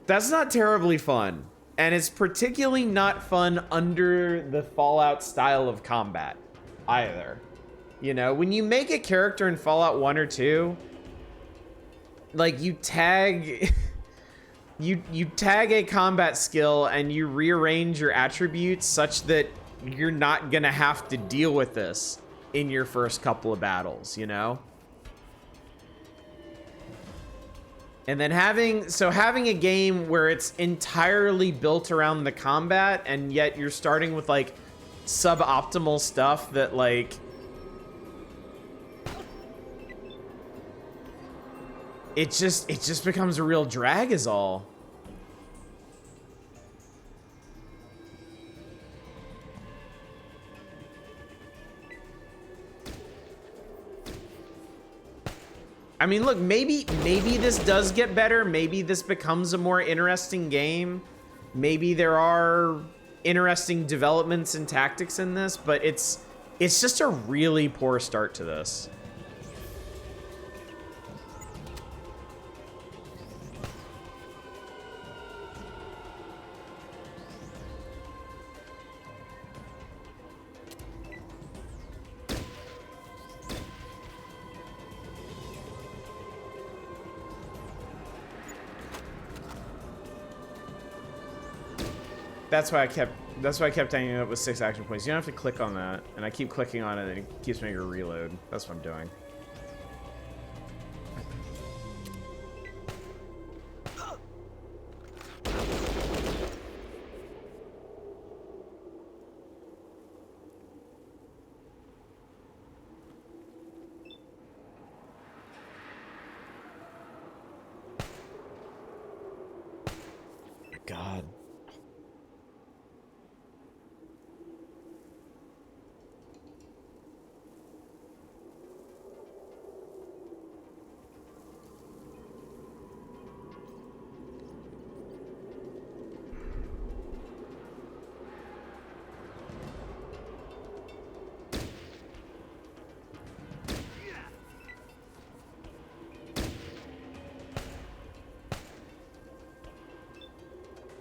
That's not terribly fun. And it's particularly not fun under the Fallout style of combat either. You know, when you make a character in Fallout 1 or 2, like you tag you tag a combat skill and you rearrange your attributes such that you're not gonna have to deal with this in your first couple of battles, you know? And then having a game where it's entirely built around the combat, and yet you're starting with like suboptimal stuff that like it just becomes a real drag is all. I mean, look, maybe this does get better. Maybe this becomes a more interesting game. Maybe there are interesting developments and tactics in this, but it's just a really poor start to this. That's why I kept hanging up with 6 action points. You don't have to click on that, and I keep clicking on it, and it keeps making a reload. That's what I'm doing. God.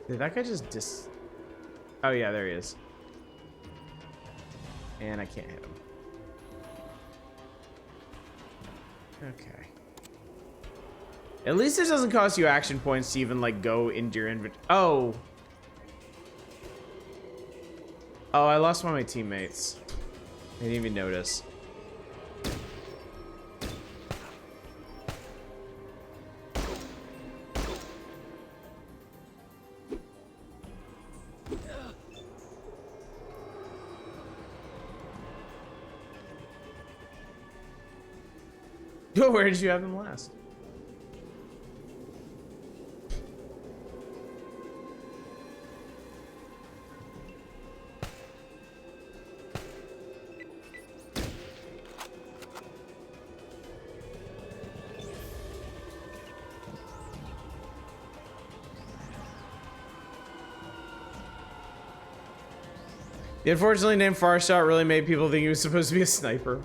Did that guy just Oh yeah, there he is. And I can't hit him. Okay. At least it doesn't cost you action points to even like go into your inventory. Oh. Oh, I lost one of my teammates. I didn't even notice. Oh, where did you have them last? The unfortunately named Farshot really made people think he was supposed to be a sniper.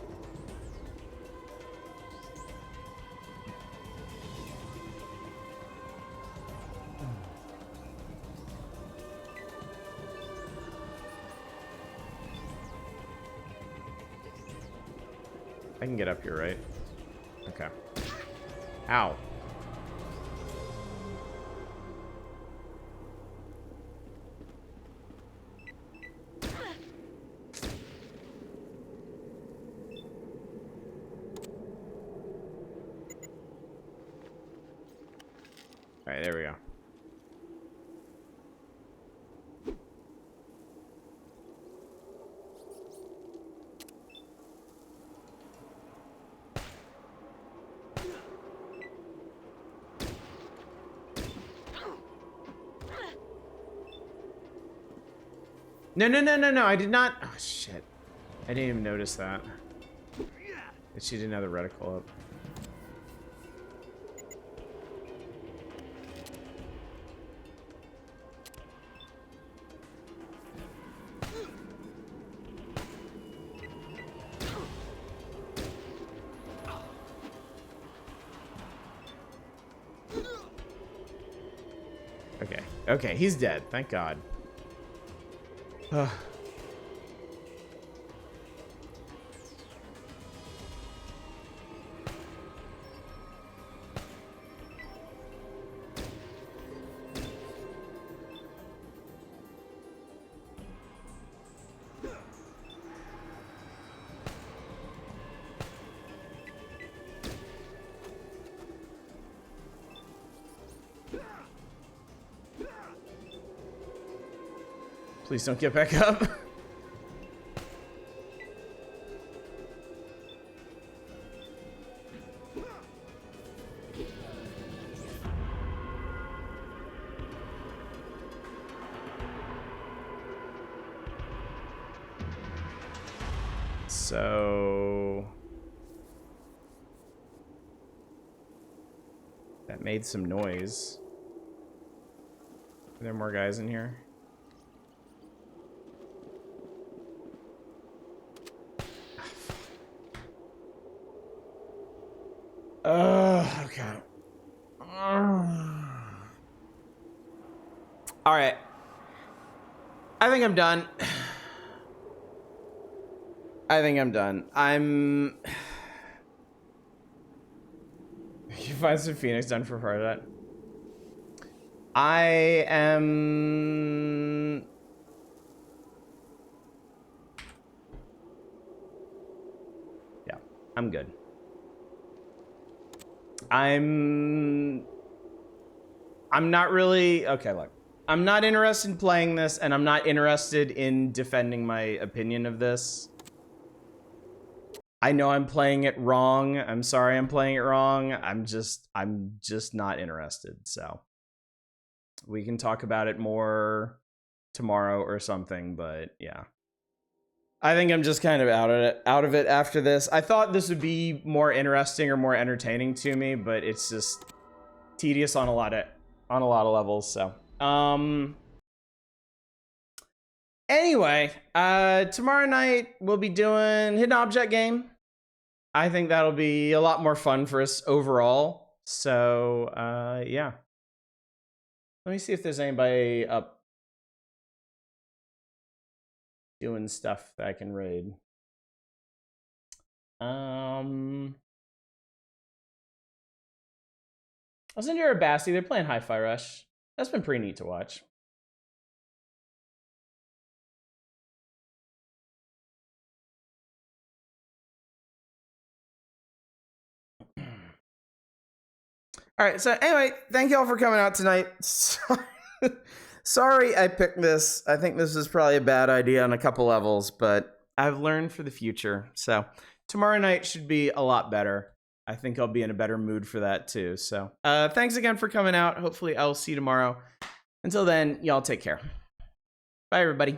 I can get up here, right? Okay. Ow. All right, there we go. No, I did not. Oh, shit. I didn't even notice that. She didn't have the reticle up. Okay. Okay, he's dead. Thank God. Please don't get back up. So that made some noise. Are there more guys in here? Okay. All right. I think I'm done. You find some Phoenix done for part of that. I am. Yeah, I'm good. I'm not really okay. Look, I'm not interested in playing this, and I'm not interested in defending my opinion of this. I know I'm playing it wrong. I'm sorry I'm playing it wrong. I'm just not interested. So we can talk about it more tomorrow or something, but yeah. I think I'm just kind of out of it after this. I thought this would be more interesting or more entertaining to me, but it's just tedious on a lot of levels. So, anyway, tomorrow night we'll be doing Hidden Object game. I think that'll be a lot more fun for us overall. So, yeah. Let me see if there's anybody up doing stuff that I can raid. I was in Urabasti. They're playing Hi-Fi Rush. That's been pretty neat to watch. All right, so anyway, thank you all for coming out tonight. Sorry I picked this. I think this is probably a bad idea on a couple levels, but I've learned for the future. So tomorrow night should be a lot better. I think I'll be in a better mood for that too. So thanks again for coming out. Hopefully I'll see you tomorrow. Until then, y'all take care. Bye, everybody.